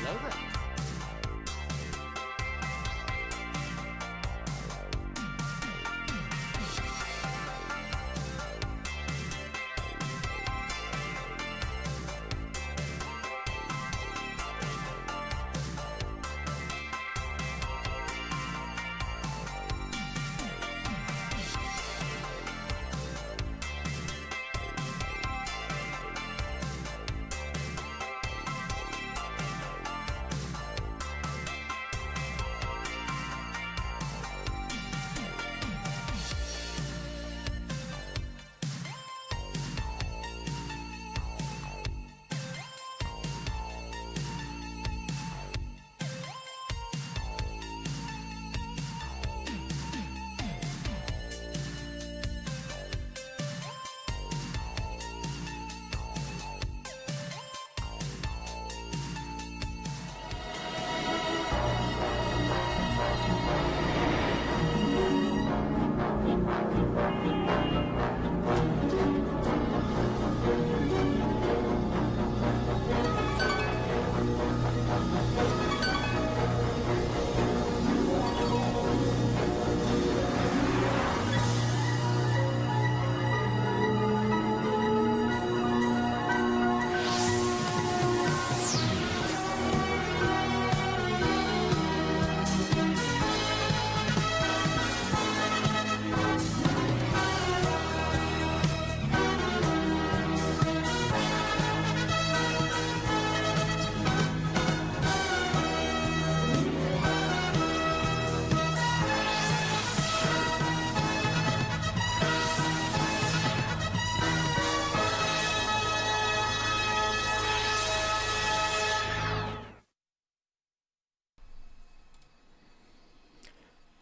over.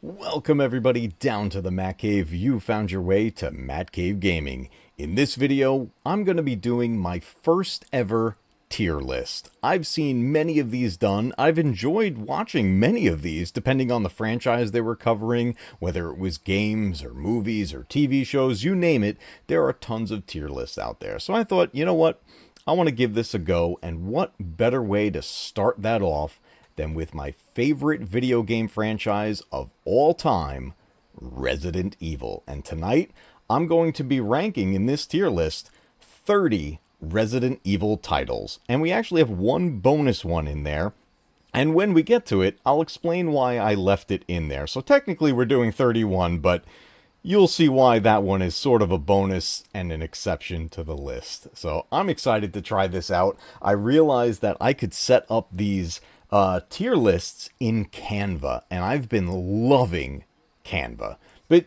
Welcome everybody down to the Matcave. You found your way to Matcave Gaming. In this video, I'm going to be doing my first ever tier list. I've seen many of these done. I've enjoyed watching many of these depending on the franchise they were covering, whether it was games or movies or TV shows, you name it, there are tons of tier lists out there. So I thought, you know what? I want to give this a go, and what better way to start that off than with my favorite video game franchise of all time, Resident Evil. And tonight, I'm going to be ranking in this tier list 30 Resident Evil titles. And we actually have one bonus one in there. And when we get to it, I'll explain why I left it in there. So technically we're doing 31, but you'll see why that one is sort of a bonus and an exception to the list. So I'm excited to try this out. I realized that I could set up these tier lists in Canva, and I've been loving Canva. But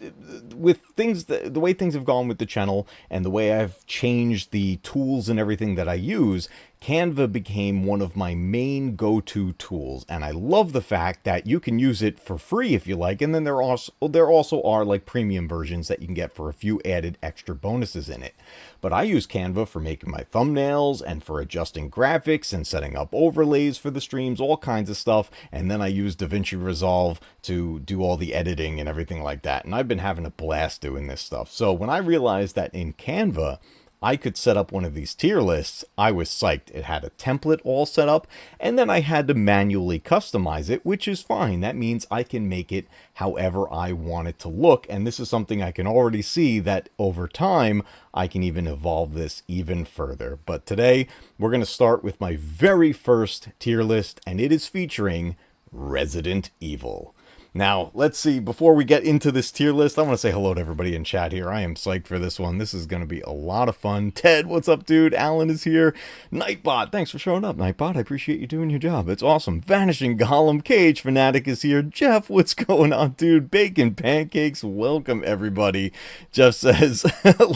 with things, the way things have gone with the channel and the way I've changed the tools and everything that I use, Canva became one of my main go-to tools, and I love the fact that you can use it for free if you like, and then there also are like premium versions that you can get for a few added extra bonuses in it. But I use Canva for making my thumbnails and for adjusting graphics and setting up overlays for the streams, all kinds of stuff, and then I use DaVinci Resolve to do all the editing and everything like that, and I've been having a blast doing this stuff. So when I realized that in Canva I could set up one of these tier lists, I was psyched. It had a template all set up, and then I had to manually customize it, which is fine. That means I can make it however I want it to look, and this is something I can already see that over time, I can even evolve this even further. But today, we're going to start with my very first tier list, and it is featuring Resident Evil. Now, let's see, before we get into this tier list, I want to say hello to everybody in chat here. I am psyched for this one. This is going to be a lot of fun. Ted, what's up, dude? Alan is here. Nightbot, thanks for showing up, Nightbot. I appreciate you doing your job. It's awesome. Vanishing Golem Cage Fanatic is here. Jeff, what's going on, dude? Bacon Pancakes, welcome, everybody. Jeff says,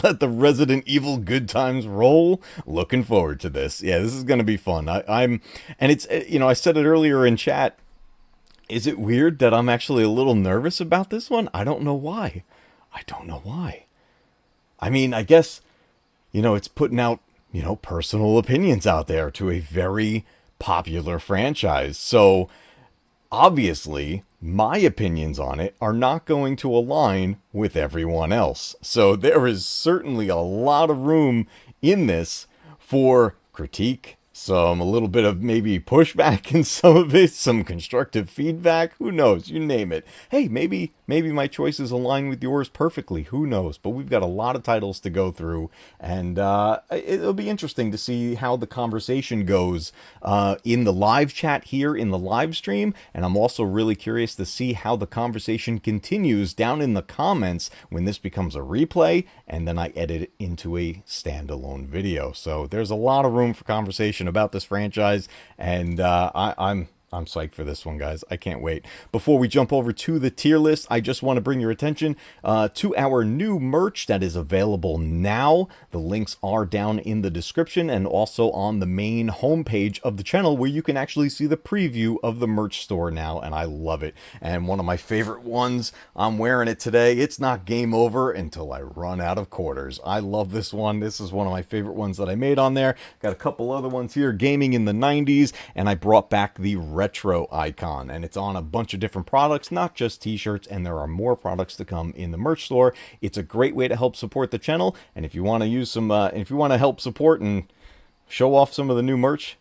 let the Resident Evil good times roll. Looking forward to this. Yeah, this is going to be fun. And it's, you know, I said it earlier in chat. Is it weird that I'm actually a little nervous about this one? I don't know why. I don't know why. I mean, I guess, you know, it's putting out, you know, personal opinions out there to a very popular franchise. So, obviously, my opinions on it are not going to align with everyone else. So, there is certainly a lot of room in this for critique, some a little bit of maybe pushback in some of it, some constructive feedback. Who knows? You name it. Hey, maybe my choices align with yours perfectly. Who knows? But we've got a lot of titles to go through, and it'll be interesting to see how the conversation goes in the live chat here in the live stream. And I'm also really curious to see how the conversation continues down in the comments when this becomes a replay and then I edit it into a standalone video. So there's a lot of room for conversation about this franchise, and I'm psyched for this one, guys. I can't wait. Before we jump over to the tier list, I just want to bring your attention to our new merch that is available now. The links are down in the description and also on the main homepage of the channel, where you can actually see the preview of the merch store now, and I love it. And one of my favorite ones, I'm wearing it today. It's not game over until I run out of quarters. I love this one. This is one of my favorite ones that I made on there. Got a couple other ones here, gaming in the 90s, and I brought back the retro icon, and it's on a bunch of different products, not just t-shirts, and there are more products to come in the merch store. It's a great way to help support the channel, and if you want to use some if you want to help support and show off some of the new merch,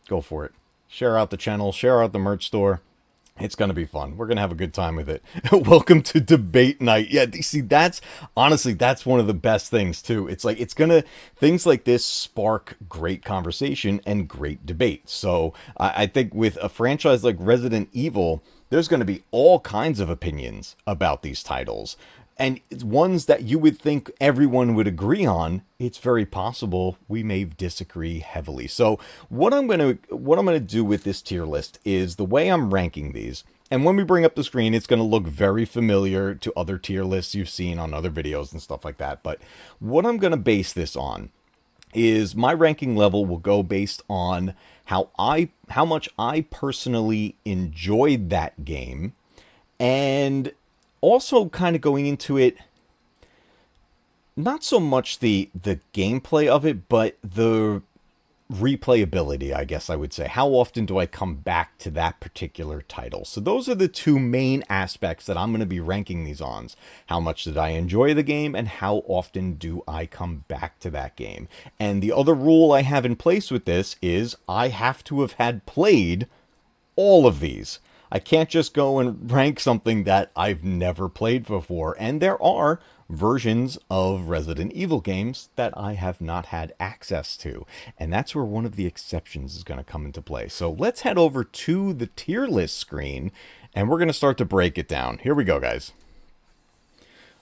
go for it. Share out the channel, share out the merch store. It's going to be fun. We're going to have a good time with it. Welcome to debate night. Yeah, see, that's honestly, that's one of the best things too. It's like, things like this spark great conversation and great debate. So I think with a franchise like Resident Evil, there's going to be all kinds of opinions about these titles. And ones that you would think everyone would agree on, it's very possible we may disagree heavily. So what I'm going to do with this tier list is the way I'm ranking these. And when we bring up the screen, it's going to look very familiar to other tier lists you've seen on other videos and stuff like that. But what I'm going to base this on is my ranking level will go based on how much I personally enjoyed that game, and also kind of going into it, not so much the gameplay of it, but the replayability, I guess I would say. How often do I come back to that particular title? So those are the two main aspects that I'm going to be ranking these on. How much did I enjoy the game, and how often do I come back to that game? And the other rule I have in place with this is I have to have had played all of these. I can't just go and rank something that I've never played before. And there are versions of Resident Evil games that I have not had access to. And that's where one of the exceptions is going to come into play. So let's head over to the tier list screen, and we're going to start to break it down. Here we go, guys.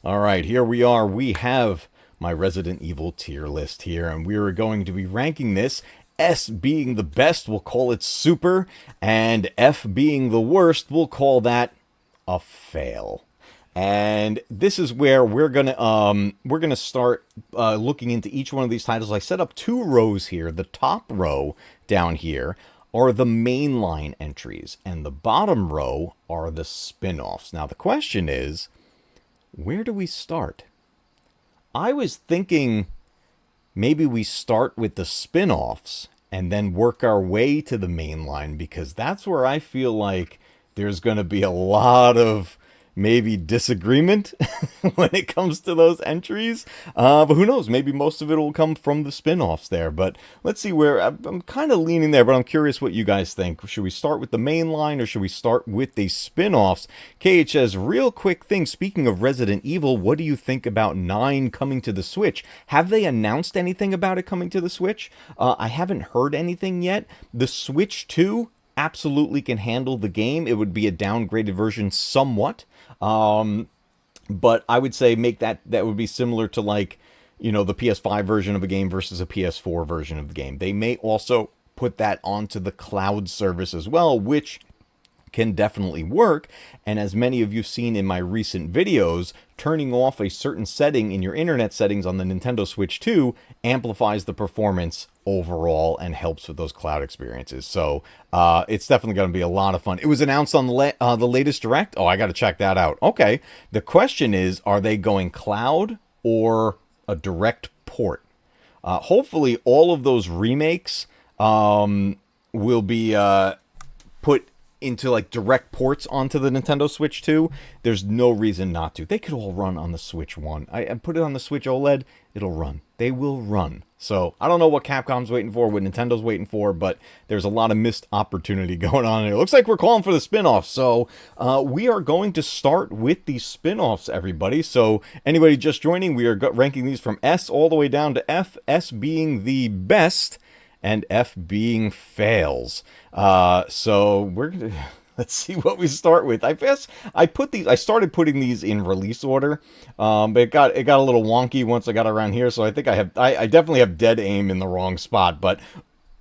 All right, here we are. We have my Resident Evil tier list here, and we are going to be ranking this. S being the best, we'll call it super, and F being the worst, we'll call that a fail. And this is where we're gonna start looking into each one of these titles. I set up two rows here. The top row down here are the mainline entries, and the bottom row are the spin-offs. Now the question is, where do we start? I was thinking maybe we start with the spin-offs and then work our way to the main line, because that's where I feel like there's going to be a lot of maybe disagreement when it comes to those entries. But who knows? Maybe most of it will come from the spin-offs there. But let's see where I'm kind of leaning there, but I'm curious what you guys think. Should we start with the main line, or should we start with the spin-offs? KH says, real quick thing, speaking of Resident Evil, what do you think about 9 coming to the Switch? Have they announced anything about it coming to the Switch? I haven't heard anything yet. The Switch 2 absolutely can handle the game. It would be a downgraded version somewhat. But I would say make that would be similar to, like, you know, the PS5 version of a game versus a PS4 version of the game. They may also put that onto the cloud service as well, which can definitely work. And as many of you've seen in my recent videos, turning off a certain setting in your internet settings on the Nintendo Switch 2 amplifies the performance overall and helps with those cloud experiences. So it's definitely going to be a lot of fun. It was announced on the latest Direct. Oh, I got to check that out. Okay. The question is, are they going cloud or a direct port? Hopefully all of those remakes will be put into like direct ports onto the Nintendo Switch 2. There's no reason not to. They could all run on the Switch 1. I put it on the Switch OLED, it'll run. They will run So I don't know what Capcom's waiting for, what Nintendo's waiting for, but there's a lot of missed opportunity going on here. It looks like we're calling for the spin-off. So we are going to start with the spin-offs, everybody. So anybody just joining, we are ranking these from S all the way down to F, S being the best and F being fails. So we're going to... Let's see what we start with. I guess I started putting these in release order, but it got a little wonky once I got around here. So I think I definitely have dead aim in the wrong spot, but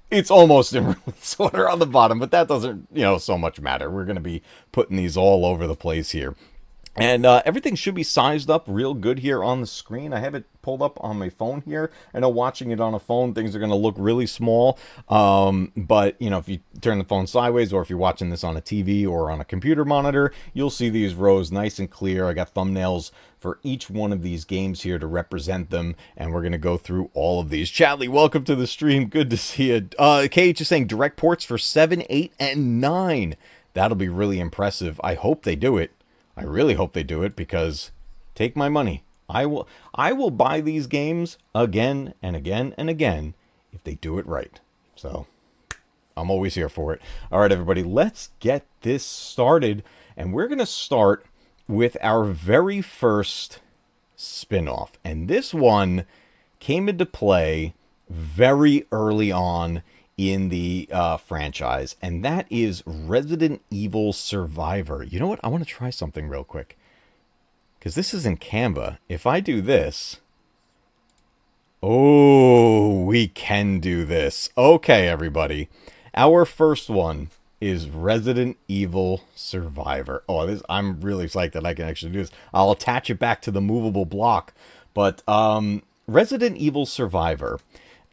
it's almost in release order on the bottom. But that doesn't, so much matter. We're going to be putting these all over the place here. And everything should be sized up real good here on the screen. I have it pulled up on my phone here. I know watching it on a phone, things are going to look really small. But, if you turn the phone sideways or if you're watching this on a TV or on a computer monitor, you'll see these rows nice and clear. I got thumbnails for each one of these games here to represent them. And we're going to go through all of these. Chadley, welcome to the stream. Good to see you. KH is saying direct ports for 7, 8, and 9. That'll be really impressive. I hope they do it. I really hope they do it because take my money. I will buy these games again and again and again if they do it right. So I'm always here for it. All right, everybody, let's get this started. And we're going to start with our very first spin-off. And this one came into play very early on in the franchise, and that is Resident Evil Survivor. You know what? I want to try something real quick, because this is in Canva. If I do this... Oh, we can do this. Okay, everybody. Our first one is Resident Evil Survivor. Oh, I'm really psyched that I can actually do this. I'll attach it back to the movable block. But Resident Evil Survivor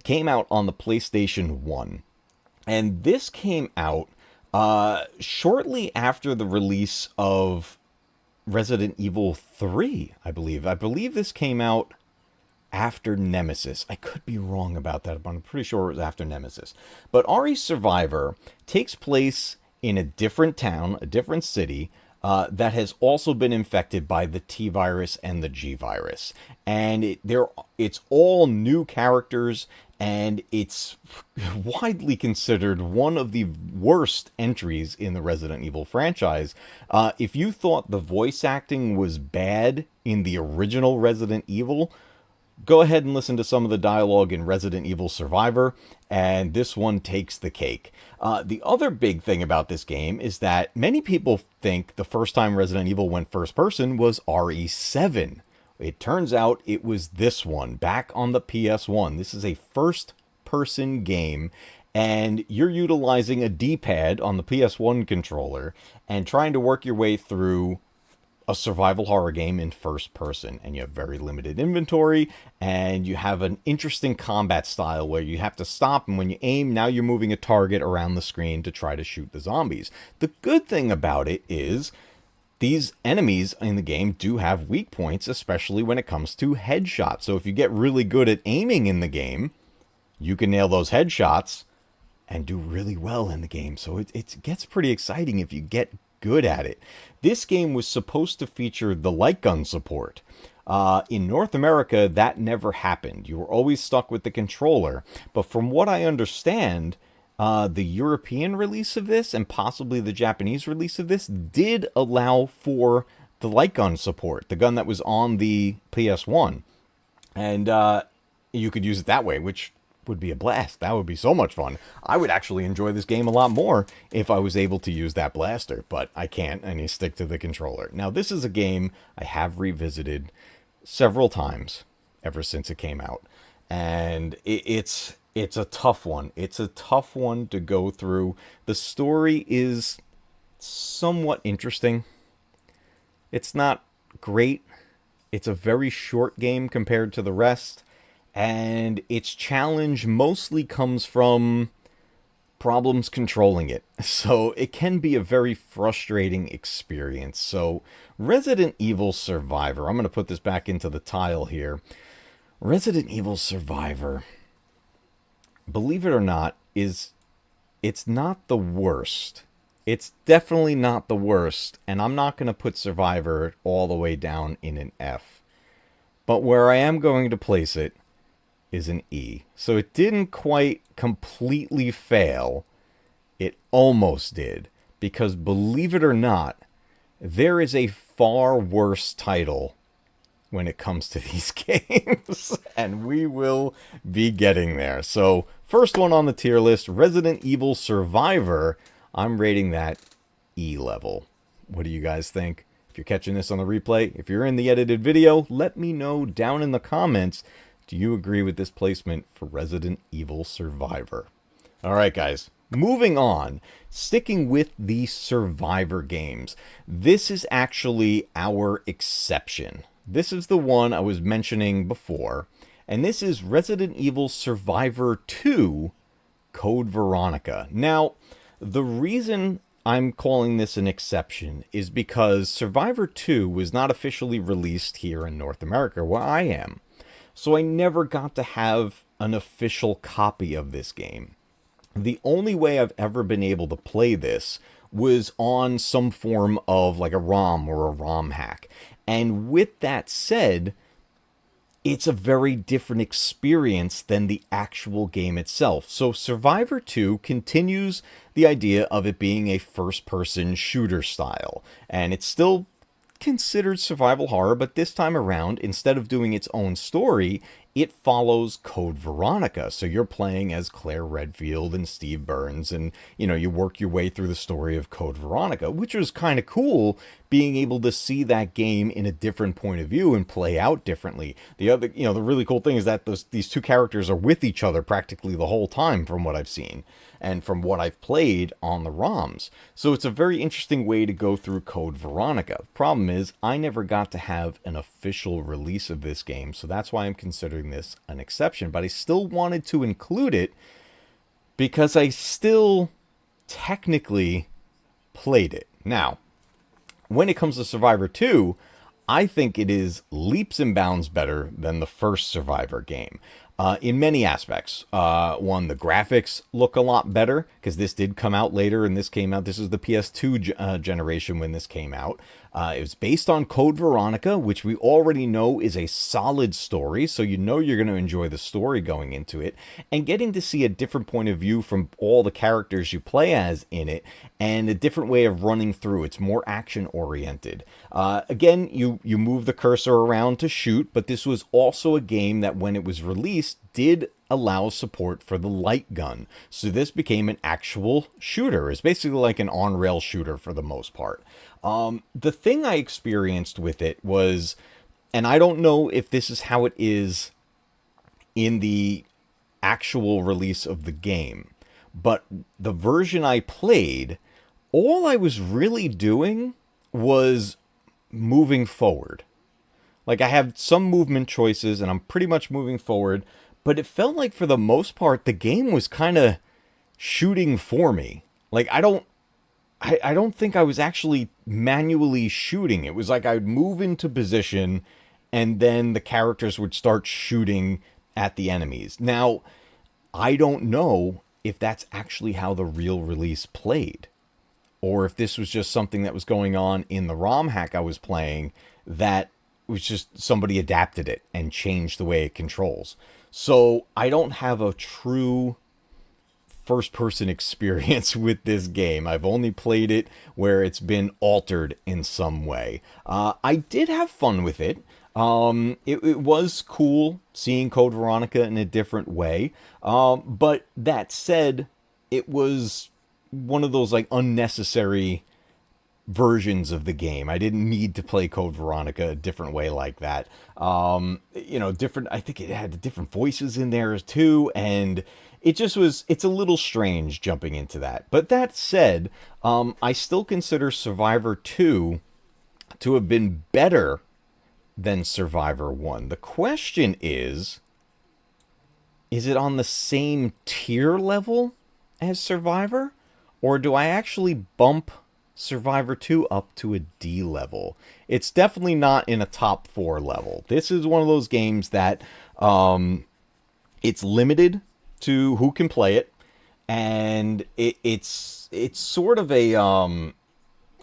came out on the PlayStation 1. And this came out shortly after the release of Resident Evil 3, I believe. I believe this came out after Nemesis. I could be wrong about that, but I'm pretty sure it was after Nemesis. But RE Survivor takes place in a different town, a different city, that has also been infected by the T virus and the G virus. And it's all new characters, and it's widely considered one of the worst entries in the Resident Evil franchise. If you thought the voice acting was bad in the original Resident Evil, go ahead and listen to some of the dialogue in Resident Evil Survivor, and this one takes the cake. The other big thing about this game is that many people think the first time Resident Evil went first person was RE7. It turns out it was this one, back on the PS1. This is a first-person game, and you're utilizing a D-pad on the PS1 controller and trying to work your way through a survival horror game in first person. And you have very limited inventory, and you have an interesting combat style where you have to stop, and when you aim, now you're moving a target around the screen to try to shoot the zombies. The good thing about it is these enemies in the game do have weak points, especially when it comes to headshots. So if you get really good at aiming in the game, you can nail those headshots and do really well in the game. So it gets pretty exciting if you get good at it. This game was supposed to feature the light gun support. In North America, that never happened. You were always stuck with the controller. But from what I understand, the European release of this and possibly the Japanese release of this did allow for the light gun support, the gun that was on the PS1. And you could use it that way, which would be a blast. That would be so much fun. I would actually enjoy this game a lot more if I was able to use that blaster, but I can't, and you stick to the controller. Now, this is a game I have revisited several times ever since it came out, and it's a tough one. It's a tough one to go through. The story is somewhat interesting. It's not great. It's a very short game compared to the rest. And its challenge mostly comes from problems controlling it. So it can be a very frustrating experience. So Resident Evil Survivor, I'm going to put this back into the tile here. Resident Evil Survivor, believe it or not, it's not the worst. It's definitely not the worst. And I'm not going to put Survivor all the way down in an F. But where I am going to place it is an E. So it didn't quite completely fail. It almost did. Because believe it or not, there is a far worse title when it comes to these games. And we will be getting there. So first one on the tier list, Resident Evil Survivor. I'm rating that E level. What do you guys think? If you're catching this on the replay, if you're in the edited video, let me know down in the comments. Do you agree with this placement for Resident Evil Survivor? All right, guys. Moving on, sticking with the Survivor games. This is actually our exception. This is the one I was mentioning before. And this is Resident Evil Survivor 2 Code Veronica. Now, the reason I'm calling this an exception is because Survivor 2 was not officially released here in North America, where I am. So I never got to have an official copy of this game. The only way I've ever been able to play this was on some form of like a ROM or a ROM hack. And with that said, it's a very different experience than the actual game itself. So Survivor 2 continues the idea of it being a first-person shooter style. And it's still considered survival horror, but this time around, instead of doing its own story, it follows Code Veronica. So you're playing as Claire Redfield and Steve Burns, and you work your way through the story of Code Veronica, which was kind of cool, being able to see that game in a different point of view and play out differently. The other, the really cool thing is that these two characters are with each other practically the whole time, from what I've seen and from what I've played on the ROMs. So it's a very interesting way to go through Code Veronica. Problem is, I never got to have an official release of this game, so that's why I'm considering this an exception. But I still wanted to include it because I still technically played it. Now, when it comes to Survivor 2, I think it is leaps and bounds better than the first Survivor game. In many aspects. One, the graphics look a lot better, because this did come out later, and this is the PS2 generation when this came out. It was based on Code Veronica, which we already know is a solid story, so you're going to enjoy the story going into it, and getting to see a different point of view from all the characters you play as in it, and a different way of running through. It's more action-oriented. Again, you move the cursor around to shoot, but this was also a game that, when it was released, did allow support for the light gun. So this became an actual shooter. It's basically like an on-rail shooter for the most part. The thing I experienced with it was, and I don't know if this is how it is in the actual release of the game, but the version I played, all I was really doing was moving forward. Like, I have some movement choices and I'm pretty much moving forward, but it felt like for the most part, the game was kind of shooting for me. Like, I don't think I was actually manually shooting. It was like I'd move into position and then the characters would start shooting at the enemies. Now, I don't know if that's actually how the real release played, or if this was just something that was going on in the ROM hack I was playing that was just somebody adapted it and changed the way it controls. So I don't have a true first-person experience with this game. I've only played it where it's been altered in some way. I did have fun with it. It was cool seeing Code Veronica in a different way. But that said, it was one of those like unnecessary versions of the game. I didn't need to play Code Veronica a different way like that. Different, I think it had different voices in there too, and it just was, it's a little strange jumping into that. But that said, I still consider Survivor 2 to have been better than Survivor 1. The question is it on the same tier level as Survivor? Or do I actually bump Survivor 2 up to a D level? It's definitely not in a top 4 level. This is one of those games that it's limited to who can play it, and it's sort of a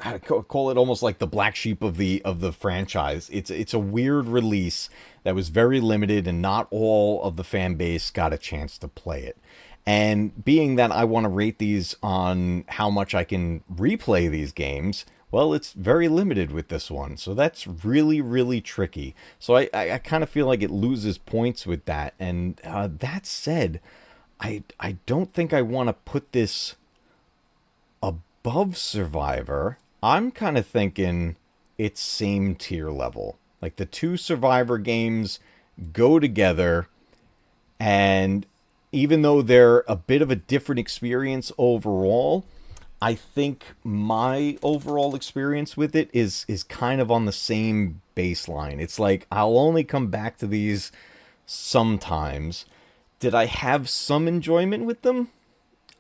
I'd call it almost like the black sheep of the franchise. It's a weird release that was very limited, and not all of the fan base got a chance to play it. And being that I want to rate these on how much I can replay these games, well, it's very limited with this one. So that's really, really tricky. So I kind of feel like it loses points with that. And that said, I don't think I want to put this above Survivor. I'm kind of thinking it's same tier level. Like the two Survivor games go together, and even though they're a bit of a different experience overall, I think my overall experience with it is kind of on the same baseline. It's like I'll only come back to these sometimes. Did I have some enjoyment with them?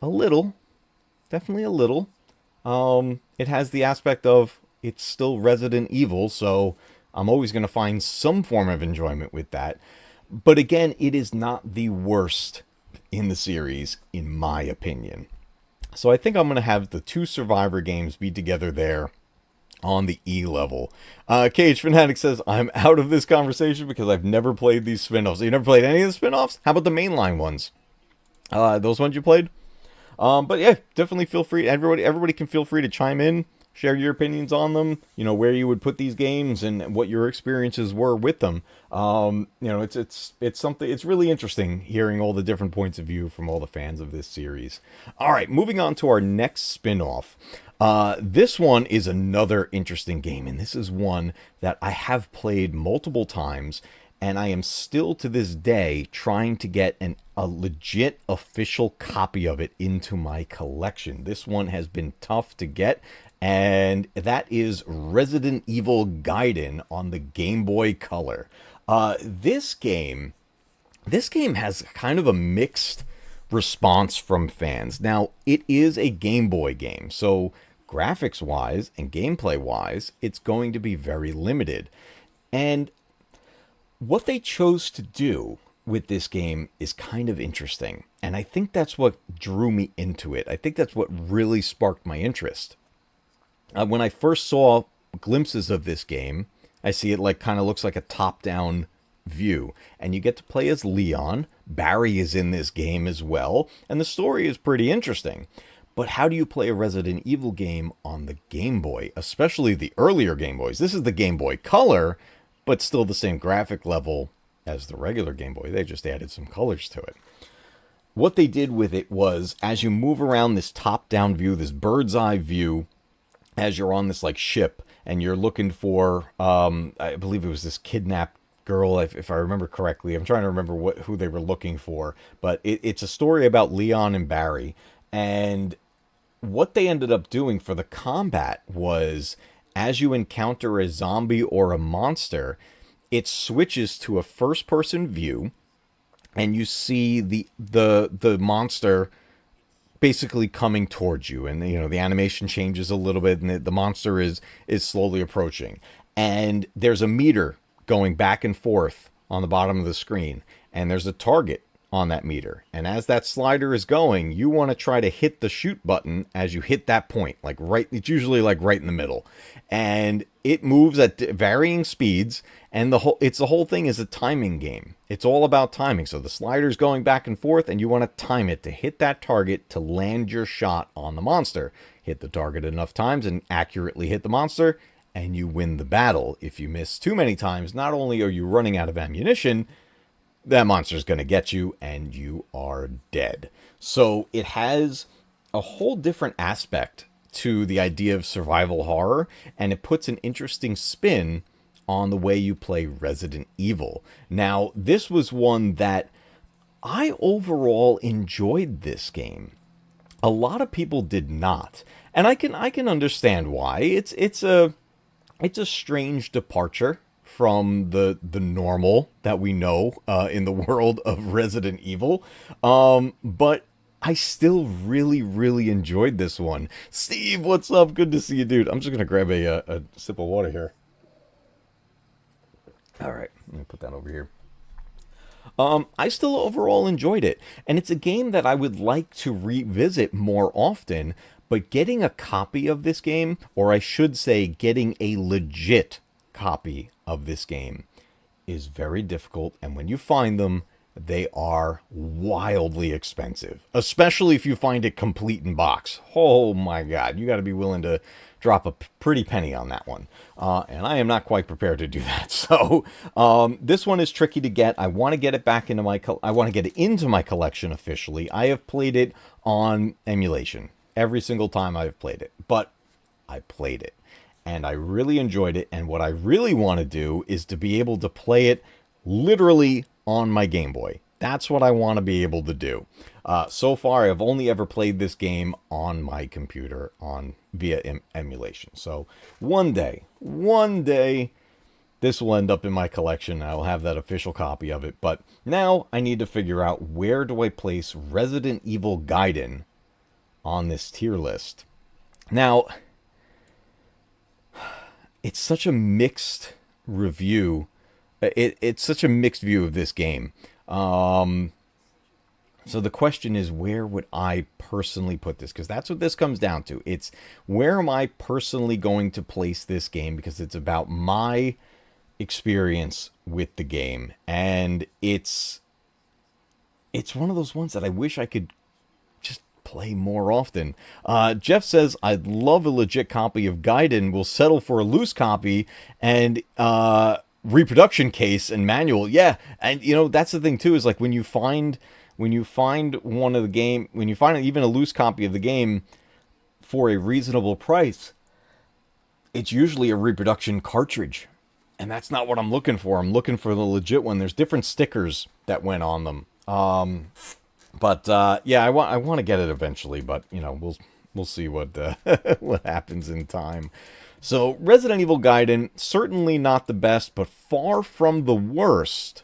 A little. Definitely a little. It has the aspect of it's still Resident Evil, so I'm always going to find some form of enjoyment with that. But again, it is not the worst in the series, in my opinion. So I think I'm going to have the two Survivor games be together there on the E level. Cage Fanatic says, I'm out of this conversation because I've never played these spin-offs. So you never played any of the spin-offs? How about the mainline ones? Those ones you played? But yeah, definitely feel free. Everybody can feel free to chime in, share your opinions on them. You know, where you would put these games and what your experiences were with them. You know, it's something. It's really interesting hearing all the different points of view from all the fans of this series. All right, moving on to our next spin-off. This one is another interesting game, and this is one that I have played multiple times, and I am still to this day trying to get a legit official copy of it into my collection. This one has been tough to get, and that is Resident Evil Gaiden on the Game Boy Color. This game has kind of a mixed response from fans. Now, it is a Game Boy game, so graphics-wise and gameplay-wise, it's going to be very limited. And what they chose to do with this game is kind of interesting. And I think that's what drew me into it. I think that's what really sparked my interest. When I first saw glimpses of this game, I see it like kind of looks like a top-down view. And you get to play as Leon. Barry is in this game as well. And the story is pretty interesting. But how do you play a Resident Evil game on the Game Boy? Especially the earlier Game Boys. This is the Game Boy Color, but still the same graphic level as the regular Game Boy. They just added some colors to it. What they did with it was, as you move around this top-down view, this bird's eye view, as you're on this like ship, and you're looking for, I believe it was this kidnapped girl, if I remember correctly. I'm trying to remember who they were looking for, but it's a story about Leon and Barry. And what they ended up doing for the combat was, as you encounter a zombie or a monster, it switches to a first-person view, and you see the monster basically coming towards you, and you know the animation changes a little bit, and the monster is slowly approaching, and there's a meter going back and forth on the bottom of the screen, and there's a target on that meter, and as that slider is going, you want to try to hit the shoot button as you hit that point, like right, it's usually like right in the middle, and it moves at varying speeds, and the whole thing is a timing game. It's all about timing. So the slider's going back and forth, and you want to time it to hit that target to land your shot on the monster. Hit the target enough times and accurately hit the monster, and you win the battle. If you miss too many times, not only are you running out of ammunition, that monster's going to get you, and you are dead. So it has a whole different aspect to the idea of survival horror, and it puts an interesting spin on the way you play Resident Evil. Now, this was one that I overall enjoyed this game. A lot of people did not, and I can understand why. It's a strange departure from the normal that we know in the world of Resident Evil, but I still really, really enjoyed this one. Steve, what's up? Good to see you, dude. I'm just gonna grab a sip of water here. All right, let me put that over here. I still overall enjoyed it. And it's a game that I would like to revisit more often, but getting a copy of this game, or I should say getting a legit copy of this game, is very difficult. And when you find them, they are wildly expensive, especially if you find it complete in box. Oh my God, you got to be willing to drop a pretty penny on that one. And I am not quite prepared to do that. So this one is tricky to get. I want to get it back into I want to get it into my collection officially. I have played it on emulation every single time I've played it, but I played it and I really enjoyed it. And what I really want to do is to be able to play it literally on my Game Boy. That's what I want to be able to do. So far, I've only ever played this game on my computer via emulation. So one day, this will end up in my collection. I'll have that official copy of it. But now I need to figure out, where do I place Resident Evil Gaiden on this tier list? Now, it's such a mixed review. It's such a mixed view of this game. So the question is, where would I personally put this? Because that's what this comes down to. It's, where am I personally going to place this game? Because it's about my experience with the game. And it's one of those ones that I wish I could just play more often. Jeff says, I'd love a legit copy of Gaiden. We'll settle for a loose copy and reproduction case and manual. Yeah, and you know, that's the thing too, is like when you find one of the game, when you find even a loose copy of the game for a reasonable price, it's usually a reproduction cartridge, and that's not what I'm looking for. I'm looking for the legit one. There's different stickers that went on them. Yeah, I want to get it eventually, but you know, we'll see what what happens in time. So Resident Evil Gaiden, certainly not the best, but far from the worst.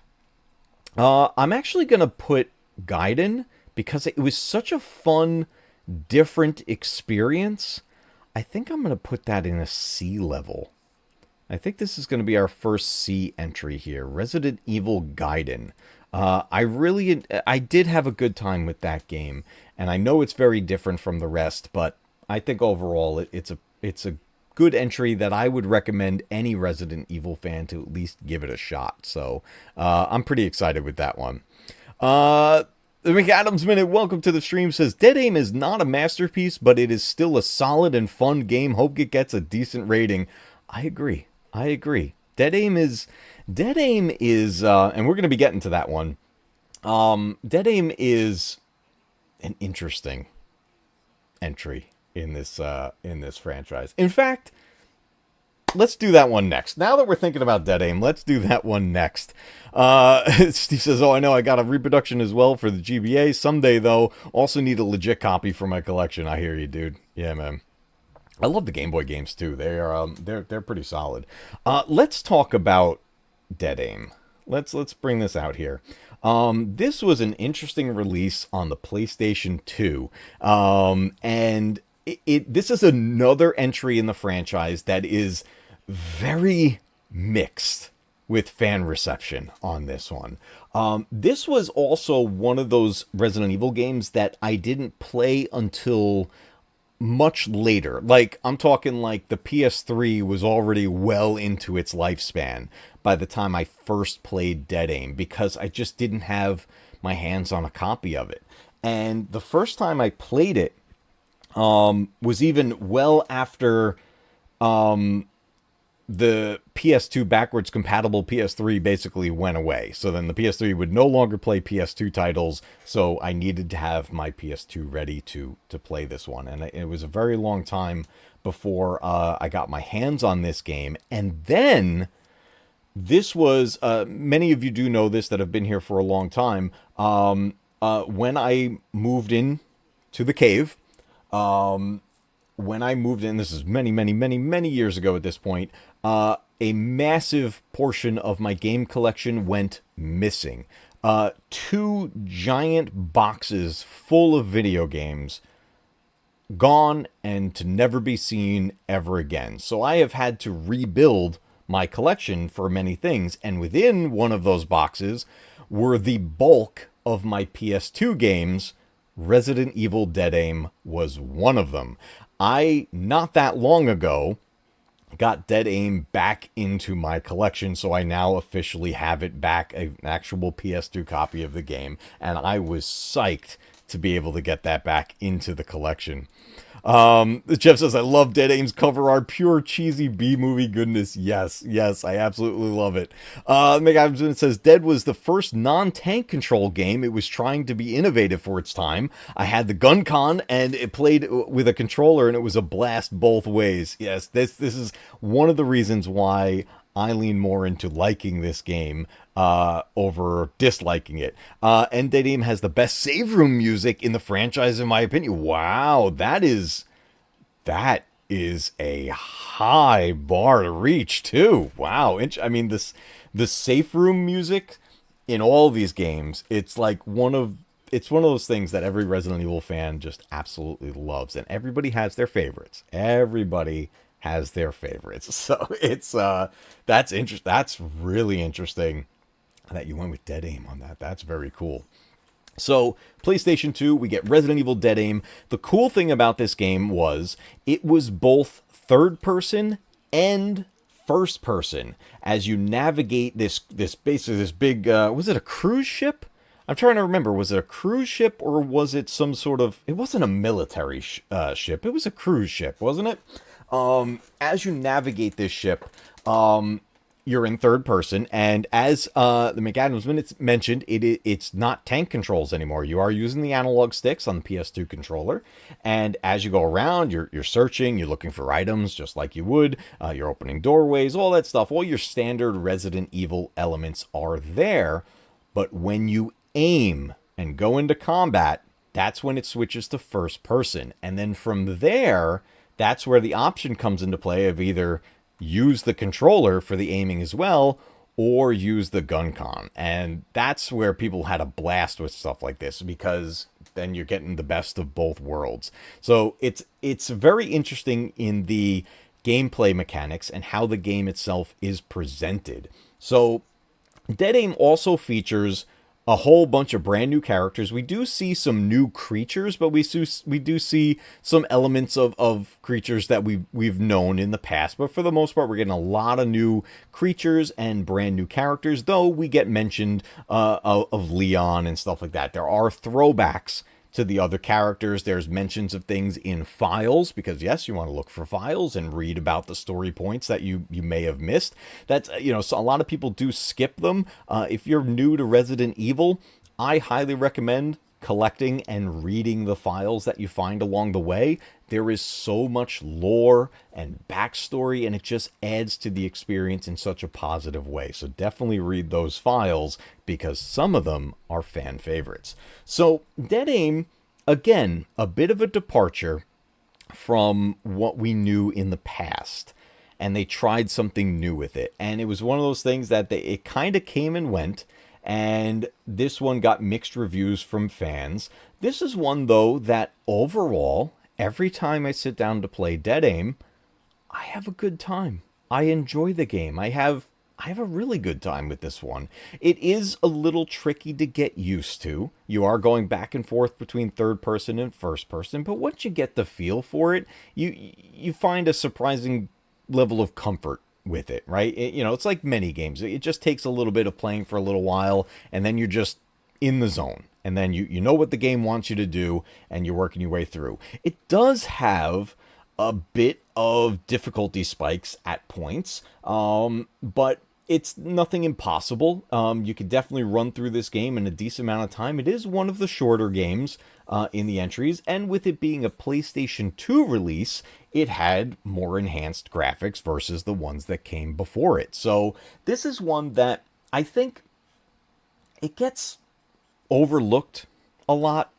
I'm actually going to put Gaiden, because it was such a fun, different experience. I think I'm going to put that in a C level. I think this is going to be our first C entry here. Resident Evil Gaiden. I did have a good time with that game, and I know it's very different from the rest, but I think overall it's a good entry that I would recommend any Resident Evil fan to at least give it a shot. So I'm pretty excited with that one. The McAdams Minute, welcome to the stream, says, Dead Aim is not a masterpiece, but it is still a solid and fun game. Hope it gets a decent rating. I agree. Dead Aim is, and we're going to be getting to that one. Dead Aim is an interesting entry in this franchise. In fact, let's do that one next. Now that we're thinking about Dead Aim, let's do that one next. Steve says, oh, I know I got a reproduction as well for the GBA. Someday, though, also need a legit copy for my collection. I hear you, dude. Yeah, man. I love the Game Boy games, too. They're pretty solid. Let's talk about Dead Aim. Let's bring this out here. This was an interesting release on the PlayStation 2. And this is another entry in the franchise that is very mixed with fan reception on this one. This was also one of those Resident Evil games that I didn't play until much later. Like, I'm talking like the PS3 was already well into its lifespan by the time I first played Dead Aim, because I just didn't have my hands on a copy of it. And the first time I played it was even well after the PS2 backwards compatible PS3 basically went away. So then the PS3 would no longer play PS2 titles, so I needed to have my PS2 ready to play this one. And it was a very long time before I got my hands on this game. And then this was, many of you do know this that have been here for a long time, when I moved in to the cave, when I moved in, this is many years ago at this point, a massive portion of my game collection went missing. 2 giant boxes full of video games gone and to never be seen ever again. So I have had to rebuild my collection for many things. And within one of those boxes were the bulk of my PS2 games. Resident Evil Dead Aim was one of them. I, not that long ago, got Dead Aim back into my collection, so I now officially have it back, an actual PS2 copy of the game, and I was psyched to be able to get that back into the collection. Jeff says, I love Dead Aim's cover art, pure cheesy B-movie goodness. Yes, I absolutely love it. McAdams says, Dead was the first non-tank control game. It was trying to be innovative for its time. I had the gun con, and it played with a controller, and it was a blast both ways. Yes, this is one of the reasons why I lean more into liking this game over disliking it. And Dead Aim has the best save room music in the franchise, in my opinion. Wow, that is a high bar to reach, too. Wow. I mean, the safe room music in all these games, it's like one of those things that every Resident Evil fan just absolutely loves. And everybody has their favorites. Everybody has their favorites. So it's that's really interesting that you went with Dead Aim on that. That's very cool. So PlayStation 2, we get Resident Evil Dead Aim. The cool thing about this game was it was both third person and first person as you navigate this basically this big was it a cruise ship? I'm trying to remember, was it a cruise ship or was it some sort of, it wasn't a military ship, it was a cruise ship, wasn't it? As you navigate this ship, you're in third person, and as the McAdams mentioned, it's not tank controls anymore. You are using the analog sticks on the PS2 controller, and as you go around, you're searching, you're looking for items just like you would, you're opening doorways, all that stuff. All your standard Resident Evil elements are there, but when you aim and go into combat, that's when it switches to first person, and then from there, that's where the option comes into play of either use the controller for the aiming as well, or use the gun con. And that's where people had a blast with stuff like this, because then you're getting the best of both worlds. So it's very interesting in the gameplay mechanics and how the game itself is presented. So Dead Aim also features a whole bunch of brand new characters. We do see some new creatures, but we do see some elements of creatures that we've known in the past. But for the most part, we're getting a lot of new creatures and brand new characters, though we get mentioned of Leon and stuff like that. There are throwbacks to the other characters. There's mentions of things in files, because yes, you want to look for files and read about the story points that you may have missed. That's, so a lot of people do skip them. If you're new to Resident Evil, I highly recommend collecting and reading the files that you find along the way. There is so much lore and backstory, and it just adds to the experience in such a positive way. So definitely read those files, because some of them are fan favorites. So Dead Aim, again, a bit of a departure from what we knew in the past, and they tried something new with it. And it was one of those things that it kind of came and went, and this one got mixed reviews from fans. This is one, though, that overall, every time I sit down to play Dead Aim, I have a good time. I enjoy the game. I have a really good time with this one. It is a little tricky to get used to. You are going back and forth between third person and first person, but once you get the feel for it, you find a surprising level of comfort with it, right? It's like many games. It just takes a little bit of playing for a little while, and then you're just in the zone. And then you know what the game wants you to do, and you're working your way through. It does have a bit of difficulty spikes at points, but it's nothing impossible. You could definitely run through this game in a decent amount of time. It is one of the shorter games in the entries, and with it being a PlayStation 2 release, it had more enhanced graphics versus the ones that came before it. So this is one that I think it gets overlooked a lot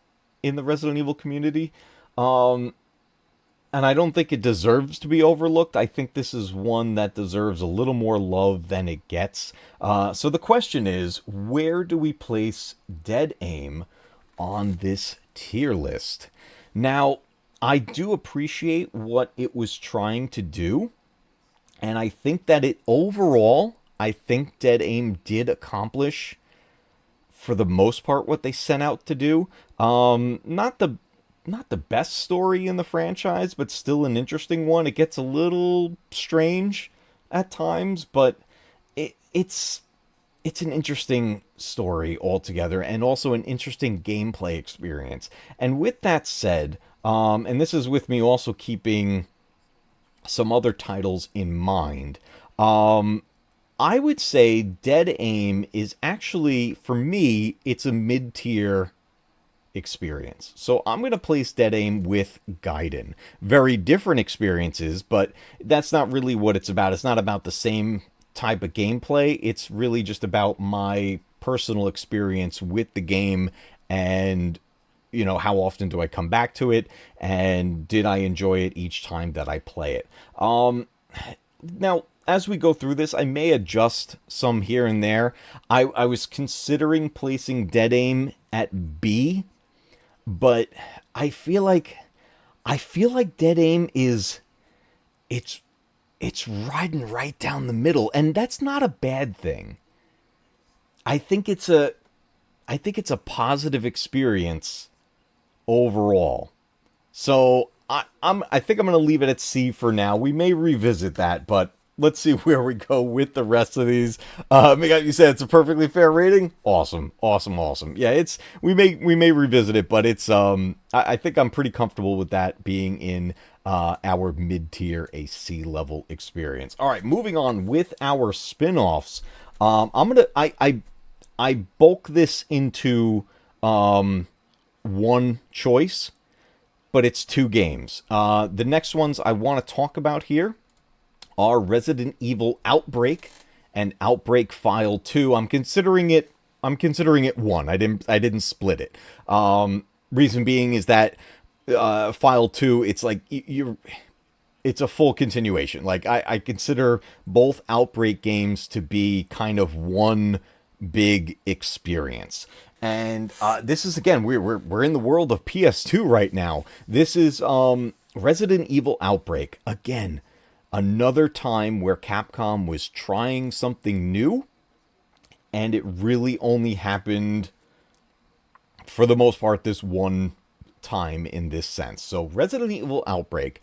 in the Resident Evil community. And I don't think it deserves to be overlooked. I think this is one that deserves a little more love than it gets. So the question is, where do we place Dead Aim on this tier list? Now, I do appreciate what it was trying to do. And I think that it overall, I think Dead Aim did accomplish for the most part what they set out to do. Not the best story in the franchise, but still an interesting one. It gets a little strange at times, but it's an interesting story altogether, and also an interesting gameplay experience. And with that said, and this is with me also keeping some other titles in mind. I would say Dead Aim is actually, for me, it's a mid-tier experience. So I'm going to place Dead Aim with Gaiden. Very different experiences, but that's not really what it's about. It's not about the same type of gameplay. It's really just about my personal experience with the game, and how often do I come back to it, and did I enjoy it each time that I play it. Now, as we go through this, I may adjust some here and there. I was considering placing Dead Aim at B, but I feel like Dead Aim is it's riding right down the middle, and that's not a bad thing. I think it's a positive experience overall. So I think I'm going to leave it at C for now. We may revisit that, but let's see where we go with the rest of these. You said it's a perfectly fair rating. Awesome. Yeah, we may revisit it, but it's I think I'm pretty comfortable with that being in our mid-tier, a C level experience. All right, moving on with our spin-offs. I bulk this into one choice, but it's two games. The next ones I want to talk about here are Resident Evil Outbreak and Outbreak File 2. I'm considering it one. I didn't split it. Reason being is that File 2, it's like it's a full continuation. Like I consider both Outbreak games to be kind of one big experience. And this is, again, we're in the world of PS2 right now. This is Resident Evil Outbreak. Again, another time where Capcom was trying something new, and it really only happened, for the most part, this one time in this sense. So Resident Evil Outbreak,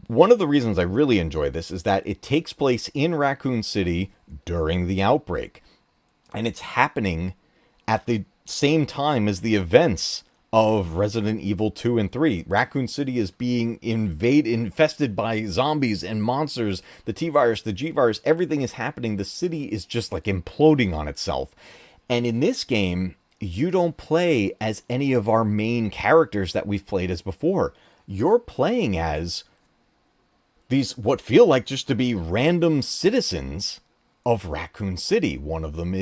one of the reasons I really enjoy this is that it takes place in Raccoon City during the outbreak. And it's happening at the same time as the events of Resident Evil 2 and 3. Raccoon City is being infested by zombies and monsters. The T-Virus, the G-Virus, everything is happening. The city is just like imploding on itself. And in this game, you don't play as any of our main characters that we've played as before. You're playing as these, what feel like just to be random citizens of Raccoon City. One of them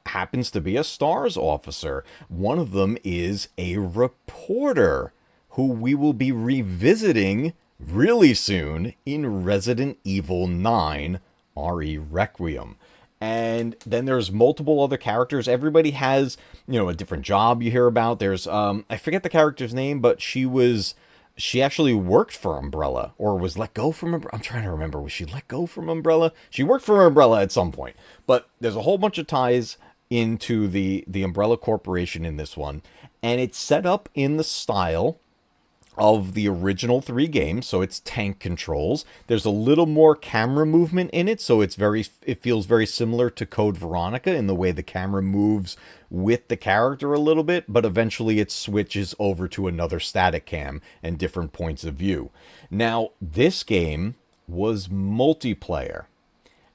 happens to be a STARS officer. One of them is a reporter who we will be revisiting really soon in Resident Evil 9 RE Requiem. And then there's multiple other characters. Everybody has, a different job you hear about. There's I forget the character's name, but she actually worked for Umbrella, or was let go from Umbrella. I'm trying to remember. Was she let go from Umbrella? She worked for Umbrella at some point. But there's a whole bunch of ties into the Umbrella Corporation in this one. And it's set up in the style of the original 3 games. So it's tank controls. There's a little more camera movement in it. So it feels very similar to Code Veronica in the way the camera moves with the character a little bit, but eventually it switches over to another static cam and different points of view. Now, this game was multiplayer.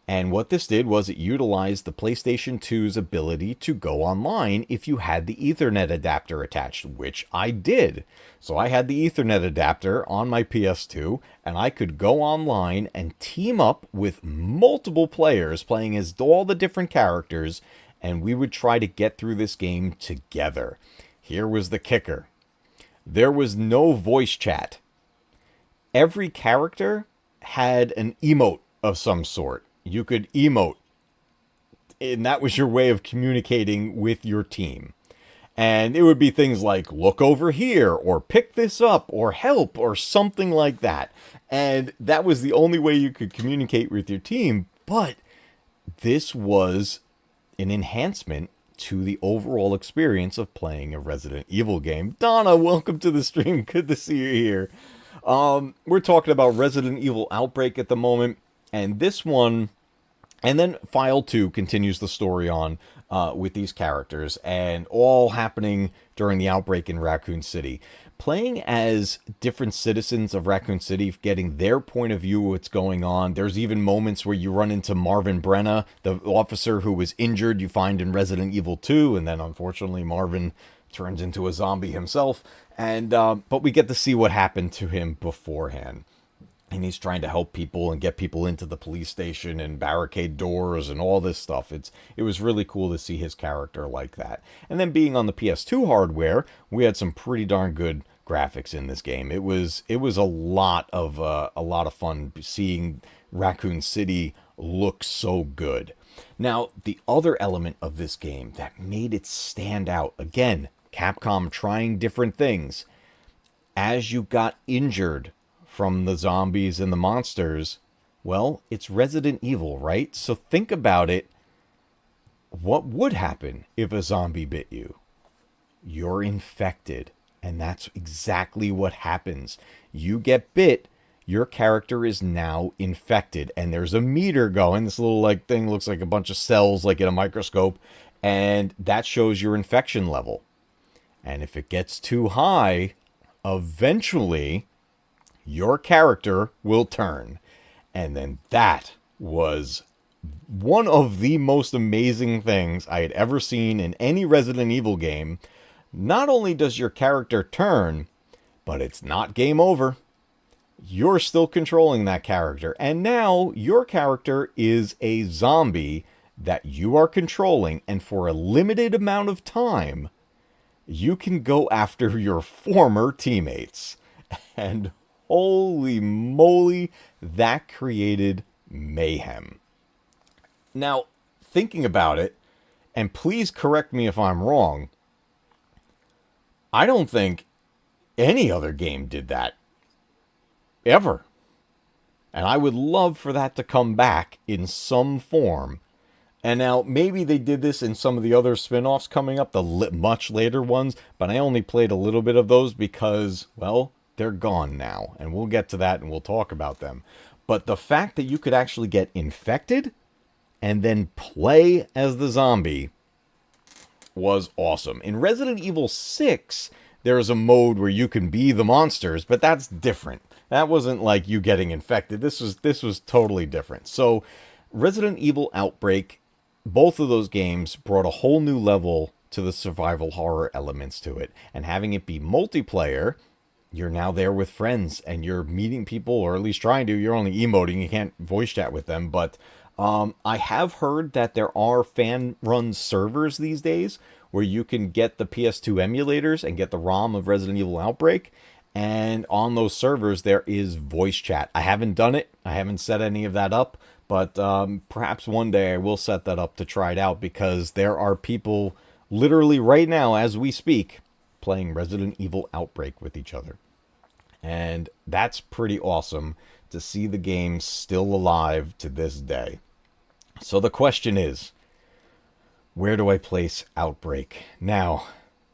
And what this did was it utilized the PlayStation 2's ability to go online if you had the Ethernet adapter attached, which I did. So I had the Ethernet adapter on my PS2, and I could go online and team up with multiple players playing as all the different characters, and we would try to get through this game together. Here was the kicker. There was no voice chat. Every character had an emote of some sort. You could emote, and that was your way of communicating with your team. And it would be things like, look over here, or pick this up, or help, or something like that. And that was the only way you could communicate with your team. But this was an enhancement to the overall experience of playing a Resident Evil game. Donna, welcome to the stream. Good to see you here. We're talking about Resident Evil Outbreak at the moment. And this one, and then File 2 continues the story on with these characters, and all happening during the outbreak in Raccoon City. Playing as different citizens of Raccoon City, getting their point of view of what's going on. There's even moments where you run into Marvin Brenna, the officer who was injured, you find in Resident Evil 2, and then unfortunately Marvin turns into a zombie himself. And but we get to see what happened to him beforehand. And he's trying to help people and get people into the police station and barricade doors and all this stuff. It was really cool to see his character like that. And then being on the PS2 hardware, we had some pretty darn good graphics in this game. It was a lot of fun seeing Raccoon City look so good. Now, the other element of this game that made it stand out, again, Capcom trying different things. As you got injured from the zombies and the monsters, well, it's Resident Evil, right? So think about it. What would happen if a zombie bit you? You're infected. And that's exactly what happens. You get bit, your character is now infected. And there's a meter going. This little like thing looks like a bunch of cells like in a microscope. And that shows your infection level. And if it gets too high, eventually your character will turn. And then that was one of the most amazing things I had ever seen in any Resident Evil game. Not only does your character turn, but it's not game over. You're still controlling that character. And now your character is a zombie that you are controlling. And for a limited amount of time, you can go after your former teammates. And holy moly, that created mayhem. Now, thinking about it, and please correct me if I'm wrong, I don't think any other game did that. Ever. And I would love for that to come back in some form. And now, maybe they did this in some of the other spin-offs coming up, the much later ones, but I only played a little bit of those because, well, they're gone now, and we'll get to that and we'll talk about them. But the fact that you could actually get infected and then play as the zombie was awesome. In Resident Evil 6, there's a mode where you can be the monsters, but that's different. That wasn't like you getting infected. This was totally different. So Resident Evil Outbreak, both of those games brought a whole new level to the survival horror elements to it. And having it be multiplayer, you're now there with friends and you're meeting people, or at least trying to. You're only emoting. You can't voice chat with them. But I have heard that there are fan-run servers these days where you can get the PS2 emulators and get the ROM of Resident Evil Outbreak. And on those servers, there is voice chat. I haven't done it. I haven't set any of that up. But perhaps one day I will set that up to try it out, because there are people literally right now as we speak playing Resident Evil Outbreak with each other. And that's pretty awesome to see the game still alive to this day. So the question is, where do I place Outbreak? Now,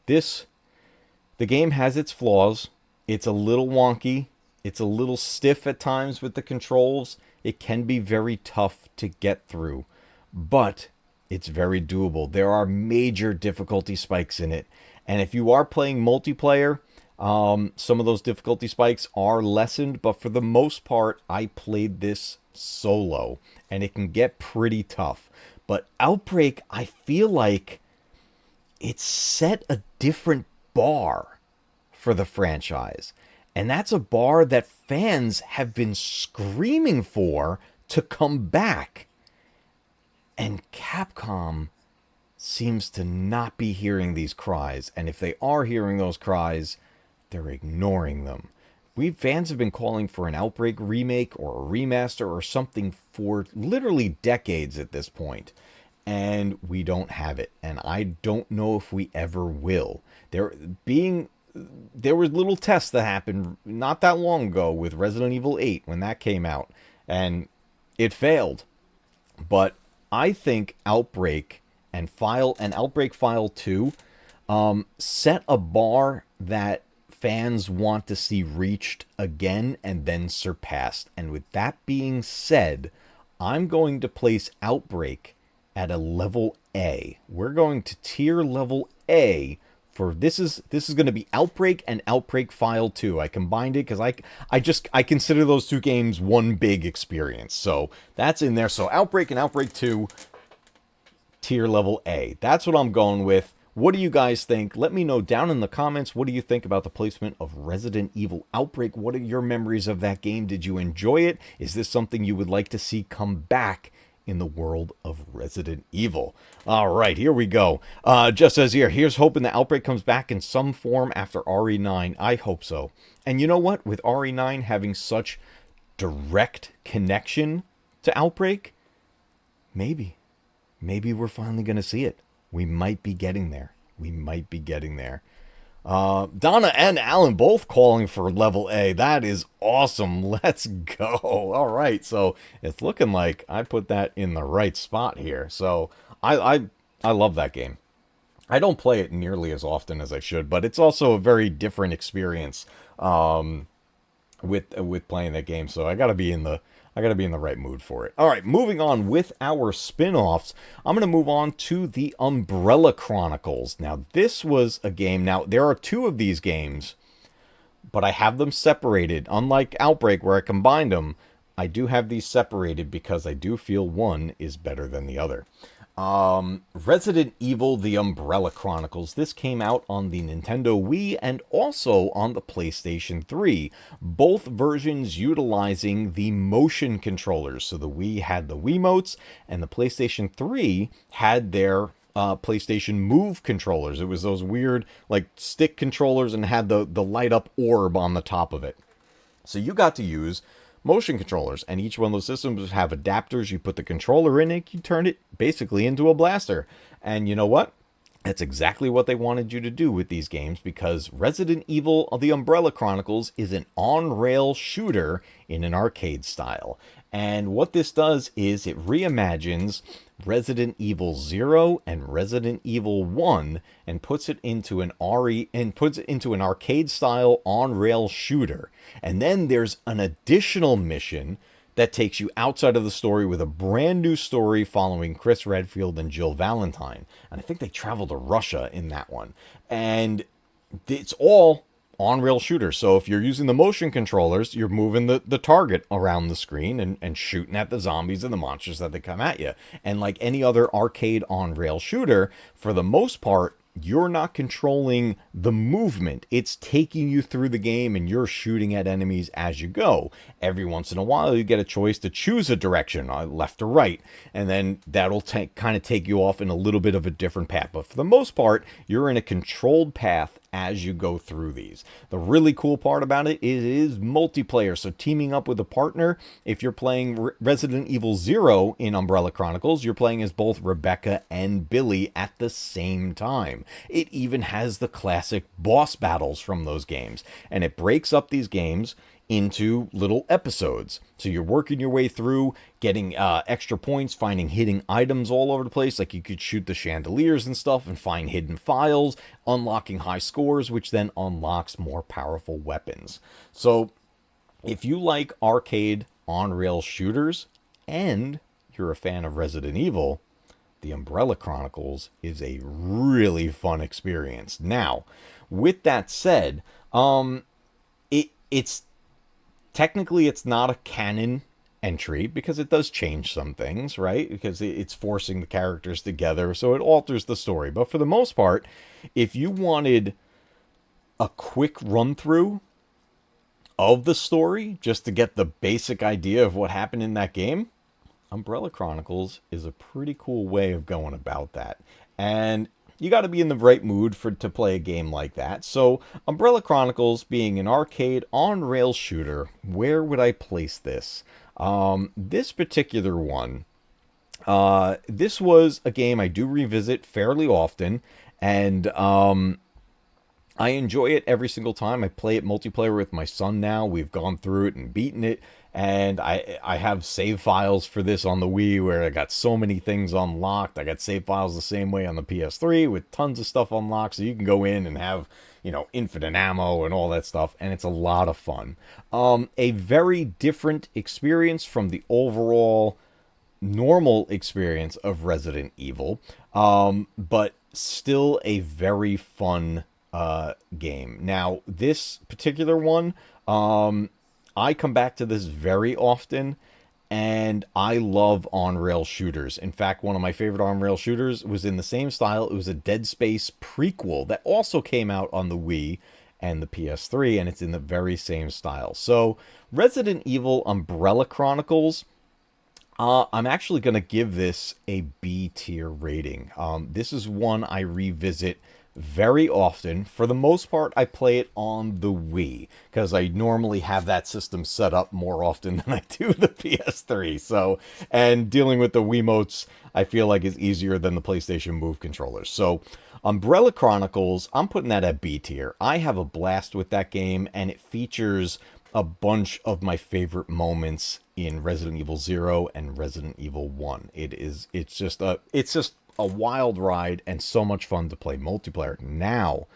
the game has its flaws. It's a little wonky. It's a little stiff at times with the controls. It can be very tough to get through, but it's very doable. There are major difficulty spikes in it. And if you are playing multiplayer, some of those difficulty spikes are lessened, but for the most part, I played this solo, and it can get pretty tough. But Outbreak, I feel like it set a different bar for the franchise. And that's a bar that fans have been screaming for to come back. And Capcom seems to not be hearing these cries. And if they are hearing those cries, they're ignoring them. Fans have been calling for an Outbreak remake or a remaster or something for literally decades at this point. and we don't have it, and I don't know if we ever will. There were little tests that happened not that long ago with Resident Evil 8 when that came out, and it failed. But I think Outbreak and Outbreak File 2 set a bar that fans want to see reached again and then surpassed. And with that being said, I'm going to place Outbreak at a level A. We're going to tier level A for this is going to be Outbreak and Outbreak File 2. I combined it because I consider those two games one big experience. So that's in there. So Outbreak and Outbreak 2, tier level A. That's what I'm going with. What do you guys think? Let me know down in the comments. What do you think about the placement of Resident Evil Outbreak? What are your memories of that game? Did you enjoy it? Is this something you would like to see come back in the world of Resident Evil? All right, here we go. Just says here, here's hoping the Outbreak comes back in some form after RE9. I hope so. And you know what? With RE9 having such direct connection to Outbreak, maybe we're finally going to see it. We might be getting there. Donna and Alan both calling for level A. That is awesome. Let's go. All right. So it's looking like I put that in the right spot here. So I love that game. I don't play it nearly as often as I should, but it's also a very different experience with playing that game. So I gotta be in the right mood for it. All right, moving on with our spin-offs. I'm going to move on to the Umbrella Chronicles. Now, this was a game. Now, there are two of these games, but I have them separated. Unlike Outbreak, where I combined them, I do have these separated because I do feel one is better than the other. Resident Evil The Umbrella Chronicles. This came out on the Nintendo Wii and also on the PlayStation 3. Both versions utilizing the motion controllers. So the Wii had the Wiimotes and the PlayStation 3 had their PlayStation Move controllers. It was those weird like stick controllers and had the light up orb on the top of it. So you got to use motion controllers, and each one of those systems have adapters. You put the controller in it, you turn it basically into a blaster. And you know what? That's exactly what they wanted you to do with these games, because Resident Evil The Umbrella Chronicles is an on-rail shooter in an arcade style. And what this does is it reimagines Resident Evil 0 and Resident Evil 1 and puts it into an arcade style on-rail shooter. And then there's an additional mission that takes you outside of the story with a brand new story following Chris Redfield and Jill Valentine. And I think they travel to Russia in that one. And it's all on-rail shooter. So if you're using the motion controllers, you're moving the target around the screen and shooting at the zombies and the monsters that they come at you. And like any other arcade on-rail shooter, for the most part, you're not controlling the movement. It's taking you through the game and you're shooting at enemies as you go. Every once in a while, you get a choice to choose a direction, left or right, and then that'll kind of take you off in a little bit of a different path. But for the most part, you're in a controlled path as you go through these. The really cool part about it is multiplayer. So teaming up with a partner, if you're playing Resident Evil 0 in Umbrella Chronicles, you're playing as both Rebecca and Billy at the same time. It even has the classic boss battles from those games, and it breaks up these games into little episodes. So you're working your way through, getting extra points, finding hidden items all over the place. Like you could shoot the chandeliers and stuff and find hidden files, unlocking high scores, which then unlocks more powerful weapons. So if you like arcade on-rail shooters and you're a fan of Resident Evil, The Umbrella Chronicles is a really fun experience. Now, with that said, it's technically it's not a canon entry because it does change some things, right? Because it's forcing the characters together, so it alters the story. But for the most part, if you wanted a quick run through of the story just to get the basic idea of what happened in that game, Umbrella Chronicles is a pretty cool way of going about that. And you got to be in the right mood to play a game like that. So Umbrella Chronicles being an arcade on-rail shooter, where would I place this? This particular one This was a game I do revisit fairly often, and I enjoy it every single time. I play it multiplayer with my son now. We've gone through it and beaten it, and I have save files for this on the Wii where I got so many things unlocked. I got save files the same way on the PS3 with tons of stuff unlocked, so you can go in and have, infinite ammo and all that stuff, and it's a lot of fun. A very different experience from the overall normal experience of Resident Evil, but still a very fun game. Now, this particular one, I come back to this very often, and I love on-rail shooters. In fact, one of my favorite on-rail shooters was in the same style. It was a Dead Space prequel that also came out on the Wii and the PS3, and it's in the very same style. So, Resident Evil Umbrella Chronicles, I'm actually going to give this a B tier rating. This is one I revisit very often. For the most part, I play it on the Wii because I normally have that system set up more often than I do the PS3. So, and dealing with the Wiimotes, I feel like is easier than the PlayStation Move controllers. So, Umbrella Chronicles, I'm putting that at B tier. I have a blast with that game, and it features a bunch of my favorite moments in Resident Evil 0 and Resident Evil 1. It's just a wild ride and so much fun to play multiplayer. Now,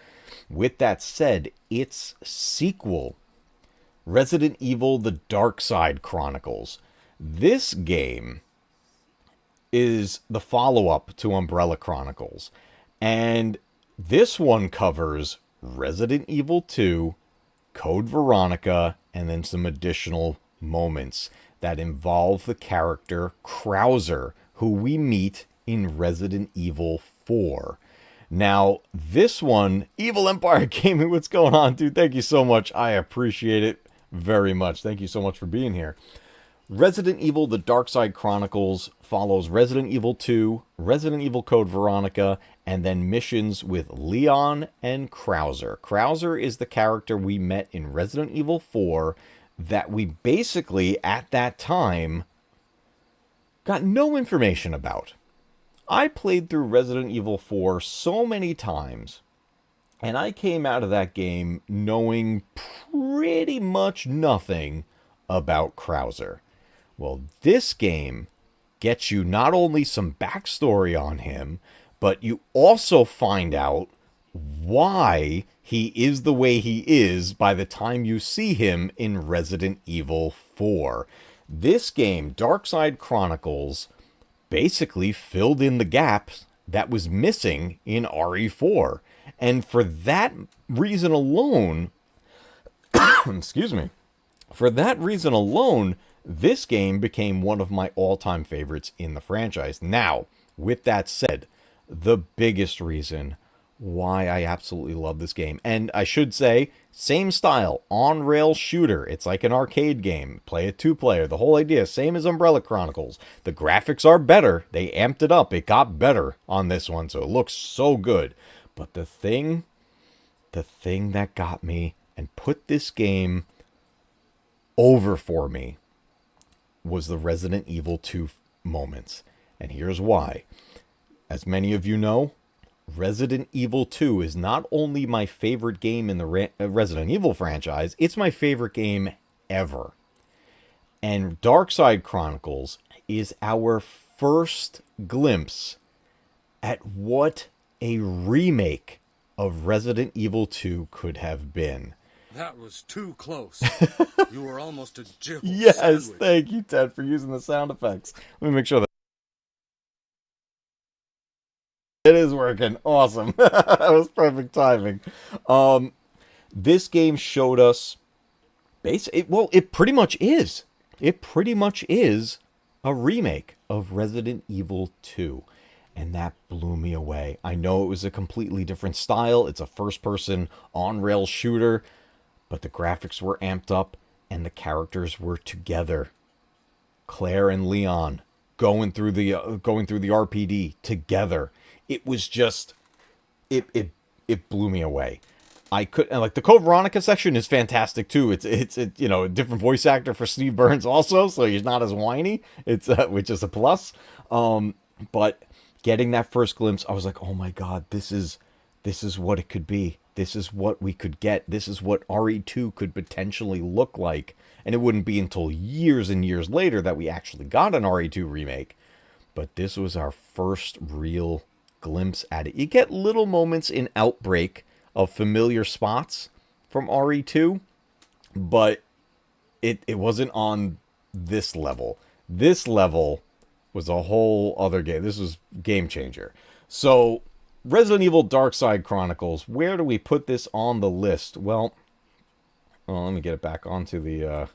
with that said, its sequel, Resident Evil The Dark Side Chronicles. This game is the follow-up to Umbrella Chronicles. And this one covers Resident Evil 2, Code Veronica, and then some additional moments that involve the character Krauser, who we meet in Resident Evil 4. Now, this one, Evil Empire Gaming, what's going on, dude? Thank you so much. I appreciate it very much. Thank you so much for being here. Resident Evil The Dark Side Chronicles follows Resident Evil 2, Resident Evil Code Veronica, and then missions with Leon and Krauser. Krauser is the character we met in Resident Evil 4 that we basically, at that time, got no information about. I played through Resident Evil 4 so many times, and I came out of that game knowing pretty much nothing about Krauser. Well, this game gets you not only some backstory on him, but you also find out why he is the way he is by the time you see him in Resident Evil 4. This game, Dark Side Chronicles, basically filled in the gaps that was missing in RE4. And for that reason alone, excuse me, for that reason alone, this game became one of my all-time favorites in the franchise. Now, with that said, the biggest reason why I absolutely love this game, and I should say, same style, on-rail shooter. It's like an arcade game. Play a two-player. The whole idea, same as Umbrella Chronicles. The graphics are better. They amped it up. It got better on this one, so it looks so good. But the thing that got me and put this game over for me was the Resident Evil 2 moments. And here's why. As many of you know, Resident Evil 2 is not only my favorite game in the Resident Evil franchise, it's my favorite game ever. And Dark Side Chronicles is our first glimpse at what a remake of Resident Evil 2 could have been. That was too close. You were almost a JillSandwich. Yes, thank you, Ted, for using the sound effects. Let me make sure that it is working. Awesome. That was perfect timing. This game showed us it pretty much is. It pretty much is a remake of Resident Evil 2. And that blew me away. I know it was a completely different style. It's a first-person on-rail shooter. But the graphics were amped up and the characters were together. Claire and Leon going through the RPD together. It was just it blew me away. I could, and like the Code Veronica section is fantastic too. It's you know, a different voice actor for Steve Burns also, so he's not as whiny. It's which is a plus. But getting that first glimpse, I was like, oh my god, this is what it could be. This is what we could get. This is what RE2 could potentially look like. And it wouldn't be until years and years later that we actually got an RE2 remake. But this was our first real glimpse at it. You get little moments in Outbreak of familiar spots from RE2, but it wasn't on this level. This level was a whole other game. This was game changer. So Resident Evil Dark Side Chronicles, where do we put this on the list? Well, let me get it back onto the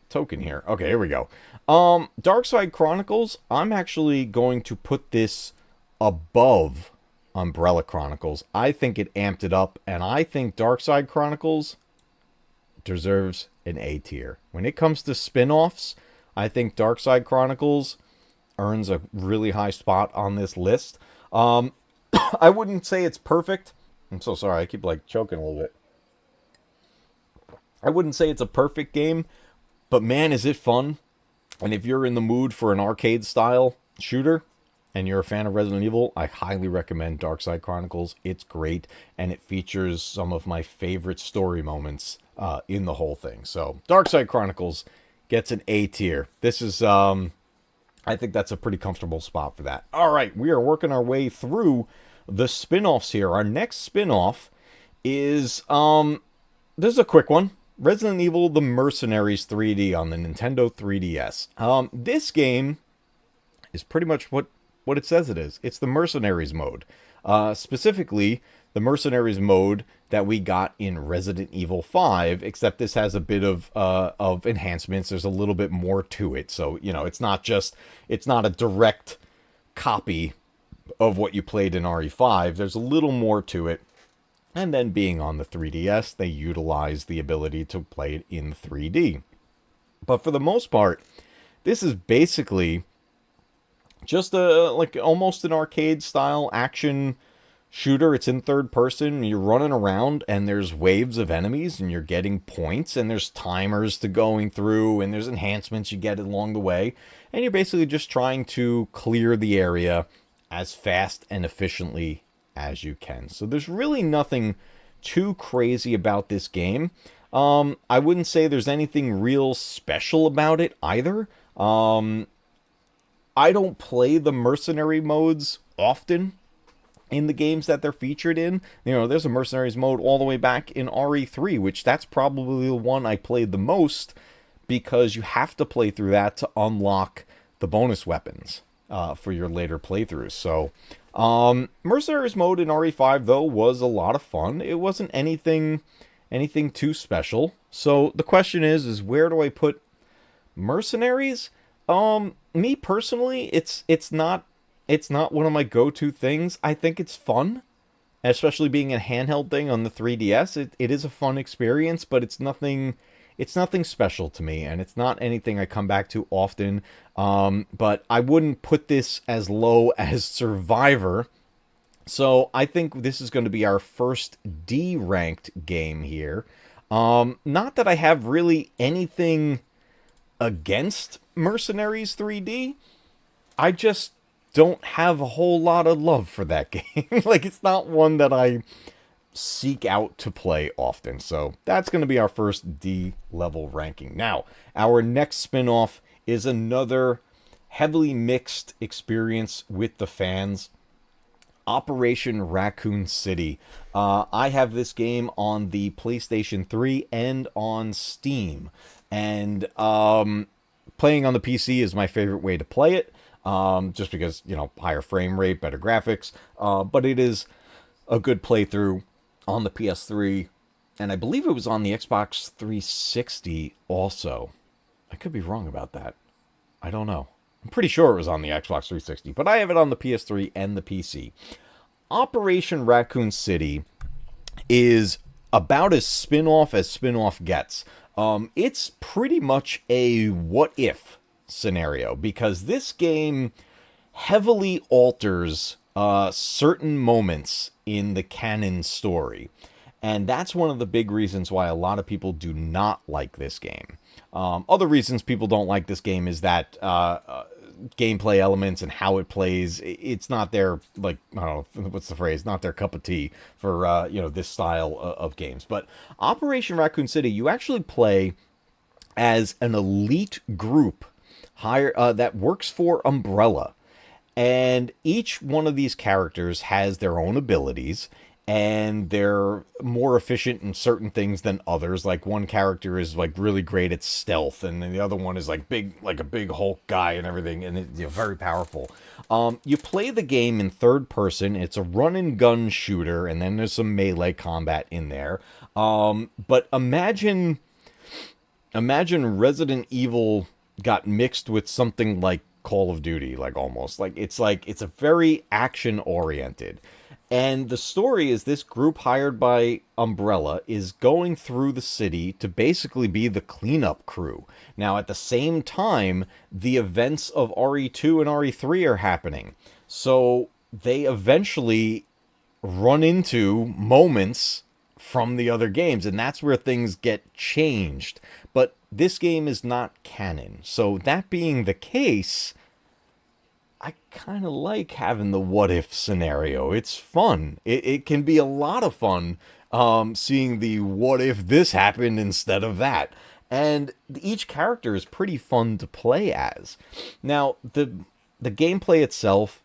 token here. Okay, here we go. Dark Side Chronicles, I'm actually going to put this above Umbrella Chronicles. I think it amped it up, and I think Dark Side Chronicles deserves an A tier. When it comes to spin-offs, I think Dark Side Chronicles earns a really high spot on this list. I wouldn't say it's perfect. I'm so sorry, I keep like choking a little bit. I wouldn't say it's a perfect game, but man, is it fun. And if you're in the mood for an arcade-style shooter, and you're a fan of Resident Evil, I highly recommend Dark Side Chronicles. It's great, and it features some of my favorite story moments in the whole thing. So, Dark Side Chronicles gets an A tier. This is, I think that's a pretty comfortable spot for that. All right, we are working our way through the spin-offs here. Our next spin-off is, this is a quick one. Resident Evil The Mercenaries 3D on the Nintendo 3DS. This game is pretty much what it says it is. It's the Mercenaries mode. Specifically, the Mercenaries mode that we got in Resident Evil 5, except this has a bit of enhancements. There's a little bit more to it. So, you know, it's not a direct copy of what you played in RE5. There's a little more to it. And then being on the 3DS, they utilize the ability to play it in 3D. But for the most part, this is basically just like almost an arcade style action shooter. It's in third person. You're running around and there's waves of enemies and you're getting points and there's timers to going through and there's enhancements you get along the way. And you're basically just trying to clear the area as fast and efficiently as you can. So there's really nothing too crazy about this game. I wouldn't say there's anything real special about it either. I don't play the mercenary modes often in the games that they're featured in. You know, there's a mercenaries mode all the way back in RE3, which that's probably the one I played the most because you have to play through that to unlock the bonus weapons for your later playthroughs. So mercenaries mode in RE5 though was a lot of fun. It wasn't anything too special. So the question is where do I put mercenaries? Me personally, it's not one of my go-to things. I think it's fun, especially being a handheld thing on the 3DS. It is a fun experience, but it's nothing special to me, and it's not anything I come back to often. But I wouldn't put this as low as Survivor. So I think this is going to be our first D-ranked game here. Not that I have really anything against Mercenaries 3D. I just don't have a whole lot of love for that game. Like, it's not one that I seek out to play often. So that's going to be our first D level ranking. Now, our next spin-off is another heavily mixed experience with the fans. Operation Raccoon City. I have this game on the PlayStation 3 and on Steam. And playing on the PC is my favorite way to play it. Just because, you know, higher frame rate, better graphics. But it is a good playthrough on the PS3. And I believe it was on the Xbox 360 also. I could be wrong about that. I don't know. I'm pretty sure it was on the Xbox 360. But I have it on the PS3 and the PC. Operation Raccoon City is about as spin-off gets. It's pretty much a what-if scenario, because this game heavily alters certain moments in the canon story. And that's one of the big reasons why a lot of people do not like this game. Other reasons people don't like this game is that gameplay elements and how it plays, it's not their, like, I don't know, what's the phrase? Not their cup of tea for, this style of games. But Operation Raccoon City, you actually play as an elite group that works for Umbrella. And each one of these characters has their own abilities, and they're more efficient in certain things than others. Like one character is like really great at stealth, and then the other one is like big, like a big Hulk guy and everything, and it's very powerful. You play the game in third person. It's a run and gun shooter, and then there's some melee combat in there. But imagine Resident Evil got mixed with something like Call of Duty, like it's a very action oriented. And the story is this group hired by Umbrella is going through the city to basically be the cleanup crew. Now, at the same time, the events of RE2 and RE3 are happening. So they eventually run into moments from the other games, and that's where things get changed. But this game is not canon. So that being the case, I kind of like having the what if scenario. It's fun. It can be a lot of fun seeing the what if this happened instead of that. And each character is pretty fun to play as. Now, the gameplay itself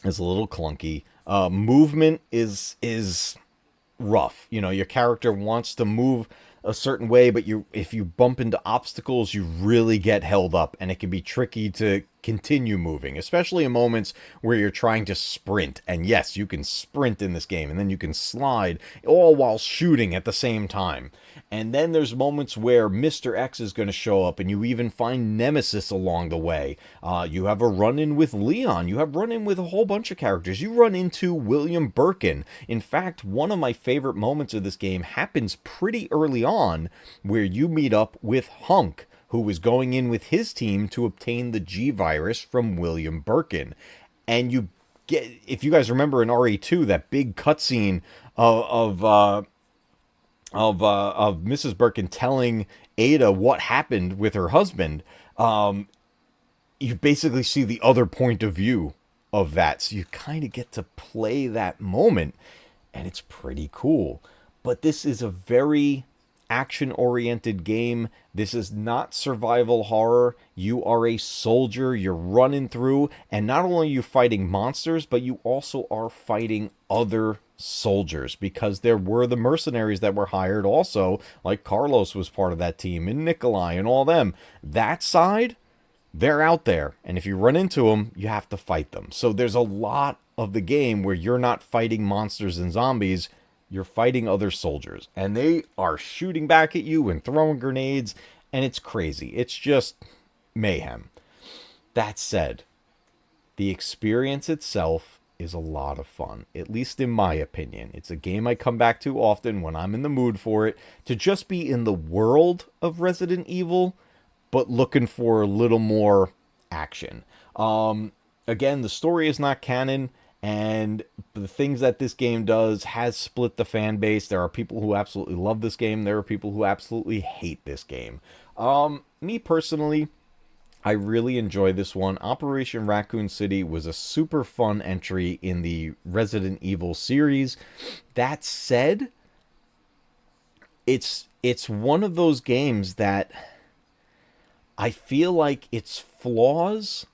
is a little clunky. Movement is rough. Your character wants to move a certain way, but if you bump into obstacles, you really get held up, and it can be tricky to continue moving, especially in moments where you're trying to sprint. And yes, you can sprint in this game, and then you can slide, all while shooting at the same time. And then there's moments where Mr. X is going to show up, and you even find Nemesis along the way. You have a run-in with Leon. You have run-in with a whole bunch of characters. You run into William Birkin. In fact, one of my favorite moments of this game happens pretty early on, where you meet up with Hunk, who was going in with his team to obtain the G virus from William Birkin. And you get, if you guys remember in RE2, that big cutscene of Mrs. Birkin telling Ada what happened with her husband, you basically see the other point of view of that. So you kind of get to play that moment, and it's pretty cool. But this is a very action-oriented game. This is not survival horror. You are a soldier. You're running through, and not only are you fighting monsters, but you also are fighting other soldiers, because there were the mercenaries that were hired also, like Carlos was part of that team, and Nikolai and all them. That side, they're out there, and if you run into them, you have to fight them. So there's a lot of the game where you're not fighting monsters and zombies, you're fighting other soldiers, and they are shooting back at you and throwing grenades, and it's crazy. It's just mayhem. That said, the experience itself is a lot of fun, at least in my opinion. It's a game I come back to often when I'm in the mood for it, to just be in the world of Resident Evil, but looking for a little more action. Again, the story is not canon, and the things that this game does has split the fan base. There are people who absolutely love this game. There are people who absolutely hate this game. Me personally, I really enjoy this one. Operation Raccoon City was a super fun entry in the Resident Evil series. That said, it's one of those games that I feel like its flaws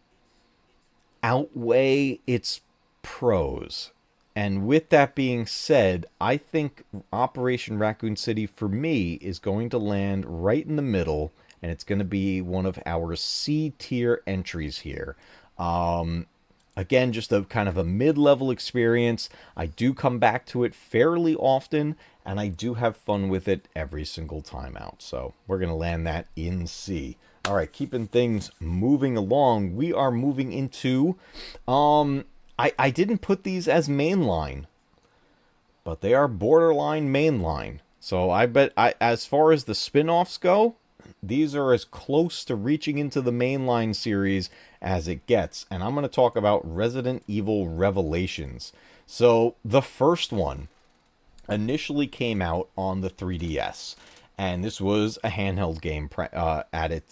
outweigh its pros. And with that being said, I think Operation Raccoon City for me is going to land right in the middle, and it's going to be one of our C tier entries here. Again, just a kind of a mid-level experience. I do come back to it fairly often, and I do have fun with it every single time out. So we're going to land that in C. All right, keeping things moving along, we are moving into I didn't put these as mainline, but they are borderline mainline. So I bet as far as the spin-offs go, these are as close to reaching into the mainline series as it gets. And I'm going to talk about Resident Evil Revelations. So the first one initially came out on the 3DS, and this was a handheld game at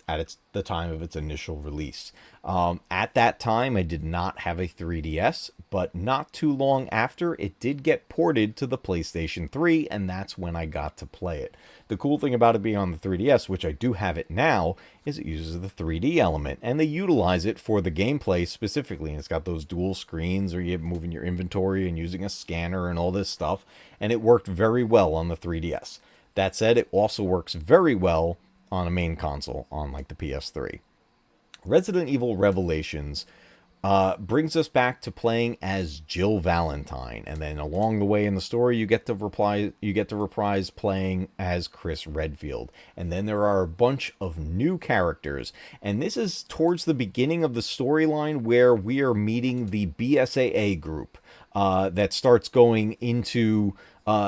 the time of its initial release. At that time, I did not have a 3DS, but not too long after, it did get ported to the PlayStation 3, and that's when I got to play it. The cool thing about it being on the 3DS, which I do have it now, is it uses the 3D element, and they utilize it for the gameplay specifically. And it's got those dual screens where you're moving your inventory and using a scanner and all this stuff, and it worked very well on the 3DS. That said, it also works very well on a main console, on like the PS3. Resident Evil Revelations brings us back to playing as Jill Valentine, and then along the way in the story, you get to reprise playing as Chris Redfield, and then there are a bunch of new characters, and this is towards the beginning of the storyline where we are meeting the BSAA group that starts going into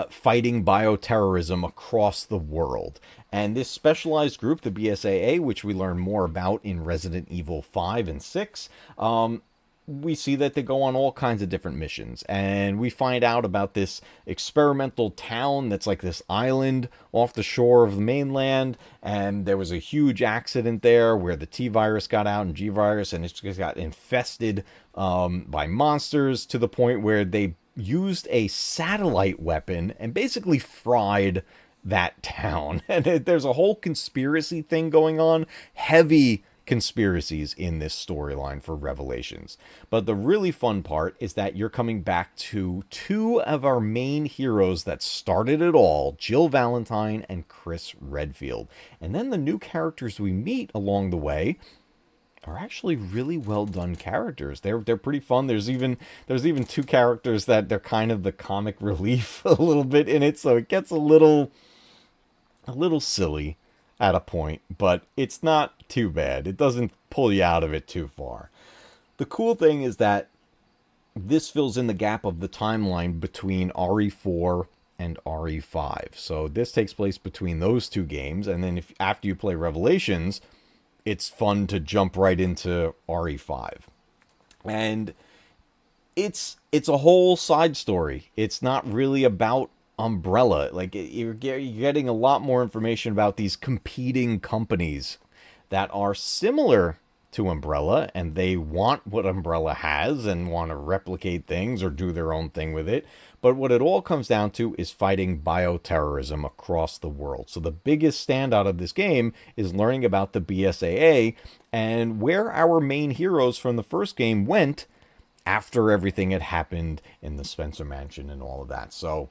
fighting bioterrorism across the world. And this specialized group, the BSAA, which we learn more about in Resident Evil 5 and 6, we see that they go on all kinds of different missions. And we find out about this experimental town that's like this island off the shore of the mainland. And there was a huge accident there where the T-virus got out and G-virus, and it just got infested by monsters to the point where they used a satellite weapon and basically fried that town. And there's a whole conspiracy thing going on, heavy conspiracies in this storyline for Revelations. But the really fun part is that you're coming back to two of our main heroes that started it all, Jill Valentine and Chris Redfield. And then the new characters we meet along the way are actually really well done characters. They're pretty fun. There's even two characters that they're kind of the comic relief a little bit in it, so it gets a little silly at a point, but it's not too bad. It doesn't pull you out of it too far. The cool thing is that this fills in the gap of the timeline between RE4 and RE5. So this takes place between those two games, and then after you play Revelations, it's fun to jump right into RE5. And it's a whole side story. It's not really about Umbrella. Like, you're getting a lot more information about these competing companies that are similar to Umbrella, and they want what Umbrella has and want to replicate things or do their own thing with it. But what it all comes down to is fighting bioterrorism across the world. So the biggest standout of this game is learning about the BSAA and where our main heroes from the first game went after everything had happened in the Spencer Mansion and all of that. So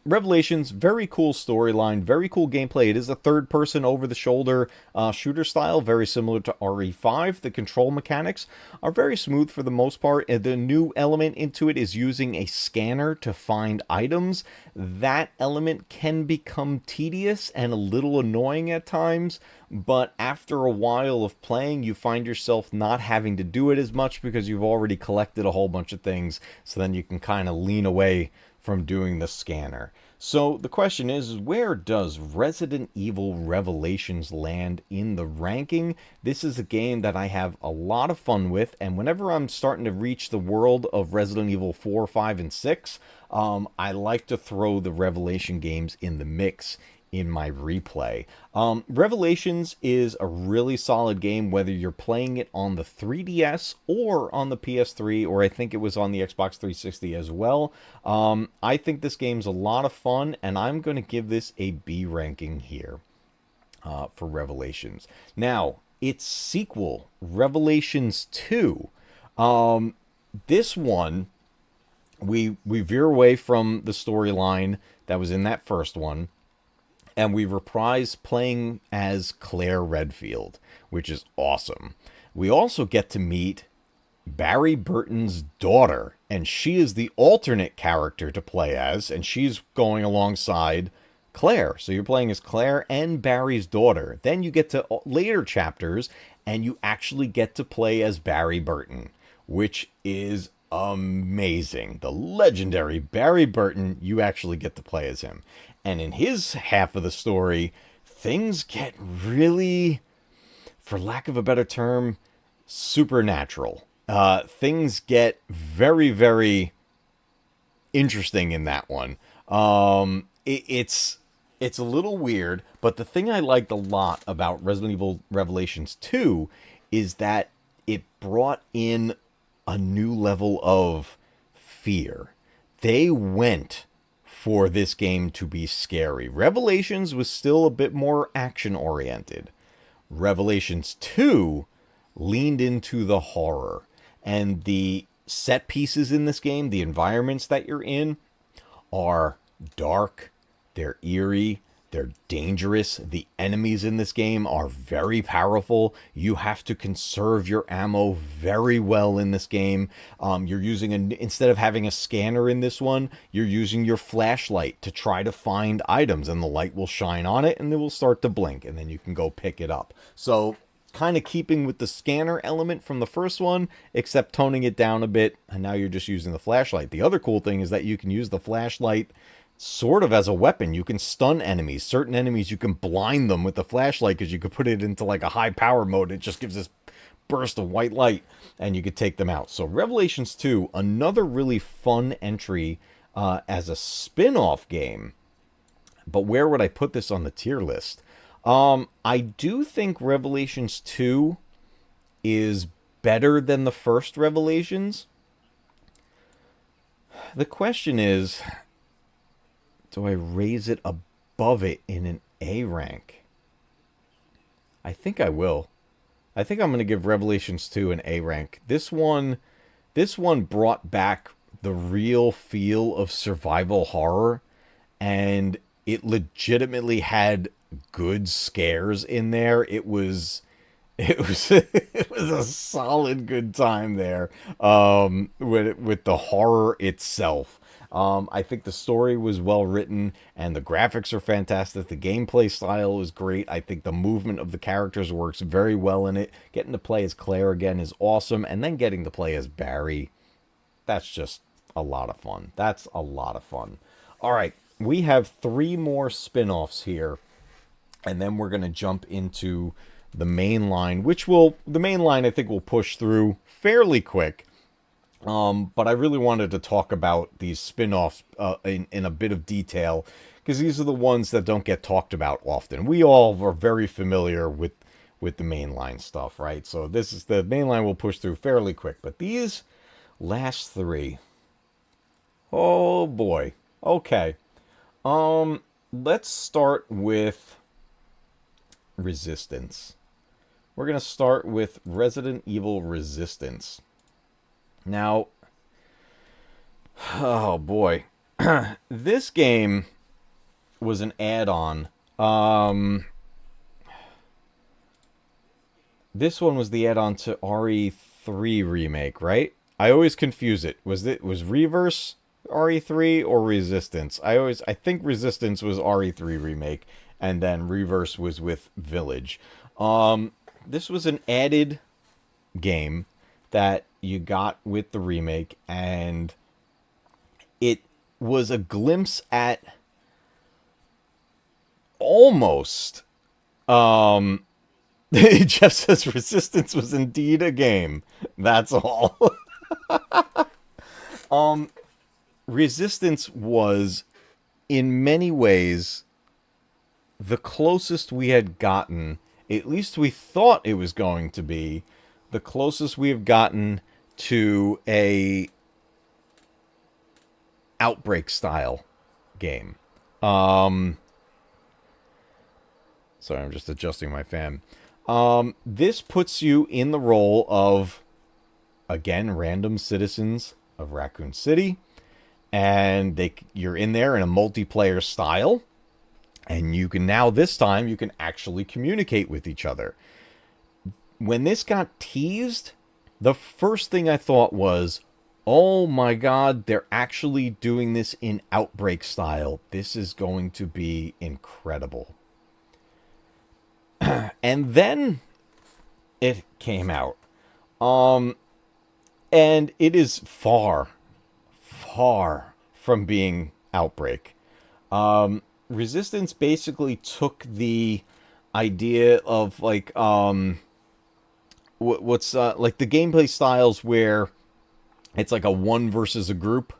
Revelations, very cool storyline, very cool gameplay. It is a third-person, over-the-shoulder shooter style, very similar to RE5. The control mechanics are very smooth for the most part. The new element into it is using a scanner to find items. That element can become tedious and a little annoying at times, but after a while of playing, you find yourself not having to do it as much because you've already collected a whole bunch of things, so then you can kind of lean away from doing the scanner. So the question is, where does Resident Evil Revelations land in the ranking? This is a game that I have a lot of fun with, and whenever I'm starting to reach the world of Resident Evil 4, 5, and 6, I like to throw the Revelation games in the mix in my replay. Revelations is a really solid game, whether you're playing it on the 3DS or on the PS3, or I think it was on the Xbox 360 as well. I think this game's a lot of fun, and I'm going to give this a B ranking here for Revelations. Now, its sequel, Revelations 2, this one, we veer away from the storyline that was in that first one, and we reprise playing as Claire Redfield, which is awesome. We also get to meet Barry Burton's daughter, and she is the alternate character to play as, and she's going alongside Claire. So you're playing as Claire and Barry's daughter. Then you get to later chapters, and you actually get to play as Barry Burton, which is amazing. The legendary Barry Burton, you actually get to play as him. And in his half of the story, things get really, for lack of a better term, supernatural. Things get very, very interesting in that one. It's a little weird, but the thing I liked a lot about Resident Evil Revelations 2 is that it brought in a new level of fear. They went for this game to be scary. Revelations was still a bit more action-oriented. Revelations 2 leaned into the horror. And the set pieces in this game, the environments that you're in, are dark, they're eerie, they're dangerous. The enemies in this game are very powerful. You have to conserve your ammo very well in this game. You're using instead of having a scanner in this one, you're using your flashlight to try to find items, and the light will shine on it and it will start to blink, and then you can go pick it up. So kind of keeping with the scanner element from the first one, except toning it down a bit, and now you're just using the flashlight. The other cool thing is that you can use the flashlight sort of as a weapon. You can stun enemies. Certain enemies, you can blind them with the flashlight because you could put it into like a high power mode. It just gives this burst of white light, and you could take them out. So Revelations 2, another really fun entry as a spin-off game. But where would I put this on the tier list? I do think Revelations 2 is better than the first Revelations. The question is, do I raise it above it in an A rank? I think I will. I think I'm going to give Revelations 2 an A rank. This one brought back the real feel of survival horror, and it legitimately had good scares in there. It was it was a solid good time there with the horror itself. I think the story was well written and the graphics are fantastic. The gameplay style is great. I think the movement of the characters works very well in it. Getting to play as Claire again is awesome, and then getting to play as Barry, that's just a lot of fun. That's a lot of fun. All right, we have 3 more spin-offs here, and then we're going to jump into the main line, the main line I think we'll push through fairly quick. But I really wanted to talk about these spin-offs in a bit of detail, because these are the ones that don't get talked about often. We all are very familiar with the mainline stuff, right? So this is the mainline we'll push through fairly quick. But these last 3, oh boy. Okay. Let's start with Resistance. We're going to start with Resident Evil Resistance. Now, oh boy, this game was an add-on. This one was the add-on to RE3 Remake, right? I always confuse it. Was Reverse RE3 or Resistance? I think Resistance was RE3 Remake, and then Reverse was with Village. This was an added game that you got with the remake, and it was a glimpse at almost Jeff says Resistance was indeed a game. That's all. Resistance was in many ways the closest we had gotten, at least we thought it was going to be, the closest we have gotten to a Outbreak style game. Sorry, I'm just adjusting my fan. This puts you in the role of, again, random citizens of Raccoon City, and you're in there in a multiplayer style, and you can now, this time, you can actually communicate with each other. When this got teased, the first thing I thought was, oh my god, they're actually doing this in Outbreak style. This is going to be incredible. And then it came out. And it is far, far from being Outbreak. Resistance basically took the idea of like what's like the gameplay styles where it's like a one versus a group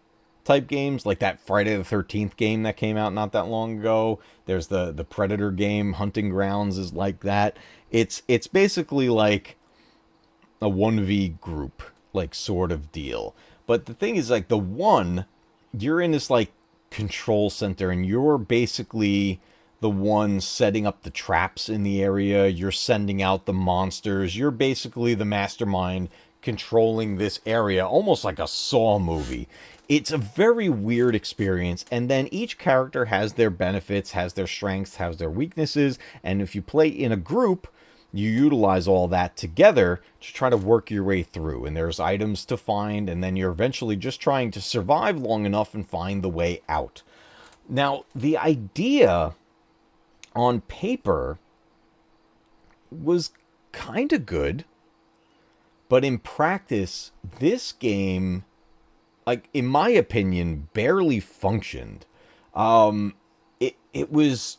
type games, like that Friday the 13th game that came out not that long ago. There's the Predator game, Hunting Grounds is like that. It's basically like a 1v group like sort of deal. But the thing is, like, the one, you're in this like control center and you're basically the one setting up the traps in the area. You're sending out the monsters. You're basically the mastermind controlling this area, almost like a Saw movie. It's a very weird experience, and then each character has their benefits, has their strengths, has their weaknesses, and if you play in a group, you utilize all that together to try to work your way through, and there's items to find, and then you're eventually just trying to survive long enough and find the way out. Now, the idea on paper was kind of good, but in practice, this game, like, in my opinion, barely functioned. It was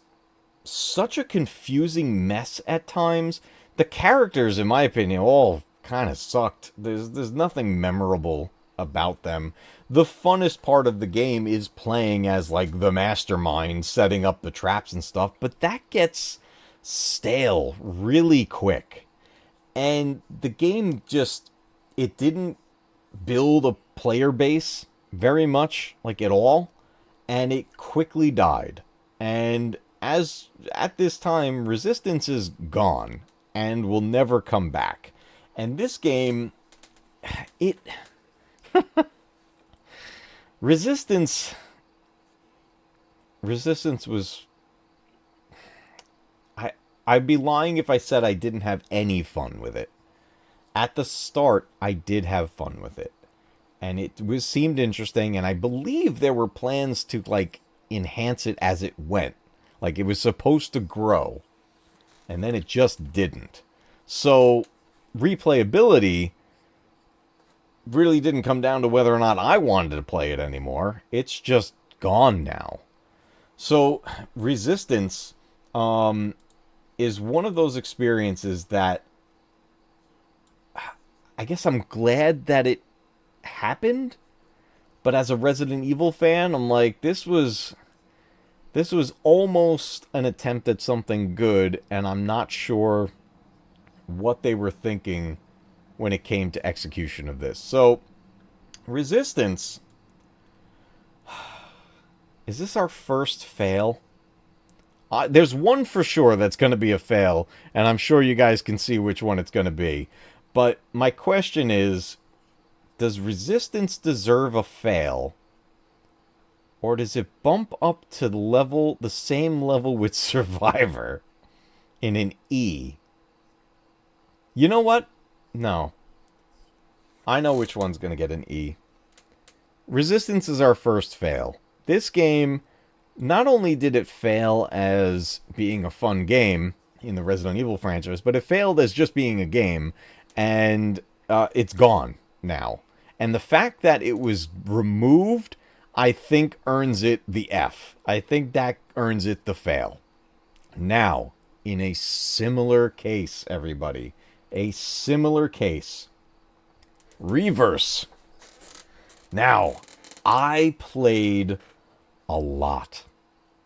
such a confusing mess at times. The characters, in my opinion, all kind of sucked. There's nothing memorable about them. The funnest part of the game is playing as, like, the mastermind, setting up the traps and stuff, but that gets stale really quick. And the game just, it didn't build a player base very much, like, at all, and it quickly died. And as at this time, Resistance is gone and will never come back. And this game, it Resistance was, I'd be lying if I said I didn't have any fun with it. At the start, I did have fun with it. And it seemed interesting, and I believe there were plans to, like, enhance it as it went. Like, it was supposed to grow, and then it just didn't. So, replayability really didn't come down to whether or not I wanted to play it anymore. It's just gone now. So, Resistance is one of those experiences that I guess I'm glad that it happened, but as a Resident Evil fan, I'm like, this was almost an attempt at something good, and I'm not sure what they were thinking when it came to execution of this. So, Resistance, is this our first fail? There's one for sure that's going to be a fail, and I'm sure you guys can see which one it's going to be. But my question is, does Resistance deserve a fail? Or does it bump up to the same level with Survivor in an E? You know what? No. I know which one's going to get an E. Resistance is our first fail. This game, not only did it fail as being a fun game in the Resident Evil franchise, but it failed as just being a game, and it's gone now. And the fact that it was removed, I think, earns it the F. I think that earns it the fail. Now, in a similar case, everybody, a similar case, Reverse. Now, I played a lot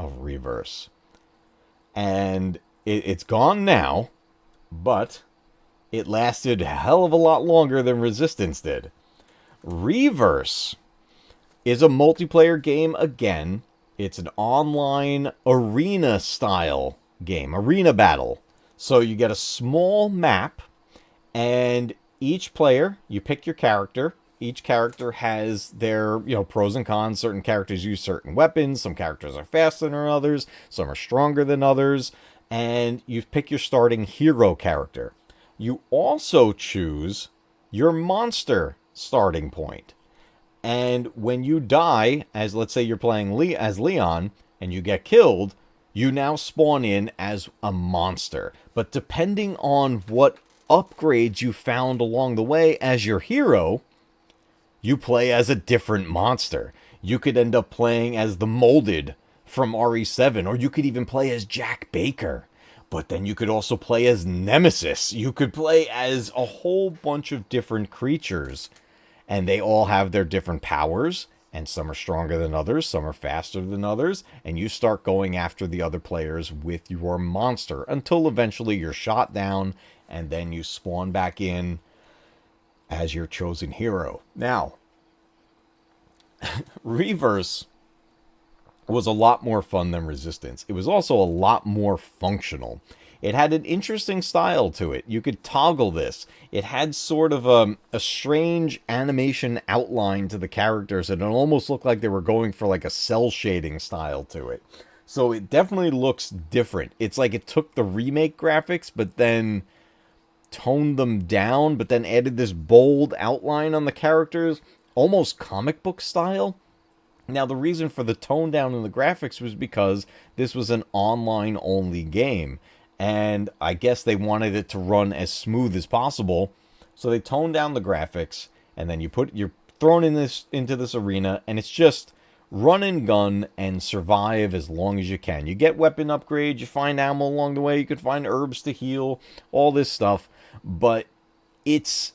of Reverse. And it's gone now, but it lasted a hell of a lot longer than Resistance did. Reverse is a multiplayer game again. It's an online arena style game, arena battle. So you get a small map, and each player, you pick your character. Each character has their, pros and cons. Certain characters use certain weapons. Some characters are faster than others. Some are stronger than others. And you pick your starting hero character. You also choose your monster starting point. And when you die, as let's say you're playing as Leon, and you get killed, you now spawn in as a monster. But depending on what upgrades you found along the way as your hero, you play as a different monster. You could end up playing as the molded from RE7, or you could even play as Jack Baker. But then you could also play as Nemesis. You could play as a whole bunch of different creatures. And they all have their different powers. And some are stronger than others. Some are faster than others. And you start going after the other players with your monster. Until eventually you're shot down. And then you spawn back in as your chosen hero. Now, Reverse was a lot more fun than Resistance. It was also a lot more functional. It had an interesting style to it. You could toggle this. It had sort of a strange animation outline to the characters, and it almost looked like they were going for like a cell shading style to it. So it definitely looks different. It's like it took the remake graphics, but then toned them down, but then added this bold outline on the characters, almost comic book style. Now, the reason for the tone down in the graphics was because this was an online-only game. And I guess they wanted it to run as smooth as possible. So they toned down the graphics. And then you're thrown into this arena. And it's just run and gun and survive as long as you can. You get weapon upgrades. You find ammo along the way. You could find herbs to heal. All this stuff. But it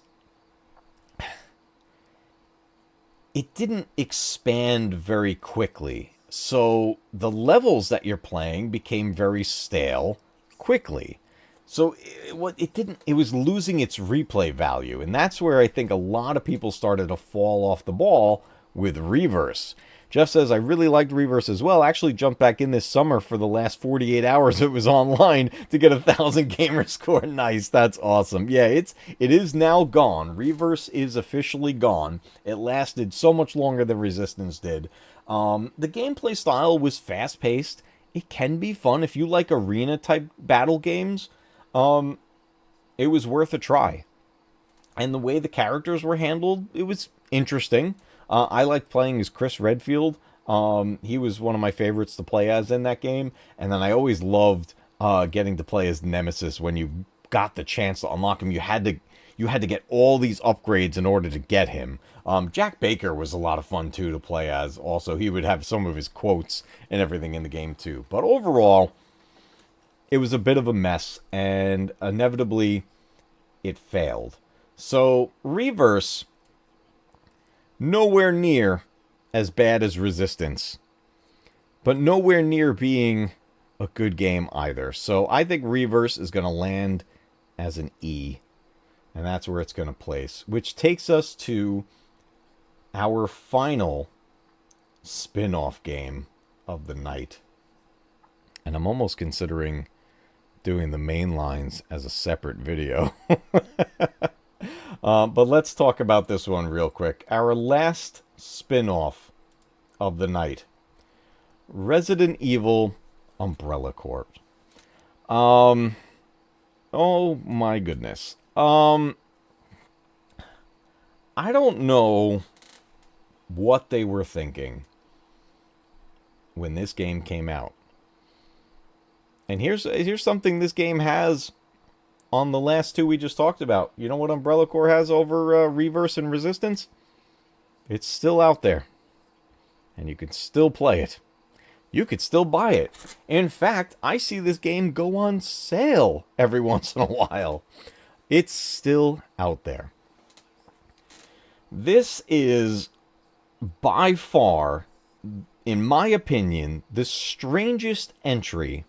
didn't expand very quickly. So the levels that you're playing became very stale quickly. So it was losing its replay value. And that's where I think a lot of people started to fall off the ball with Reverse. Jeff says, I really liked Reverse as well. I actually jumped back in this summer for the last 48 hours it was online to get 1,000 gamer score. Nice. That's awesome. Yeah, it is now gone. Reverse is officially gone. It lasted so much longer than Resistance did. The gameplay style was fast-paced. It can be fun. If you like arena-type battle games, it was worth a try. And the way the characters were handled, it was interesting. I liked playing as Chris Redfield. He was one of my favorites to play as in that game. And then I always loved getting to play as Nemesis when you got the chance to unlock him. You had to get all these upgrades in order to get him. Jack Baker was a lot of fun, too, to play as. Also, he would have some of his quotes and everything in the game, too. But overall, it was a bit of a mess. And inevitably, it failed. So, Reverse, nowhere near as bad as Resistance, but nowhere near being a good game either. So I think Reverse is going to land as an E, and that's where it's going to place, which takes us to our final spin-off game of the night. And I'm almost considering doing the main lines as a separate video. But let's talk about this one real quick. Our last spin-off of the night. Resident Evil Umbrella Corps. Oh my goodness. I don't know what they were thinking when this game came out. And here's something this game has on the last two we just talked about. You know what Umbrella Corps has over Reverse and Resistance? It's still out there. And you can still play it. You could still buy it. In fact, I see this game go on sale every once in a while. It's still out there. This is by far, in my opinion, the strangest entry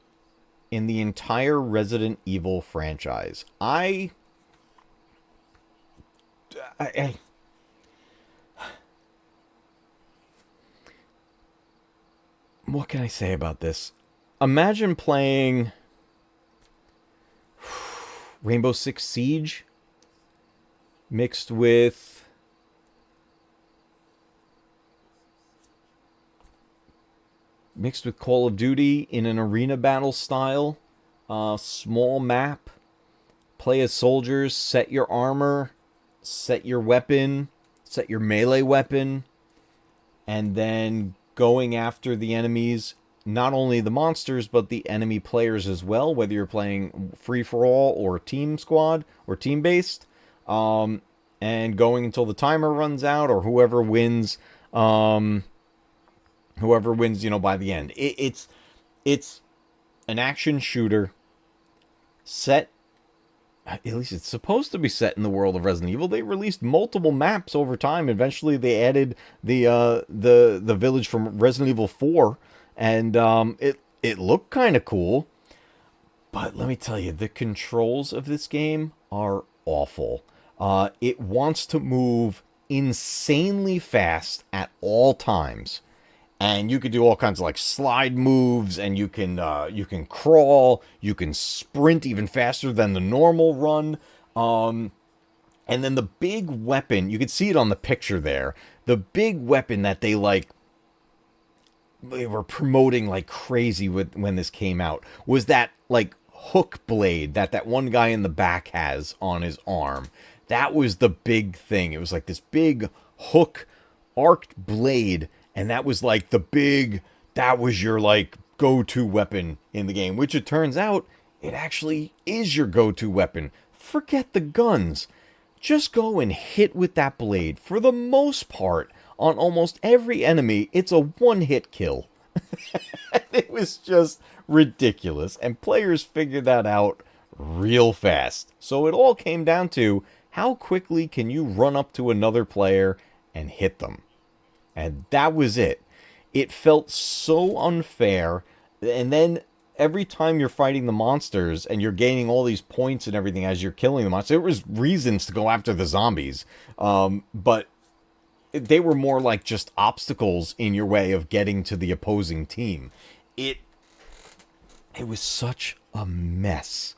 in the entire Resident Evil franchise. What can I say about this? Imagine playing Rainbow Six Siege mixed with Call of Duty in an arena battle style. Small map. Play as soldiers. Set your armor. Set your weapon. Set your melee weapon. And then going after the enemies. Not only the monsters, but the enemy players as well. Whether you're playing free-for-all or team squad or team-based. And going until the timer runs out or whoever wins whoever wins, by the end. It's an action shooter set, at least it's supposed to be set in the world of Resident Evil. They released multiple maps over time. Eventually, they added the village from Resident Evil 4, and it looked kind of cool. But let me tell you, the controls of this game are awful. It wants to move insanely fast at all times. And you could do all kinds of like slide moves, and you can crawl, you can sprint even faster than the normal run. And then the big weapon, you can see it on the picture there. The big weapon that they were promoting like crazy when this came out was that like hook blade that one guy in the back has on his arm. That was the big thing. It was like this big hook arced blade. And that was like that was your like go-to weapon in the game, which it turns out it actually is your go-to weapon. Forget the guns. Just go and hit with that blade. For the most part, on almost every enemy, it's a one-hit kill. It was just ridiculous. And players figured that out real fast. So it all came down to how quickly can you run up to another player and hit them. And that was it. It felt so unfair. And then every time you're fighting the monsters and you're gaining all these points and everything as you're killing the monsters, there was reasons to go after the zombies. But they were more like just obstacles in your way of getting to the opposing team. It was such a mess.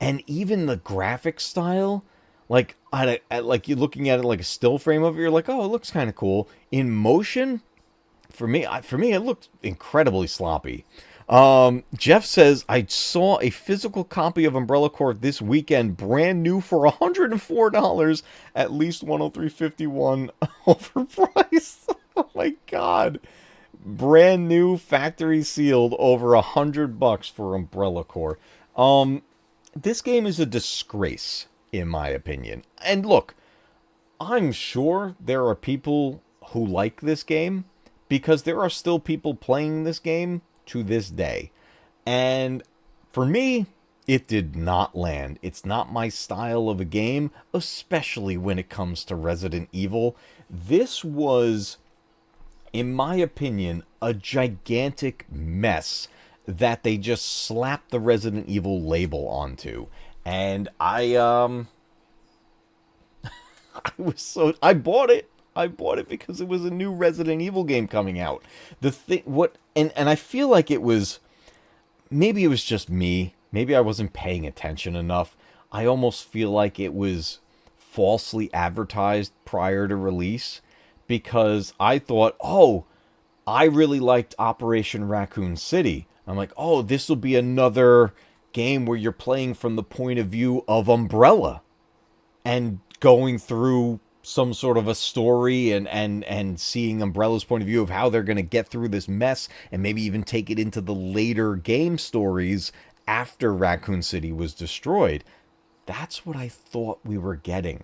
And even the graphic style, like you're looking at it like a still frame of it, you're like, oh, it looks kind of cool. In motion, for me, it looked incredibly sloppy. Jeff says, I saw a physical copy of Umbrella Corps this weekend, brand new for $104, at least 103.51 overpriced. Oh my god. Brand new, factory sealed, over $100 for Umbrella Corps. This game is a disgrace, in my opinion. And look, I'm sure there are people who like this game, because there are still people playing this game to this day. And for me, it did not land. It's not my style of a game, especially when it comes to Resident Evil. This was, in my opinion, a gigantic mess that they just slapped the Resident Evil label onto. And I bought it. I bought it because it was a new Resident Evil game coming out. And I feel like maybe it was just me. Maybe I wasn't paying attention enough. I almost feel like it was falsely advertised prior to release, because I thought, oh, I really liked Operation Raccoon City. I'm like, oh, this will be another game where you're playing from the point of view of Umbrella and going through some sort of a story and seeing Umbrella's point of view of how they're going to get through this mess, and maybe even take it into the later game stories after Raccoon City was destroyed. That's what I thought we were getting.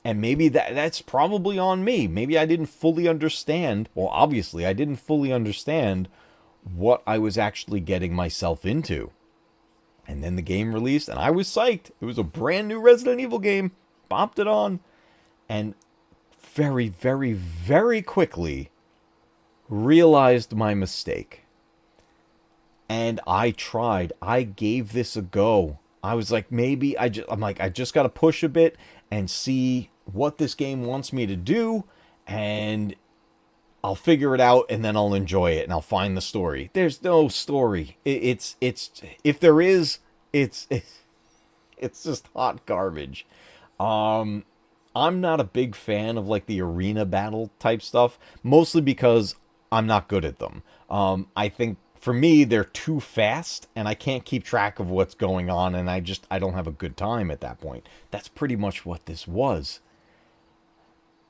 And maybe that's probably on me. Maybe I didn't fully understand. Well, obviously, I didn't fully understand what I was actually getting myself into. And then the game released, and I was psyched. It was a brand new Resident Evil game. Bopped it on. And very, very, very quickly realized my mistake. And I tried. I gave this a go. I was like, maybe I just got to push a bit and see what this game wants me to do, and I'll figure it out, and then I'll enjoy it, and I'll find the story. There's no story. It's if there is, it's just hot garbage. I'm not a big fan of like the arena battle type stuff, mostly because I'm not good at them. I think for me they're too fast, and I can't keep track of what's going on, and I don't have a good time at that point. That's pretty much what this was.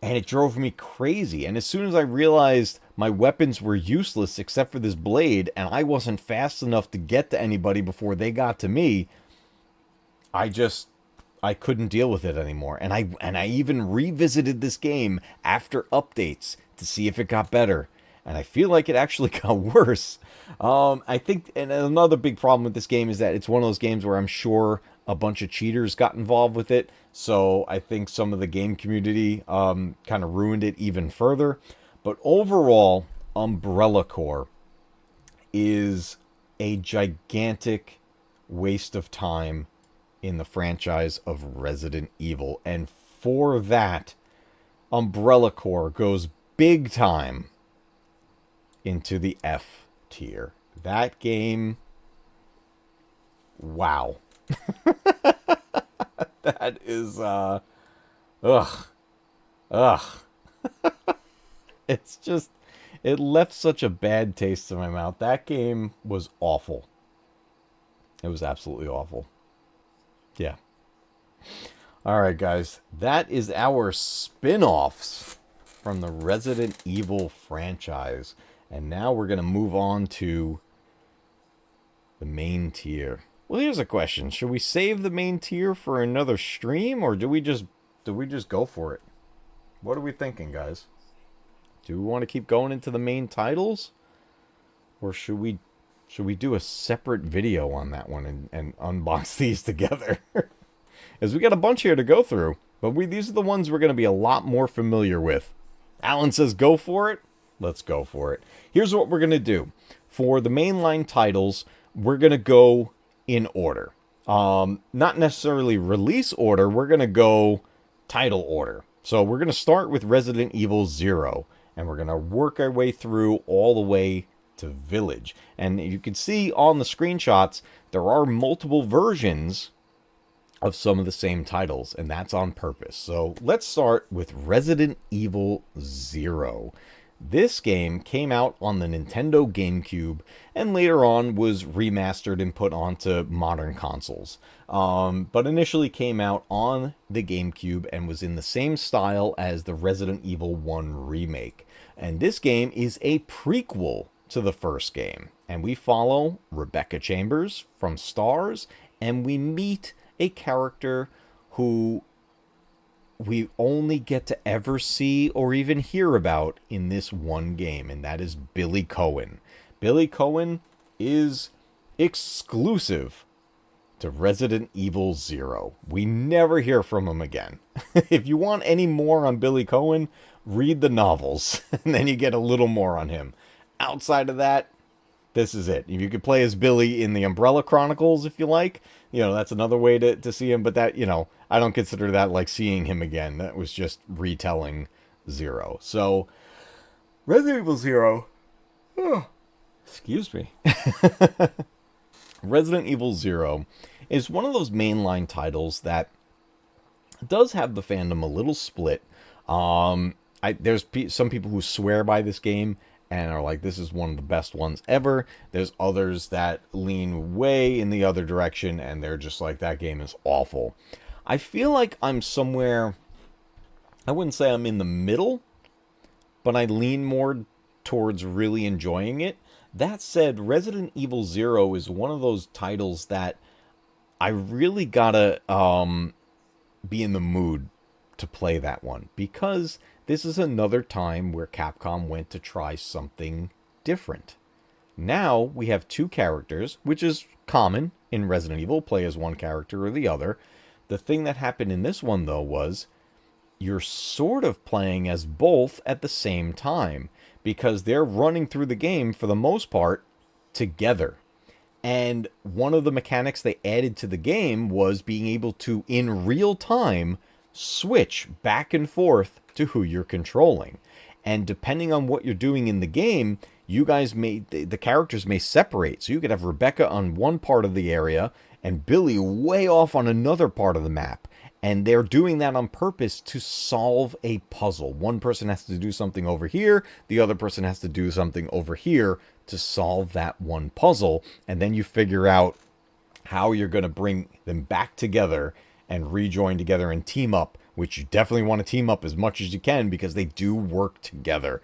And it drove me crazy. And as soon as I realized my weapons were useless except for this blade, and I wasn't fast enough to get to anybody before they got to me, I couldn't deal with it anymore. And I even revisited this game after updates to see if it got better. and I feel like it actually got worse. I think, and another big problem with this game is that it's one of those games where I'm sure a bunch of cheaters got involved with it. So I think some of the game community kind of ruined it even further. But overall, Umbrella Corps is a gigantic waste of time in the franchise of Resident Evil. And for that, Umbrella Corps goes big time into the F tier. That game, wow. That is, It's just, it left such a bad taste in my mouth. That game was awful. It was absolutely awful. Yeah. All right, guys. That is our spin-offs from the Resident Evil franchise. And now we're going to move on to the main tier. Well, here's a question. Should we save the main tier for another stream, or do we just go for it? What are we thinking, guys? Do we want to keep going into the main titles? Or should we do a separate video on that one and unbox these together? As we got a bunch here to go through, but these are the ones we're going to be a lot more familiar with. Alan says go for it. Let's go for it. Here's what we're going to do. For the mainline titles, we're going to go in order. Not necessarily release order. We're going to go title order. So we're going to start with Resident Evil 0. And we're going to work our way through all the way to Village. And you can see on the screenshots, there are multiple versions of some of the same titles. And that's on purpose. So let's start with Resident Evil 0. This game came out on the Nintendo GameCube and later on was remastered and put onto modern consoles. But initially came out on the GameCube and was in the same style as the Resident Evil 1 remake. And this game is a prequel to the first game. And we follow Rebecca Chambers from Stars, and we meet a character who we only get to ever see or even hear about in this one game, and that is Billy Cohen. Billy Cohen is exclusive to Resident Evil 0. We never hear from him again. If you want any more on Billy Cohen, read the novels, and then you get a little more on him. Outside of that, this is it. You could play as Billy in the Umbrella Chronicles if you like. That's another way to see him, but that, I don't consider that like seeing him again. That was just retelling 0. So, Resident Evil 0, excuse me. Resident Evil 0 is one of those mainline titles that does have the fandom a little split. There's some people who swear by this game and are like, this is one of the best ones ever. There's others that lean way in the other direction, and they're just like, that game is awful. I feel like I'm somewhere, I wouldn't say I'm in the middle, but I lean more towards really enjoying it. That said, Resident Evil 0 is one of those titles that I really gotta be in the mood to play that one, because this is another time where Capcom went to try something different. Now we have two characters, which is common in Resident Evil, play as one character or the other. The thing that happened in this one, though, was you're sort of playing as both at the same time, because they're running through the game, for the most part, together. And one of the mechanics they added to the game was being able to, in real time, switch back and forth to who you're controlling. And depending on what you're doing in the game, you guys the characters may separate. So you could have Rebecca on one part of the area and Billy way off on another part of the map. And they're doing that on purpose to solve a puzzle. One person has to do something over here, the other person has to do something over here to solve that one puzzle. And then you figure out how you're going to bring them back together and rejoin together and team up, which you definitely want to team up as much as you can because they do work together.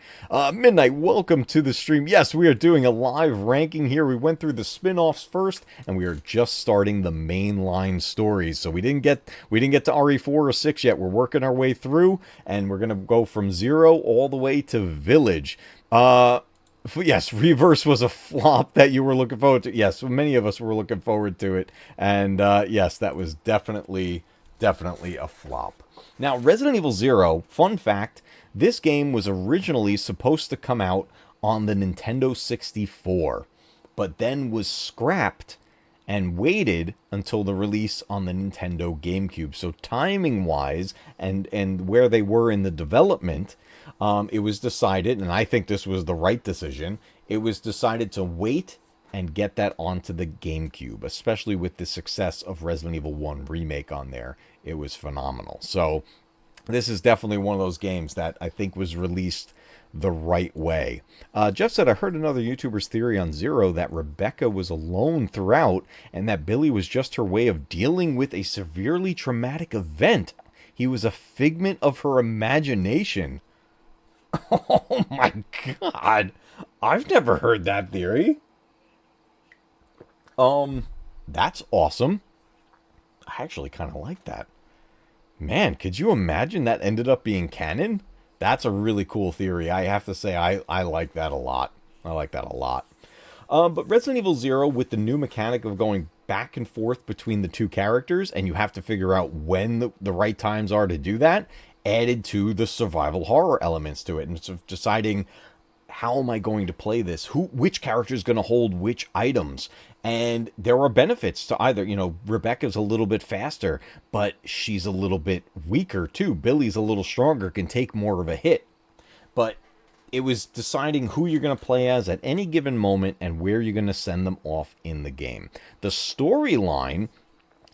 Midnight, welcome to the stream. Yes, we are doing a live ranking here. We went through the spin-offs first, and we are just starting the mainline stories. So we didn't get to RE4 or 6 yet. We're working our way through, and we're going to go from 0 all the way to Village. Yes, Reverse was a flop that you were looking forward to. Yes, many of us were looking forward to it. And yes, that was definitely a flop. Now, Resident Evil Zero, fun fact, this game was originally supposed to come out on the Nintendo 64, but then was scrapped and waited until the release on the Nintendo GameCube. So timing wise and where they were in the development, it was decided, and I think this was the right decision, it was decided to wait and get that onto the GameCube, especially with the success of Resident Evil 1 Remake on there. It was phenomenal. So this is definitely one of those games that I think was released the right way. Jeff said, I heard another YouTuber's theory on Zero that Rebecca was alone throughout and that Billy was just her way of dealing with a severely traumatic event. He was a figment of her imagination. Oh my god. I've never heard that theory. That's awesome. I actually kind of like that. Man, could you imagine that ended up being canon? That's a really cool theory. I have to say, I like that a lot. I like that a lot. But Resident Evil Zero, with the new mechanic of going back and forth between the two characters, and you have to figure out when the right times are to do that, added to the survival horror elements to it. And sort of deciding, how am I going to play this? Which character is going to hold which items? And there are benefits to either. You know, Rebecca's a little bit faster, but she's a little bit weaker too. Billy's a little stronger, can take more of a hit. But it was deciding who you're going to play as at any given moment and where you're going to send them off in the game. The storyline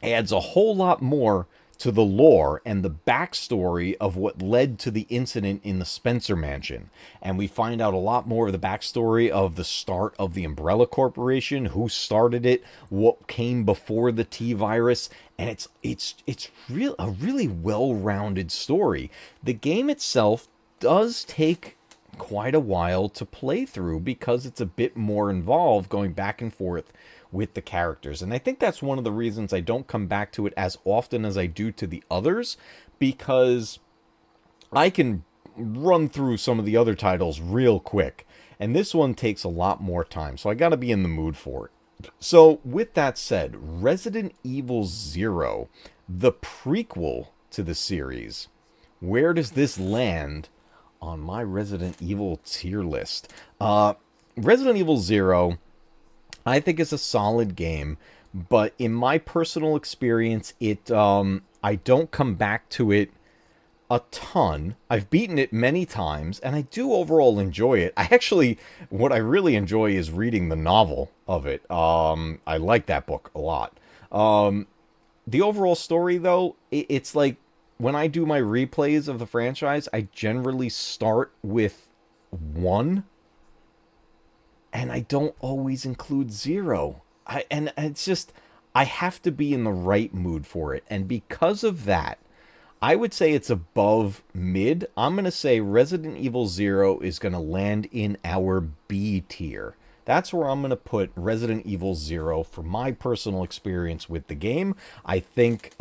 adds a whole lot more to the lore and the backstory of what led to the incident in the Spencer Mansion. And we find out a lot more of the backstory of the start of the Umbrella Corporation, who started it, what came before the T-Virus, and it's a really well-rounded story. The game itself does take quite a while to play through because it's a bit more involved going back and forth with the characters. And I think that's one of the reasons I don't come back to it as often as I do to the others, because I can run through some of the other titles real quick, and this one takes a lot more time, so I gotta be in the mood for it. So with that said, Resident Evil Zero, the prequel to the series, where does this land on my Resident Evil tier list? Resident Evil Zero, I think it's a solid game, but in my personal experience, I don't come back to it a ton. I've beaten it many times, and I do overall enjoy it. What I really enjoy is reading the novel of it. I like that book a lot. The overall story, though, it's like when I do my replays of the franchise, I generally start with 1. And I don't always include 0. And it's just, I have to be in the right mood for it. And because of that, I would say it's above mid. I'm going to say Resident Evil 0 is going to land in our B tier. That's where I'm going to put Resident Evil 0 for my personal experience with the game. I think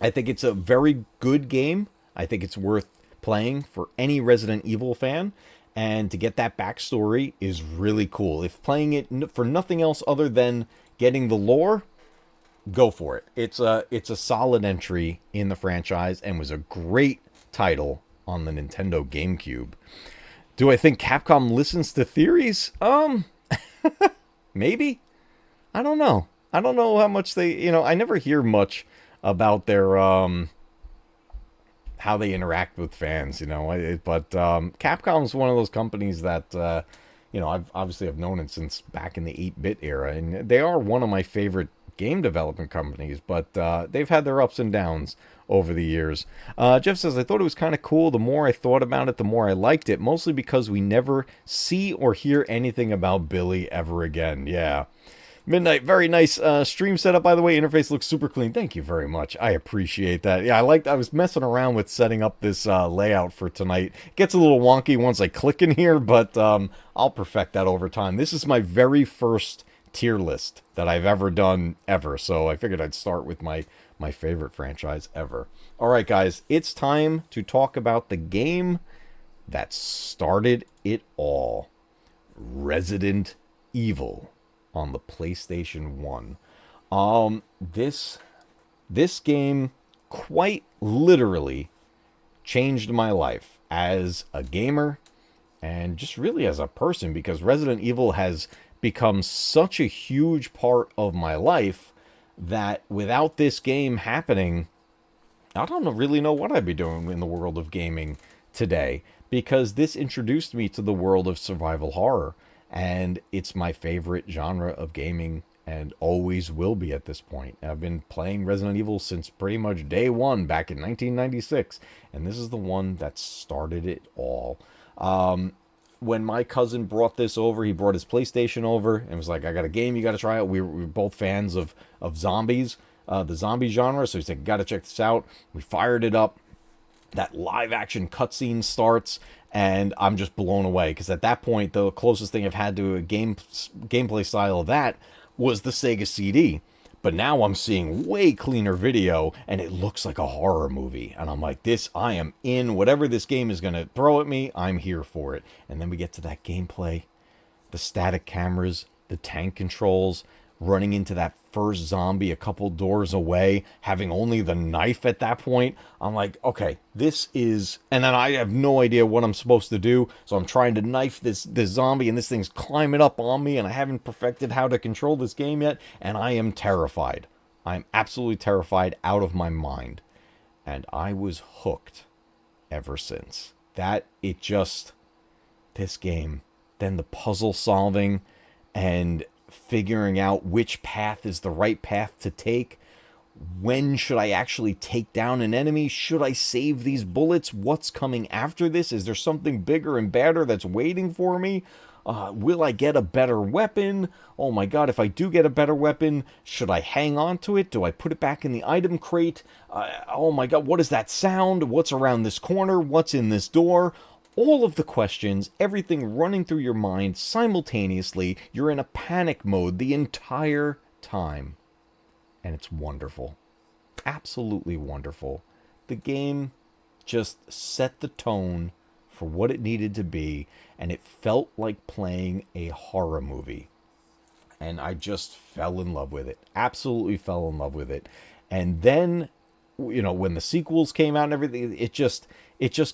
it's a very good game. I think it's worth playing for any Resident Evil fan. And to get that backstory is really cool. If playing it for nothing else other than getting the lore, go for it. It's a solid entry in the franchise and was a great title on the Nintendo GameCube. Do I think Capcom listens to theories? Maybe. I don't know. I don't know how much they, I never hear much about their how they interact with fans, but Capcom's one of those companies that I've known it since back in the 8-bit era, and they are one of my favorite game development companies, but they've had their ups and downs over the years. Jeff says, I thought it was kind of cool. The more I thought about it, the more I liked it, mostly because we never see or hear anything about Billy ever again. Yeah. Midnight, very nice stream setup, by the way. Interface looks super clean. Thank you very much. I appreciate that. Yeah, I was messing around with setting up this layout for tonight. It gets a little wonky once I click in here, but I'll perfect that over time. This is my very first tier list that I've ever done ever, so I figured I'd start with my favorite franchise ever. All right, guys, it's time to talk about the game that started it it all. Resident Evil on the PlayStation 1. This game quite literally changed my life as a gamer and just really as a person, because Resident Evil has become such a huge part of my life that without this game happening, I don't really know what I'd be doing in the world of gaming today, because this introduced me to the world of survival horror, and it's my favorite genre of gaming and always will be at this point. I've been playing Resident Evil since pretty much day one back in 1996, and this is the one that started it all. When my cousin brought this over, he brought his PlayStation over and was like, I got a game you got to try out. We were both fans of zombies, the zombie genre, so he said, got to check this out. We fired it up. That live action cutscene starts, and I'm just blown away, because at that point, the closest thing I've had to a gameplay style of that was the Sega CD. But now I'm seeing way cleaner video, and it looks like a horror movie. And I'm like, I am in. Whatever this game is going to throw at me, I'm here for it. And then we get to that gameplay, the static cameras, the tank controls, running into that first zombie a couple doors away, having only the knife at that point. I'm like, okay, this is... And then I have no idea what I'm supposed to do, so I'm trying to knife this zombie, and this thing's climbing up on me, and I haven't perfected how to control this game yet, and I am terrified. I'm absolutely terrified out of my mind. And I was hooked ever since. This game, then the puzzle solving, and figuring out which path is the right path to take. When should I actually take down an enemy? Should I save these bullets? What's coming after this? Is there something bigger and badder that's waiting for me? Will I get a better weapon? Oh my god, if I do get a better weapon, should I hang on to it? Do I put it back in the item crate? Oh my god, what is that sound? What's around this corner? What's in this door? All of the questions, everything running through your mind simultaneously. You're in a panic mode the entire time. And it's wonderful. Absolutely wonderful. The game just set the tone for what it needed to be, and it felt like playing a horror movie. And I just fell in love with it. Absolutely fell in love with it. And then, when the sequels came out and everything, it just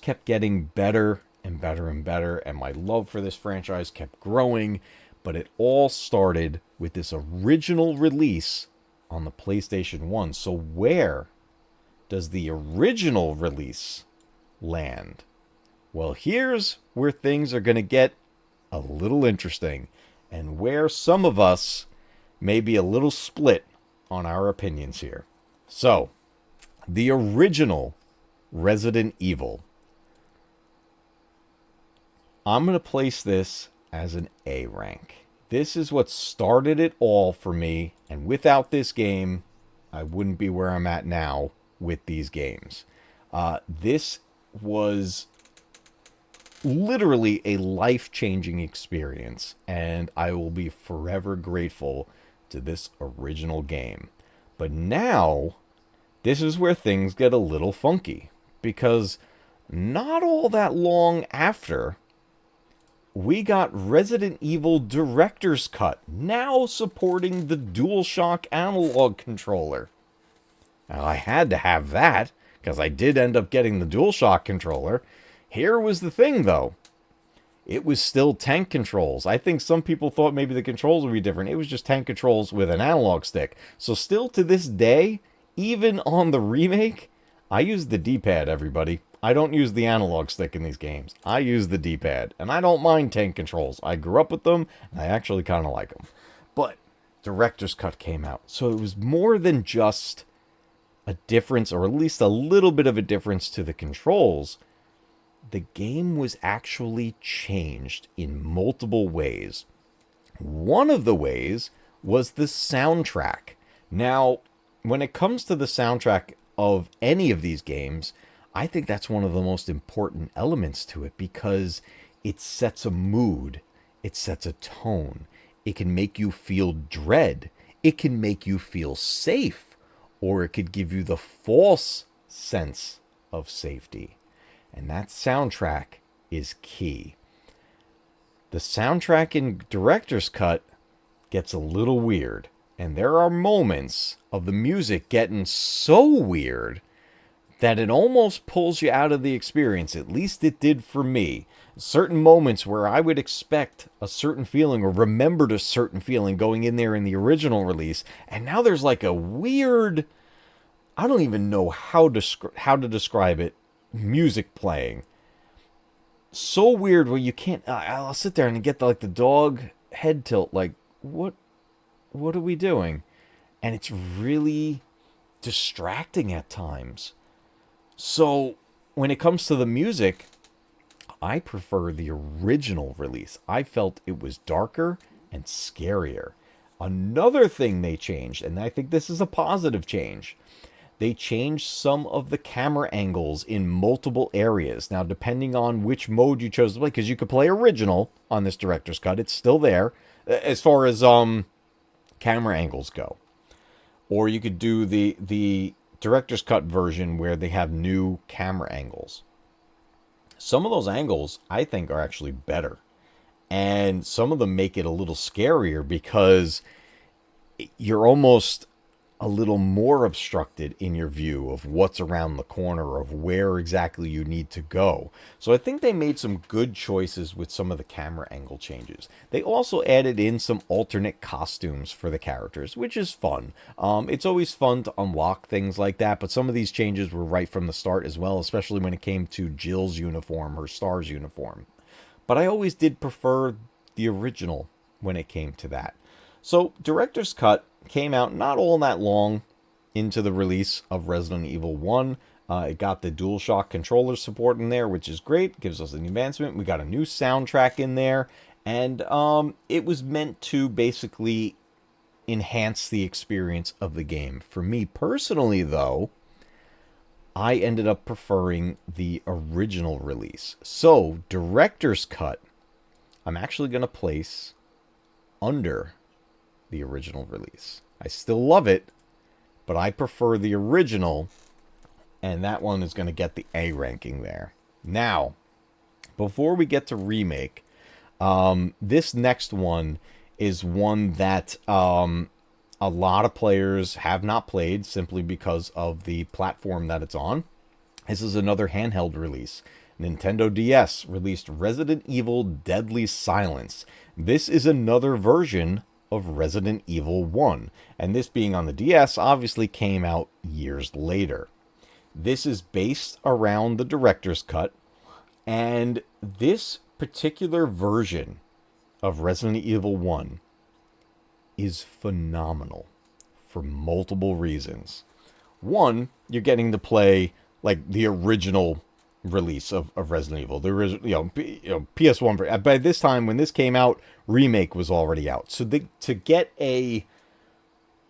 kept getting better and better and better, and my love for this franchise kept growing. But it all started with this original release on the PlayStation 1. So where does the original release land? Well, here's where things are going to get a little interesting, and where some of us may be a little split on our opinions here. So, the original Resident Evil, I'm going to place this as an A rank. This is what started it all for me, and without this game, I wouldn't be where I'm at now with these games. This was literally a life-changing experience, and I will be forever grateful to this original game. But now, this is where things get a little funky, because not all that long after, we got Resident Evil Director's Cut, now supporting the DualShock analog controller. Now, I had to have that, because I did end up getting the DualShock controller. Here was the thing, though. It was still tank controls. I think some people thought maybe the controls would be different. It was just tank controls with an analog stick. So still to this day, even on the remake, I use the D-pad, everybody. I don't use the analog stick in these games. I use the D-pad, and I don't mind tank controls. I grew up with them, and I actually kind of like them. But Director's Cut came out, so it was more than just a difference, or at least a little bit of a difference to the controls. The game was actually changed in multiple ways. One of the ways was the soundtrack. Now, when it comes to the soundtrack of any of these games, I think that's one of the most important elements to it, because it sets a mood, it sets a tone, it can make you feel dread, it can make you feel safe, or it could give you the false sense of safety. And that soundtrack is key. The soundtrack in Director's Cut gets a little weird. And there are moments of the music getting so weird that it almost pulls you out of the experience. At least it did for me. Certain moments where I would expect a certain feeling or remembered a certain feeling going in there in the original release. And now there's like a weird, I don't even know how to describe it, music playing. So weird where you can't, I'll sit there and get the dog head tilt. Like, what are we doing? And it's really distracting at times. So when it comes to the music, I prefer the original release. I felt it was darker and scarier. Another thing they changed, and I think this is a positive change, they changed some of the camera angles in multiple areas. Now, depending on which mode you chose to play, because you could play original on this Director's Cut, it's still there as far as camera angles go. Or you could do the Director's Cut version where they have new camera angles. Some of those angles, I think, are actually better. And some of them make it a little scarier because you're almost a little more obstructed in your view of what's around the corner, of where exactly you need to go. So I think they made some good choices with some of the camera angle changes. They also added in some alternate costumes for the characters, which is fun. It's always fun to unlock things like that, but some of these changes were right from the start as well, especially when it came to Jill's uniform, her Star's uniform. But I always did prefer the original when it came to that. So Director's Cut came out not all that long into the release of Resident Evil 1. It got the DualShock controller support in there, which is great. Gives us an advancement. We got a new soundtrack in there. And it was meant to basically enhance the experience of the game. For me personally, though, I ended up preferring the original release. So, Director's Cut, I'm actually going to place under the original release. I still love it, but I prefer the original, and that one is going to get the A ranking there. Now, before we get to remake, this next one is one that a lot of players have not played simply because of the platform that it's on. This is another handheld release. Nintendo DS released Resident Evil Deadly Silence. This is another version of Resident Evil 1. And this being on the DS obviously came out years later. This is based around the Director's Cut. And this particular version of Resident Evil 1 is phenomenal for multiple reasons. One, you're getting to play like the original release of Resident Evil. There is, PS1. By this time, when this came out, remake was already out. So to get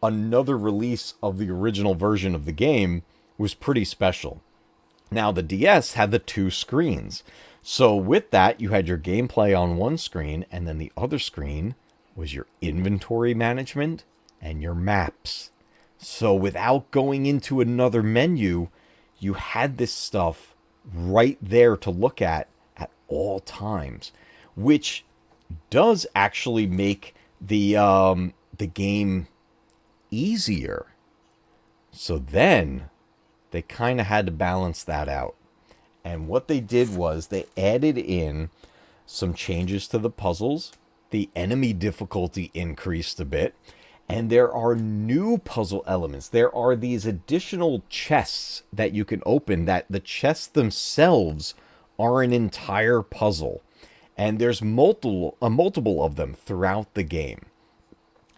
another release of the original version of the game was pretty special. Now, the DS had the two screens. So with that, you had your gameplay on one screen, and then the other screen was your inventory management and your maps. So without going into another menu, you had this stuff right there to look at all times, which does actually make the game easier. So then they kind of had to balance that out. And what they did was they added in some changes to the puzzles. The enemy difficulty increased a bit. And there are new puzzle elements. There are these additional chests that you can open, that the chests themselves are an entire puzzle. And there's multiple of them throughout the game.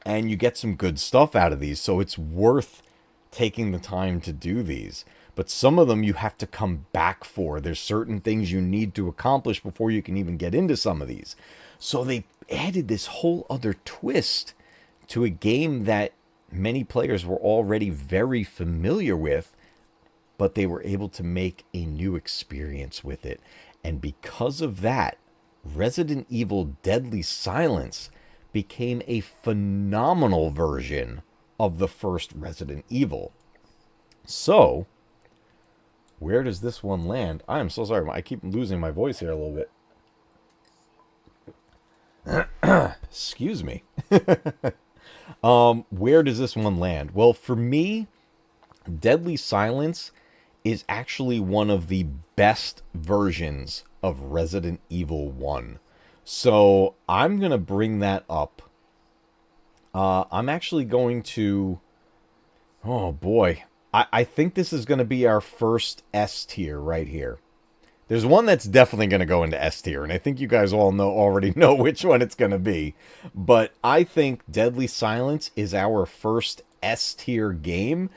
And you get some good stuff out of these, so it's worth taking the time to do these. But some of them you have to come back for. There's certain things you need to accomplish before you can even get into some of these. So they added this whole other twist to a game that many players were already very familiar with, but they were able to make a new experience with it. And because of that, Resident Evil Deadly Silence became a phenomenal version of the first Resident Evil. So, where does this one land? I am so sorry. I keep losing my voice here a little bit. Excuse me. Where does this one land? Well, for me, Deadly Silence is actually one of the best versions of Resident Evil 1. So I'm going to bring that up. I'm actually going to... Oh, boy. I think this is going to be our first S tier right here. There's one that's definitely going to go into S tier, and I think you guys all already know which one it's going to be. But I think Deadly Silence is our first S tier game,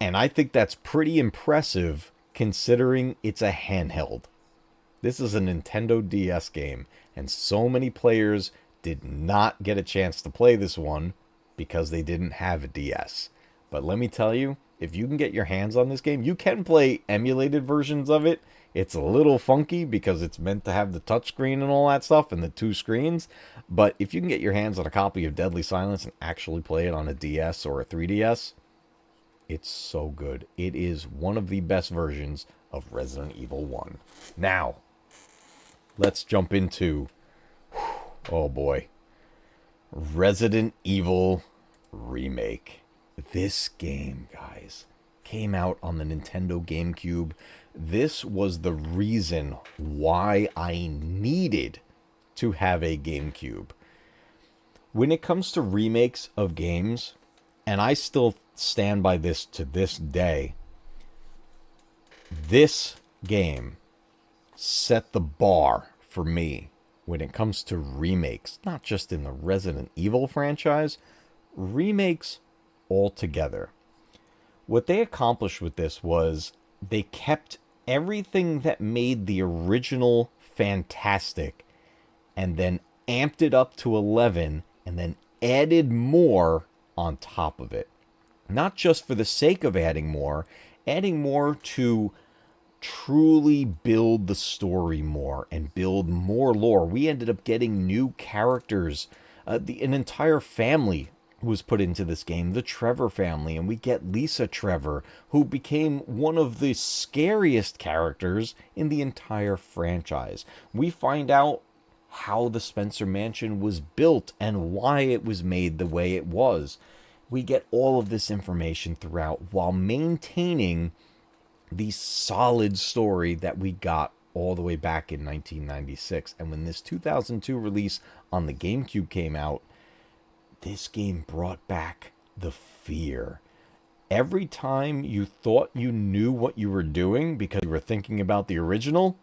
and I think that's pretty impressive considering it's a handheld. This is a Nintendo DS game, and so many players did not get a chance to play this one because they didn't have a DS. But let me tell you, if you can get your hands on this game, you can play emulated versions of it. It's a little funky because it's meant to have the touchscreen and all that stuff and the two screens. But if you can get your hands on a copy of Deadly Silence and actually play it on a DS or a 3DS, it's so good. It is one of the best versions of Resident Evil 1. Now, let's jump into, oh boy, Resident Evil Remake. This game, guys, came out on the Nintendo GameCube. This was the reason why I needed to have a GameCube. When it comes to remakes of games, and I still stand by this to this day, this game set the bar for me when it comes to remakes, not just in the Resident Evil franchise, remakes altogether. What they accomplished with this was they kept everything that made the original fantastic and then amped it up to 11 and then added more on top of it. Not just for the sake of adding more to truly build the story more and build more lore. We ended up getting new characters. An entire family was put into this game, the Trevor family, and we get Lisa Trevor, who became one of the scariest characters in the entire franchise. We find out how the Spencer Mansion was built and why it was made the way it was. We get all of this information throughout while maintaining the solid story that we got all the way back in 1996. And when this 2002 release on the GameCube came out, this game brought back the fear. Every time you thought you knew what you were doing because you were thinking about the original,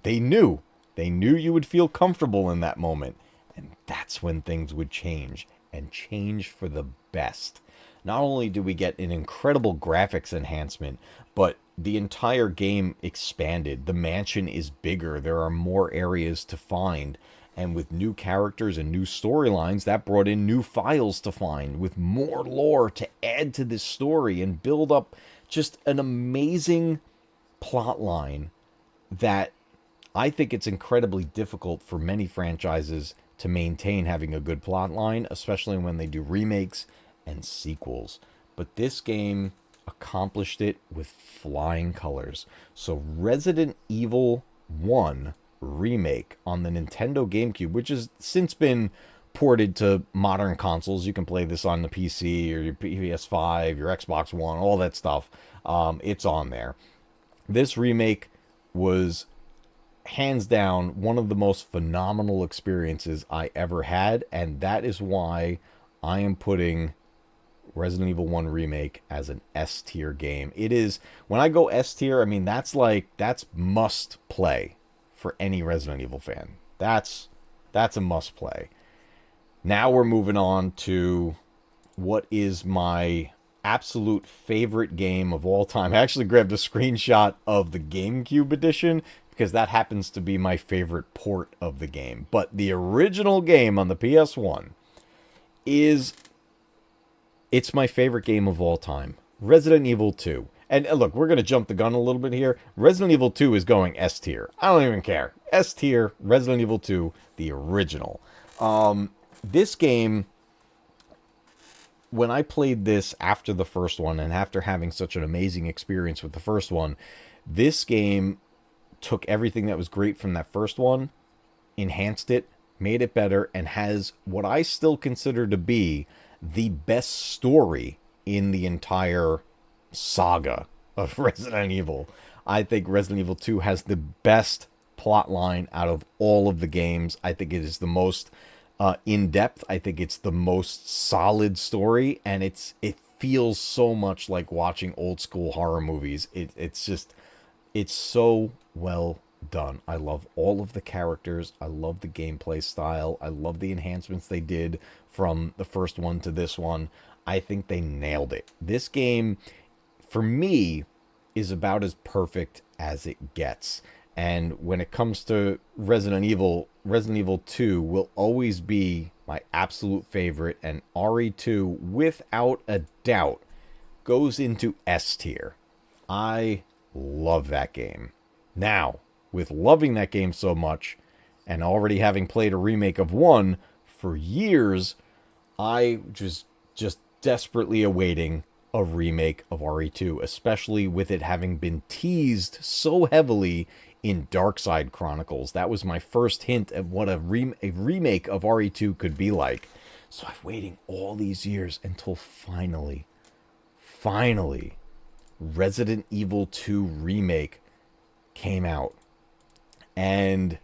they knew. They knew you would feel comfortable in that moment. And that's when things would change, and change for the best. Not only do we get an incredible graphics enhancement, but the entire game expanded. The mansion is bigger. There are more areas to find. And with new characters and new storylines, that brought in new files to find with more lore to add to this story and build up just an amazing plot line that I think it's incredibly difficult for many franchises to maintain having a good plot line, especially when they do remakes and sequels. But this game accomplished it with flying colors. So Resident Evil 1 Remake on the Nintendo GameCube, which has since been ported to modern consoles. You can play this on the PC or your PS5, your Xbox One, all that stuff. It's on there. This remake was hands down one of the most phenomenal experiences I ever had, and that is why I am putting Resident Evil 1 Remake as an S tier game. It is, when I go S tier, I mean that's must play for any Resident Evil fan. That's a must play. Now we're moving on to what is my absolute favorite game of all time. I actually grabbed a screenshot of the GameCube edition because that happens to be my favorite port of the game. But the original game on the PS1 it's my favorite game of all time. Resident Evil 2. And look, we're going to jump the gun a little bit here. Resident Evil 2 is going S tier. I don't even care. S tier, Resident Evil 2, the original. This game, when I played this after the first one and after having such an amazing experience with the first one, this game took everything that was great from that first one, enhanced it, made it better, and has what I still consider to be the best story in the entire saga of Resident Evil. I think Resident Evil 2 has the best plot line out of all of the games. I think it is the most in-depth. I think it's the most solid story, and it feels so much like watching old school horror movies. It's so well done. I love all of the characters. I love the gameplay style. I love the enhancements they did from the first one to this one. I think they nailed it. This game, for me, is about as perfect as it gets. And when it comes to Resident Evil 2 will always be my absolute favorite, and RE2, without a doubt, goes into S tier. I love that game. Now, with loving that game so much, and already having played a remake of 1 for years, I just desperately awaiting a remake of RE2, especially with it having been teased so heavily in Darkside Chronicles. That was my first hint at what a remake of RE2 could be like. So I've waiting all these years until finally, Resident Evil 2 Remake came out. And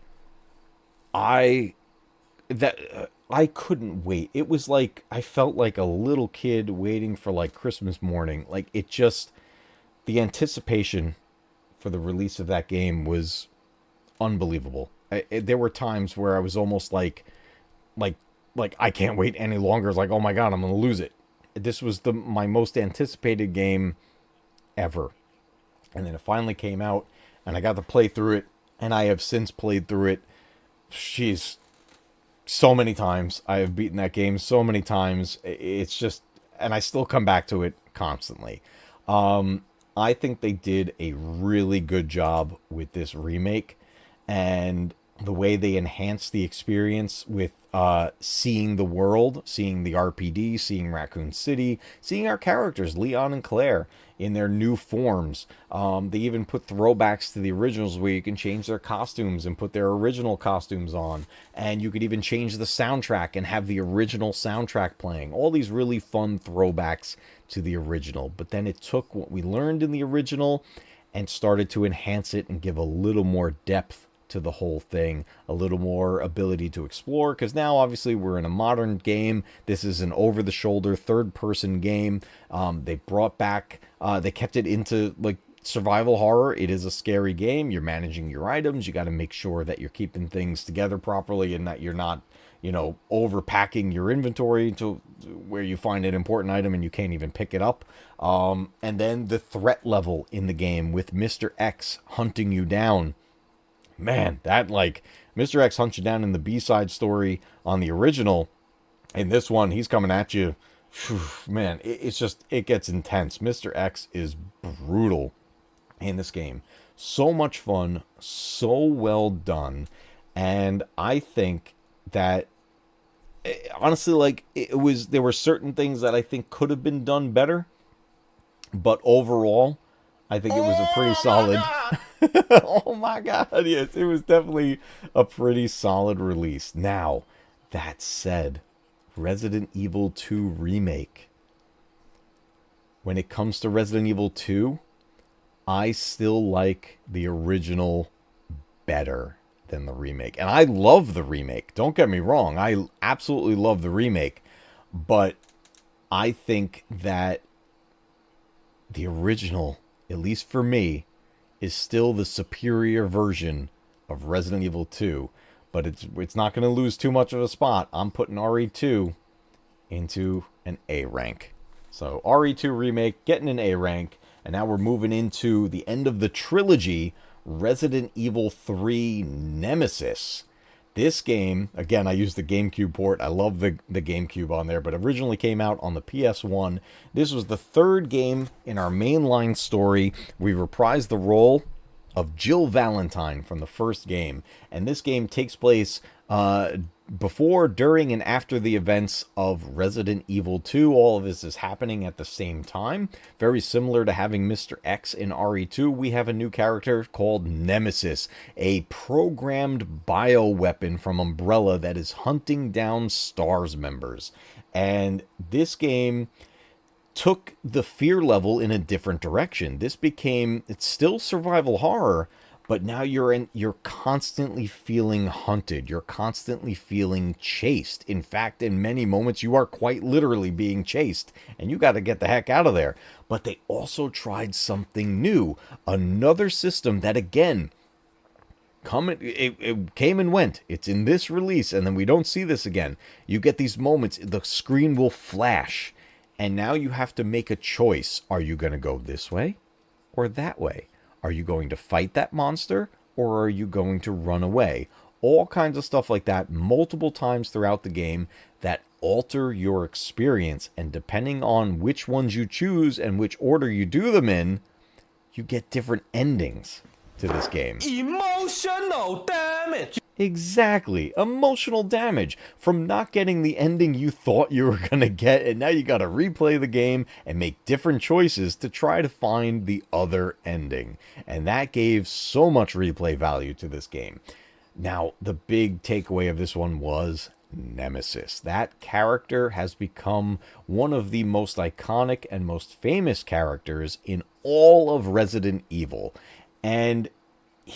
I couldn't wait. It was like, I felt like a little kid waiting for like Christmas morning. Like, it just, the anticipation for the release of that game was unbelievable. There were times where I was almost like I can't wait any longer. It's like, oh my God, I'm going to lose it. This was my most anticipated game ever. And then it finally came out, and I got to play through it, and I have since played through it. Jeez, so many times. I have beaten that game so many times. It's just, and I still come back to it constantly. I think they did a really good job with this remake, and the way they enhanced the experience with seeing the world, seeing the RPD, seeing Raccoon City, seeing our characters, Leon and Claire, in their new forms. They even put throwbacks to the originals where you can change their costumes and put their original costumes on. And you could even change the soundtrack and have the original soundtrack playing. All these really fun throwbacks to the original. But then it took what we learned in the original and started to enhance it and give a little more depth to the whole thing, a little more ability to explore, because now obviously we're in a modern game. This is an over-the-shoulder third-person game. They brought back, they kept it into like survival horror. It is a scary game. You're managing your items. You got to make sure that you're keeping things together properly and that you're not, overpacking your inventory to where you find an important item and you can't even pick it up. And then the threat level in the game with Mr. X hunting you down. Man, that, like, Mr. X hunts you down in the B-side story on the original. In this one, he's coming at you. Whew, man, it gets intense. Mr. X is brutal in this game. So much fun, so well done. And I think that, honestly, like, there were certain things that I think could have been done better. But overall, I think it was a pretty solid... Oh my God, yes, it was definitely a pretty solid release. Now, that said, Resident Evil 2 Remake. When it comes to Resident Evil 2, I still like the original better than the remake. And I love the remake. Don't get me wrong. I absolutely love the remake. But I think that the original, at least for me, is still the superior version of Resident Evil 2. But it's not going to lose too much of a spot. I'm putting RE2 into an A rank. So RE2 Remake getting an A rank. And now we're moving into the end of the trilogy, Resident Evil 3 Nemesis. This game, again, I used the GameCube port. I love the GameCube on there, but originally came out on the PS1. This was the third game in our mainline story. We reprised the role of Jill Valentine from the first game. And this game takes place before, during, and after the events of Resident Evil 2. All of this is happening at the same time. Very similar to having Mr. X in RE2, we have a new character called Nemesis, a programmed bioweapon from Umbrella that is hunting down STARS members. And this game took the fear level in a different direction. It's still survival horror, but now you're constantly feeling hunted. You're constantly feeling chased. In fact, in many moments, you are quite literally being chased, and you got to get the heck out of there. But they also tried something new, another system that, again, it came and went. It's in this release, and then we don't see this again. You get these moments, the screen will flash, and now you have to make a choice. Are you going to go this way or that way? Are you going to fight that monster, or are you going to run away? All kinds of stuff like that multiple times throughout the game that alter your experience. And depending on which ones you choose and which order you do them in, you get different endings to this game. Emotional damage. Exactly. Emotional damage from not getting the ending you thought you were going to get, and now you got to replay the game and make different choices to try to find the other ending. And that gave so much replay value to this game. Now, the big takeaway of this one was Nemesis. That character has become one of the most iconic and most famous characters in all of Resident Evil. And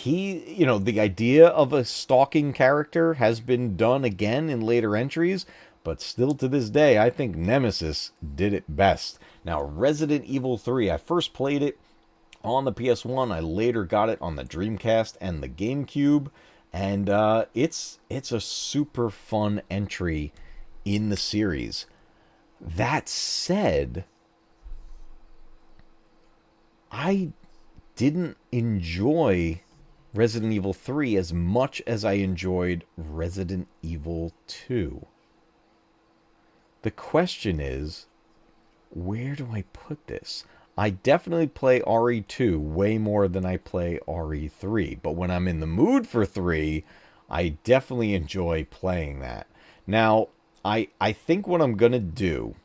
the idea of a stalking character has been done again in later entries, but still to this day, I think Nemesis did it best. Now, Resident Evil 3, I first played it on the PS1. I later got it on the Dreamcast and the GameCube, and it's a super fun entry in the series. That said, I didn't enjoy Resident Evil 3 as much as I enjoyed Resident Evil 2. The question is, where do I put this? I definitely play RE2 way more than I play RE3, but when I'm in the mood for 3, I definitely enjoy playing that. Now, I think what I'm going to do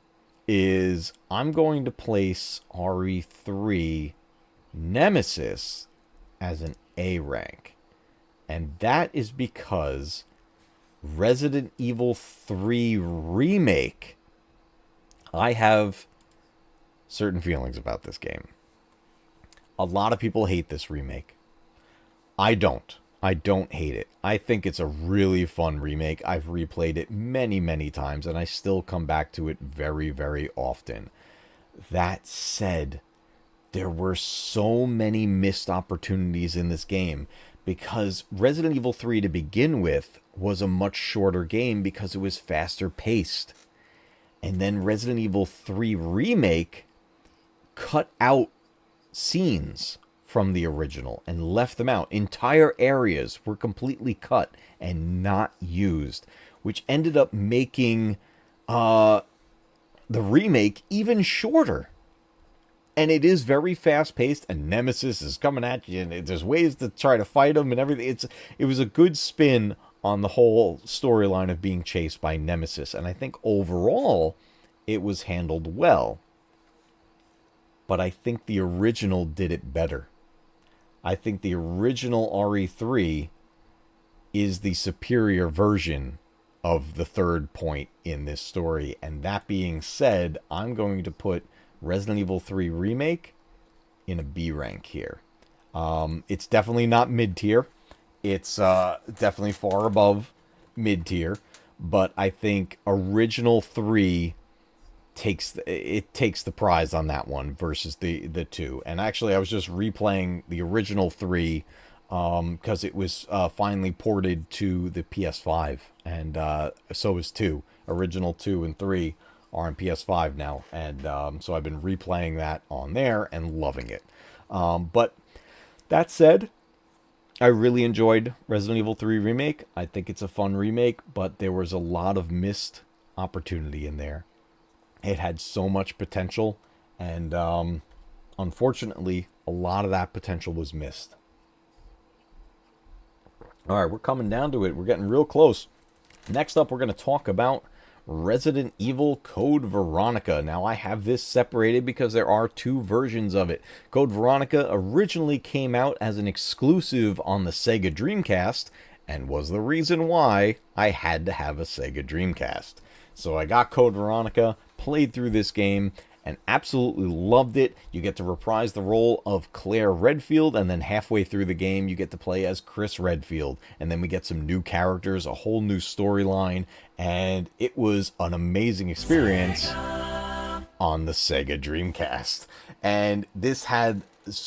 is I'm going to place RE3 Nemesis as an A rank. And that is because Resident Evil 3 Remake, I have certain feelings about this game. A lot of people hate this remake. I don't. I don't hate it. I think it's a really fun remake. I've replayed it many, many times, and I still come back to it very, very often. That said, there were so many missed opportunities in this game because Resident Evil 3 to begin with was a much shorter game because it was faster paced. And then Resident Evil 3 Remake cut out scenes from the original and left them out. Entire areas were completely cut and not used, which ended up making the remake even shorter. And it is very fast-paced, and Nemesis is coming at you, and there's ways to try to fight him and everything. It was a good spin on the whole storyline of being chased by Nemesis, and I think overall it was handled well. But I think the original did it better. I think the original RE3 is the superior version of the third point in this story. And that being said, I'm going to put Resident Evil 3 Remake in a B rank here. It's definitely not mid-tier. It's definitely far above mid-tier. But I think original 3 takes the prize on that one versus the 2. And actually, I was just replaying the original 3 because it was finally ported to the PS5. And so is 2. Original 2 and 3 are on PS5 now, and so I've been replaying that on there and loving it. But that said, I really enjoyed Resident Evil 3 Remake. I think it's a fun remake, but there was a lot of missed opportunity in there. It had so much potential, and unfortunately, a lot of that potential was missed. All right, we're coming down to it. We're getting real close. Next up, we're going to talk about Resident Evil Code Veronica. Now, I have this separated because there are two versions of it. Code Veronica originally came out as an exclusive on the Sega Dreamcast, and was the reason why I had to have a Sega Dreamcast. So I got Code Veronica, played through this game, and absolutely loved it. You get to reprise the role of Claire Redfield, and then halfway through the game, you get to play as Chris Redfield. And then we get some new characters, a whole new storyline, and it was an amazing experience on the Sega Dreamcast. And this had,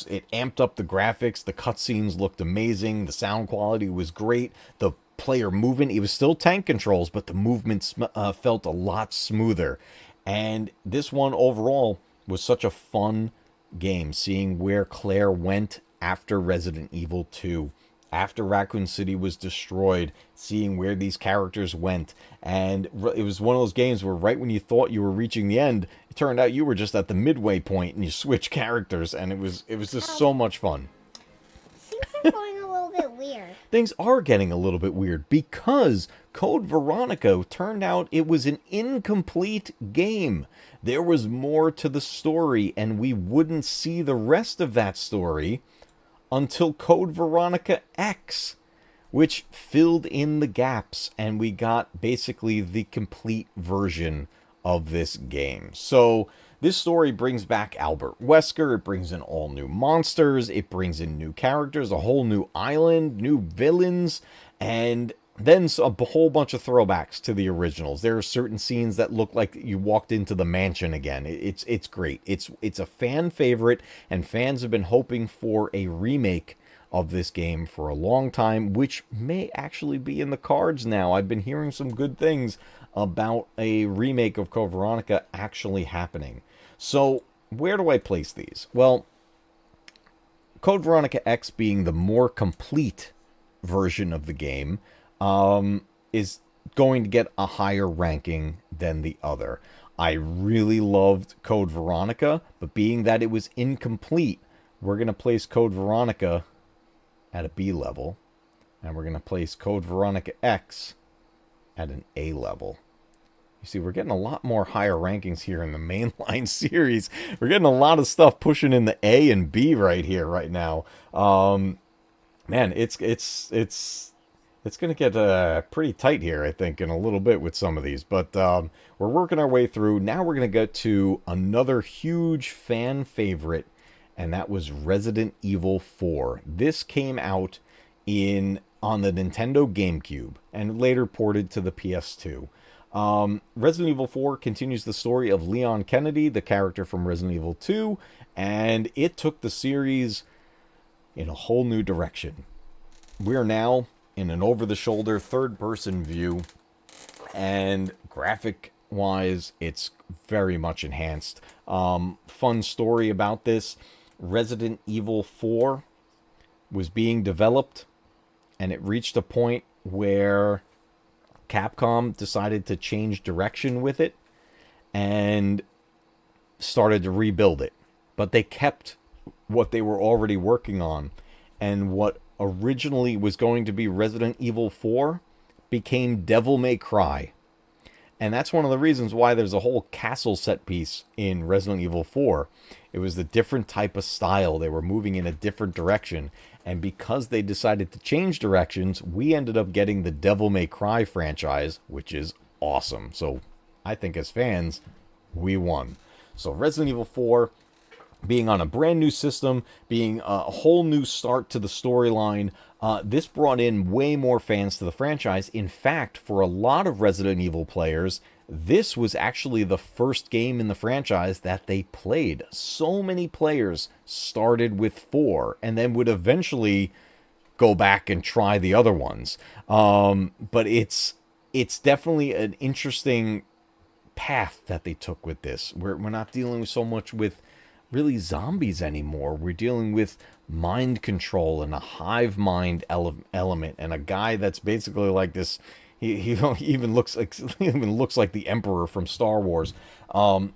it amped up the graphics, the cutscenes looked amazing, the sound quality was great, the player movement, it was still tank controls, but the movement felt a lot smoother. And this one overall was such a fun game, seeing where Claire went after Resident Evil 2, after Raccoon City was destroyed, seeing where these characters went. And it was one of those games where right when you thought you were reaching the end, it turned out you were just at the midway point and you switch characters, and it was just so much fun. Things are going a little bit weird. Things are getting a little bit weird because Code Veronica turned out it was an incomplete game. There was more to the story, and we wouldn't see the rest of that story until Code Veronica X, which filled in the gaps, and we got basically the complete version of this game. So this story brings back Albert Wesker, it brings in all new monsters, it brings in new characters, a whole new island, new villains, and then a whole bunch of throwbacks to the originals. There are certain scenes that look like you walked into the mansion again. It's great. It's a fan favorite, and fans have been hoping for a remake of this game for a long time, which may actually be in the cards now. I've been hearing some good things about a remake of Code Veronica actually happening. So where do I place these? Well, Code Veronica X being the more complete version of the game is going to get a higher ranking than the other. I really loved Code Veronica, but being that it was incomplete, we're going to place Code Veronica at a B level, and we're going to place Code Veronica X at an A level. You see, we're getting a lot more higher rankings here in the mainline series. We're getting a lot of stuff pushing in the A and B right here, right now. Man, it's going to get pretty tight here, I think, in a little bit with some of these. But we're working our way through. Now we're going to go to another huge fan favorite, and that was Resident Evil 4. This came out on the Nintendo GameCube and later ported to the PS2. Resident Evil 4 continues the story of Leon Kennedy, the character from Resident Evil 2, and it took the series in a whole new direction. We're now in an over-the-shoulder third-person view, and graphic-wise, it's very much enhanced. Fun story about this: Resident Evil 4 was being developed, and it reached a point where Capcom decided to change direction with it and started to rebuild it. But they kept what they were already working on, and what originally was going to be Resident Evil 4 became Devil May Cry. And that's one of the reasons why there's a whole castle set piece in Resident Evil 4. It was a different type of style. They were moving in a different direction. And because they decided to change directions, we ended up getting the Devil May Cry franchise, which is awesome. So I think as fans, we won. So Resident Evil 4 being on a brand new system, being a whole new start to the storyline, this brought in way more fans to the franchise. In fact, for a lot of Resident Evil players, this was actually the first game in the franchise that they played. So many players started with 4 and then would eventually go back and try the other ones. But it's definitely an interesting path that they took with this. We're not dealing so much with really zombies anymore. We're dealing with mind control and a hive mind element, and a guy that's basically like this, He even looks like the Emperor from Star Wars,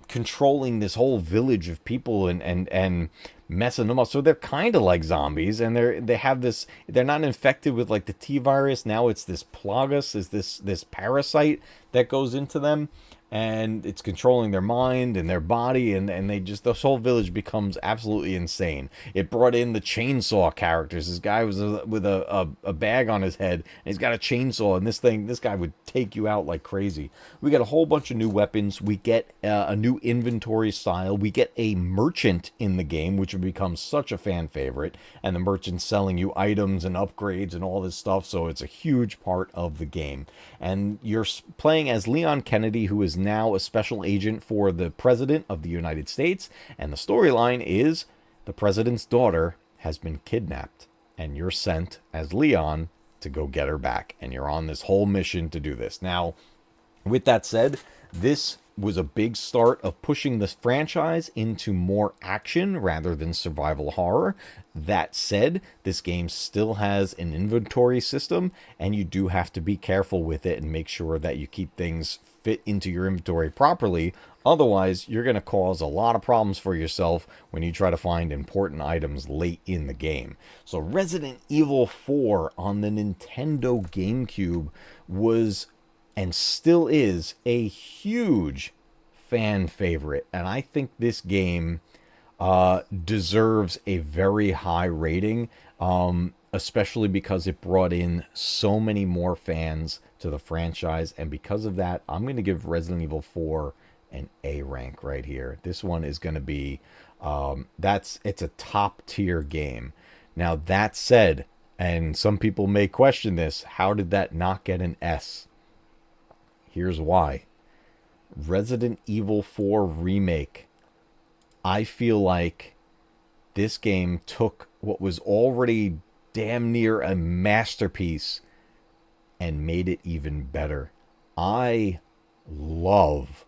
controlling this whole village of people and messing them up. So they're kind of like zombies, and they have this. They're not infected with like the T virus. Now it's this plagas, is this parasite that goes into them, and it's controlling their mind and their body, and they just, this whole village becomes absolutely insane. It brought in the chainsaw characters. This guy was with a bag on his head, and he's got a chainsaw, and this guy would take you out like crazy. We get a whole bunch of new weapons. We get a new inventory style. We get a merchant in the game, which would become such a fan favorite, and the merchant selling you items and upgrades and all this stuff, so it's a huge part of the game. And you're playing as Leon Kennedy, who is now a special agent for the President of the United States, and the storyline is the President's daughter has been kidnapped, and you're sent as Leon to go get her back, and you're on this whole mission to do this. Now, with that said, this was a big start of pushing this franchise into more action rather than survival horror. That said, this game still has an inventory system, and you do have to be careful with it and make sure that you keep things fit into your inventory properly. Otherwise, you're going to cause a lot of problems for yourself when you try to find important items late in the game. So Resident Evil 4 on the Nintendo GameCube was, and still is, a huge fan favorite. And I think this game deserves a very high rating, especially because it brought in so many more fans to the franchise. And because of that, I'm going to give Resident Evil 4 an A rank right here. This one is going to be, it's a top tier game. Now, that said, and some people may question this, how did that not get an S? Here's why. Resident Evil 4 Remake. I feel like this game took what was already damn near a masterpiece and made it even better. I love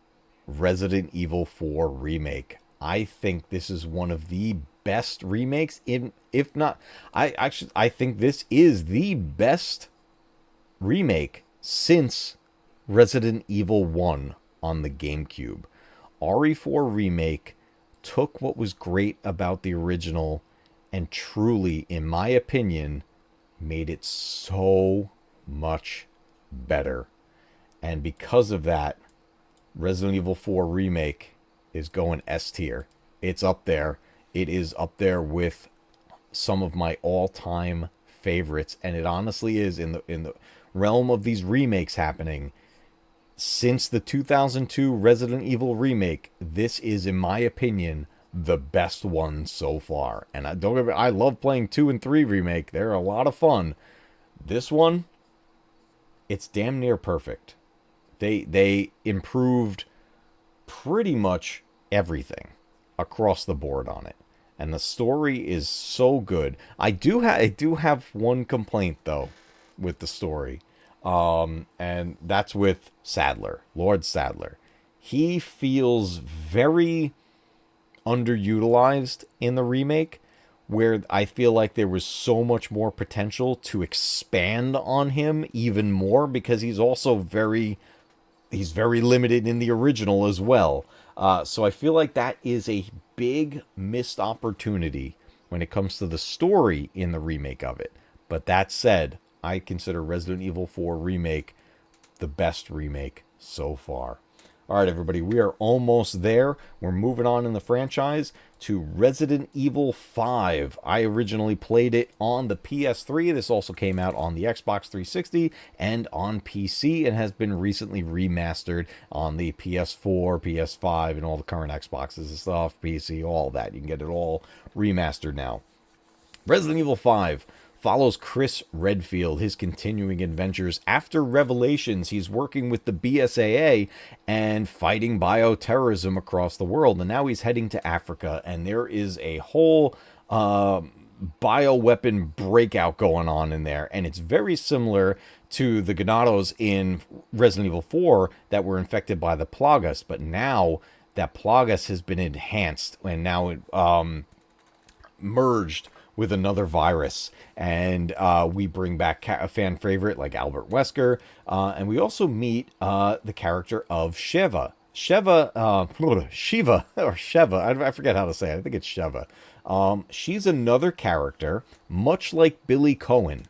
Resident Evil 4 Remake. I think this is one of the best remakes, if not, I think this is the best remake since Resident Evil 1 on the GameCube. RE4 Remake took what was great about the original and truly, in my opinion, made it so much better. And because of that, Resident Evil 4 Remake is going S tier. It's up there. It is up there with some of my all-time favorites, and it honestly is in the realm of these remakes happening. Since the 2002 Resident Evil Remake, this is, in my opinion, the best one so far. And I love playing 2 and 3 Remake. They're a lot of fun. This one, it's damn near perfect. They improved pretty much everything across the board on it. And the story is so good. I do have one complaint, though, with the story. And that's with Sadler, Lord Sadler. He feels very underutilized in the remake, where I feel like there was so much more potential to expand on him even more, because he's very limited in the original as well. So I feel like that is a big missed opportunity when it comes to the story in the remake of it. But that said, I consider Resident Evil 4 Remake the best remake so far. All right, everybody, we are almost there. We're moving on in the franchise to Resident Evil 5. I originally played it on the PS3. This also came out on the Xbox 360 and on PC, and has been recently remastered on the PS4, PS5, and all the current Xboxes and stuff, PC, all that. You can get it all remastered now. Resident Evil 5 follows Chris Redfield, his continuing adventures after Revelations. He's working with the BSAA and fighting bioterrorism across the world. And now he's heading to Africa, and there is a whole bioweapon breakout going on in there. And it's very similar to the Ganados in Resident Evil 4 that were infected by the Plagas. But now that Plagas has been enhanced and now merged with another virus. And we bring back a fan favorite like Albert Wesker. And we also meet the character of Shiva. Shiva, or Sheva, I forget how to say it. I think it's Sheva. She's another character, much like Billy Cohen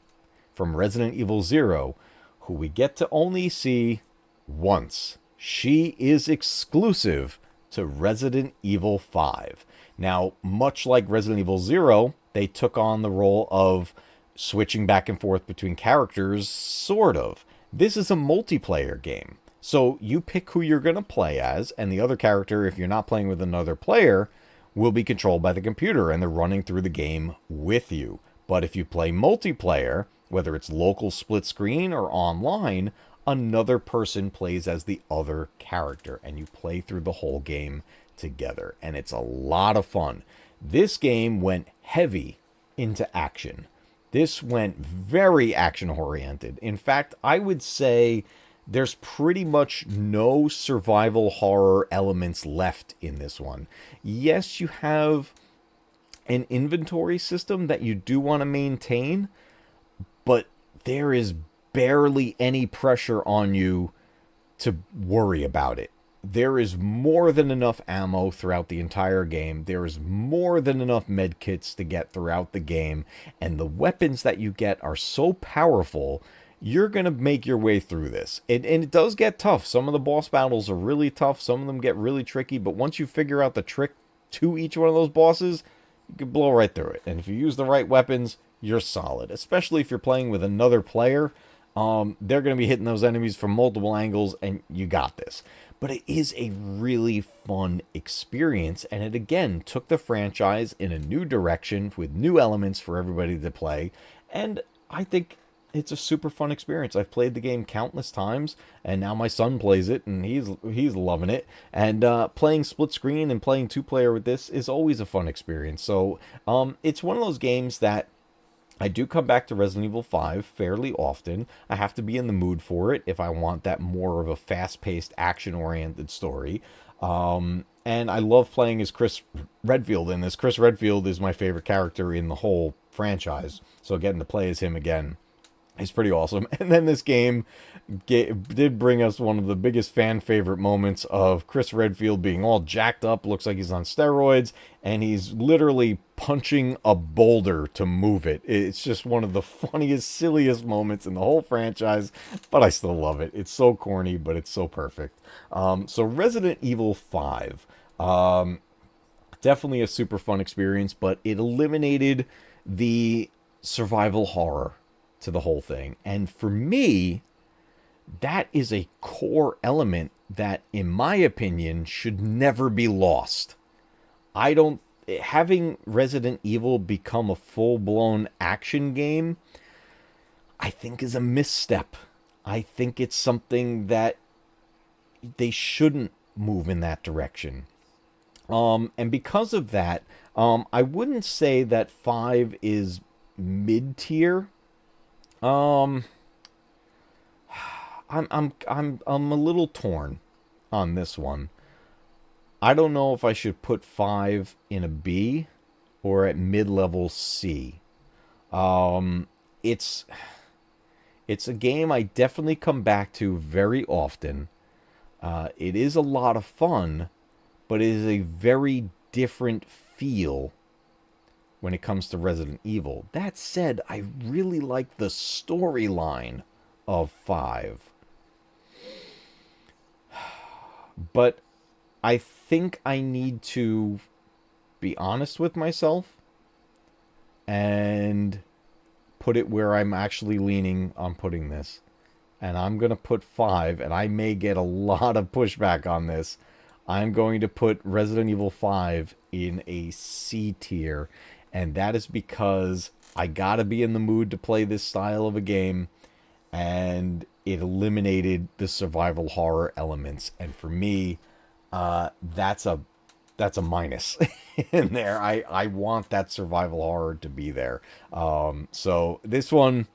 from Resident Evil 0, who we get to only see once. She is exclusive to Resident Evil 5. Now, much like Resident Evil 0, they took on the role of switching back and forth between characters, sort of. This is a multiplayer game. So you pick who you're going to play as, and the other character, if you're not playing with another player, will be controlled by the computer, and they're running through the game with you. But if you play multiplayer, whether it's local split screen or online, another person plays as the other character, and you play through the whole game together, and it's a lot of fun. This game went heavy into action. This went very action-oriented. In fact, I would say there's pretty much no survival horror elements left in this one. Yes, you have an inventory system that you do want to maintain, but there is barely any pressure on you to worry about it. There is more than enough ammo throughout the entire game. There is more than enough med kits to get throughout the game. And the weapons that you get are so powerful, you're going to make your way through this. And it does get tough. Some of the boss battles are really tough. Some of them get really tricky. But once you figure out the trick to each one of those bosses, you can blow right through it. And if you use the right weapons, you're solid. Especially if you're playing with another player. They're going to be hitting those enemies from multiple angles, and you got this. But it is a really fun experience, and it again took the franchise in a new direction with new elements for everybody to play, and I think it's a super fun experience. I've played the game countless times, and now my son plays it, and he's loving it. And playing split screen and playing two-player with this is always a fun experience. So it's one of those games that I do come back to Resident Evil 5 fairly often. I have to be in the mood for it if I want that more of a fast-paced, action-oriented story. And I love playing as Chris Redfield in this. Chris Redfield is my favorite character in the whole franchise, so getting to play as him again is pretty awesome. And then this game did bring us one of the biggest fan favorite moments of Chris Redfield being all jacked up, looks like he's on steroids, and he's literally punching a boulder to move it. It's just one of the funniest, silliest moments in the whole franchise, but I still love it. It's so corny, but it's so perfect. So Resident Evil 5, definitely a super fun experience, but it eliminated the survival horror to the whole thing. And for me, that is a core element that, in my opinion, should never be lost. Having Resident Evil become a full-blown action game, I think is a misstep. I think it's something that they shouldn't move in that direction. And because of that, I wouldn't say that 5 is mid-tier. I'm a little torn on this one. I don't know if I should put 5 in a B or at mid-level C. It's a game I definitely come back to very often. It is a lot of fun, but it is a very different feel when it comes to Resident Evil. That said, I really like the storyline of 5. But I think I need to be honest with myself and put it where I'm actually leaning on putting this. And I'm going to put 5, and I may get a lot of pushback on this. I'm going to put Resident Evil 5 in a C tier. And that is because I gotta be in the mood to play this style of a game, and it eliminated the survival horror elements. And for me, that's a minus in there. I want that survival horror to be there. So this one,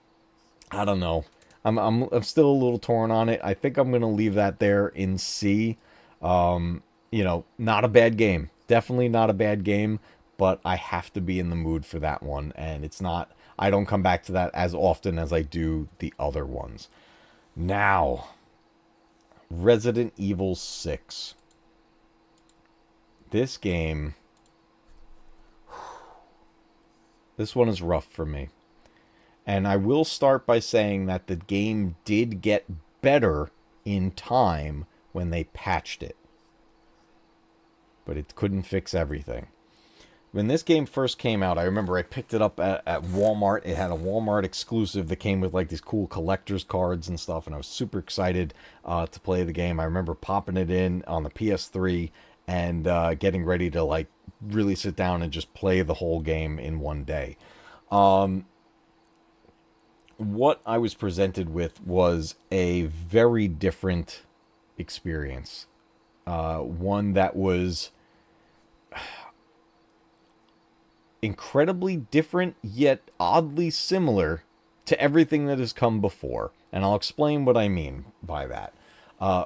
I don't know. I'm still a little torn on it. I think I'm gonna leave that there in C. Not a bad game. Definitely not a bad game. but I have to be in the mood for that one, and it's not, I don't come back to that as often as I do the other ones. Now, Resident Evil 6. This game, this one is rough for me. And I will start by saying that the game did get better in time when they patched it. But it couldn't fix everything. When this game first came out, I remember I picked it up at Walmart. It had a Walmart exclusive that came with like these cool collector's cards and stuff, and I was super excited to play the game. I remember popping it in on the PS3 and getting ready to like really sit down and just play the whole game in one day. What I was presented with was a very different experience. One that was incredibly different, yet oddly similar to everything that has come before. And I'll explain what I mean by that.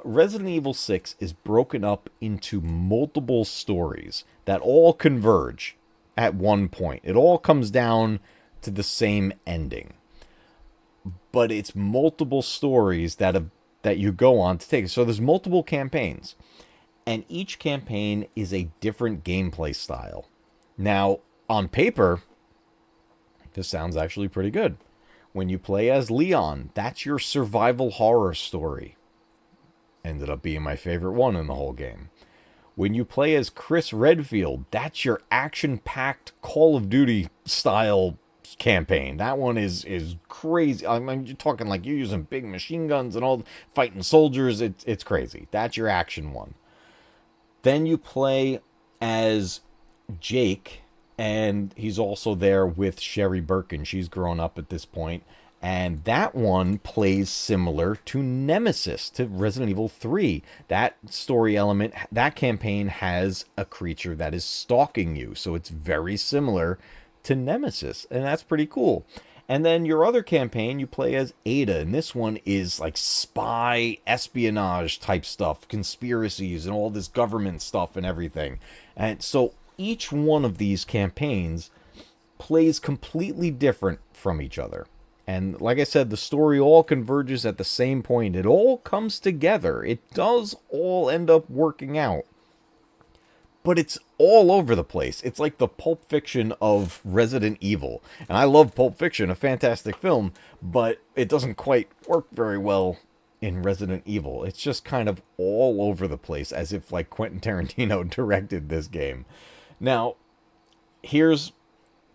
Resident Evil 6 is broken up into multiple stories that all converge at one point. It all comes down to the same ending. But it's multiple stories that you go on to take. So there's multiple campaigns. And each campaign is a different gameplay style. Now, on paper, this sounds actually pretty good. When you play as Leon, that's your survival horror story. Ended up being my favorite one in the whole game. When you play as Chris Redfield, that's your action-packed Call of Duty style campaign. That one is crazy. I mean, you're talking like you're using big machine guns and all, fighting soldiers. It's crazy. That's your action one. Then you play as Jake, and he's also there with Sherry Birkin. She's grown up at this point. And that one plays similar to Nemesis, to Resident Evil 3. That story element, that campaign has a creature that is stalking you. So it's very similar to Nemesis. And that's pretty cool. And then your other campaign, you play as Ada. And this one is like spy, espionage type stuff, conspiracies, and all this government stuff and everything. And so each one of these campaigns plays completely different from each other. And like I said, the story all converges at the same point. It all comes together. It does all end up working out. But it's all over the place. It's like the Pulp Fiction of Resident Evil. And I love Pulp Fiction, a fantastic film, but it doesn't quite work very well in Resident Evil. It's just kind of all over the place, as if like Quentin Tarantino directed this game. Now, here's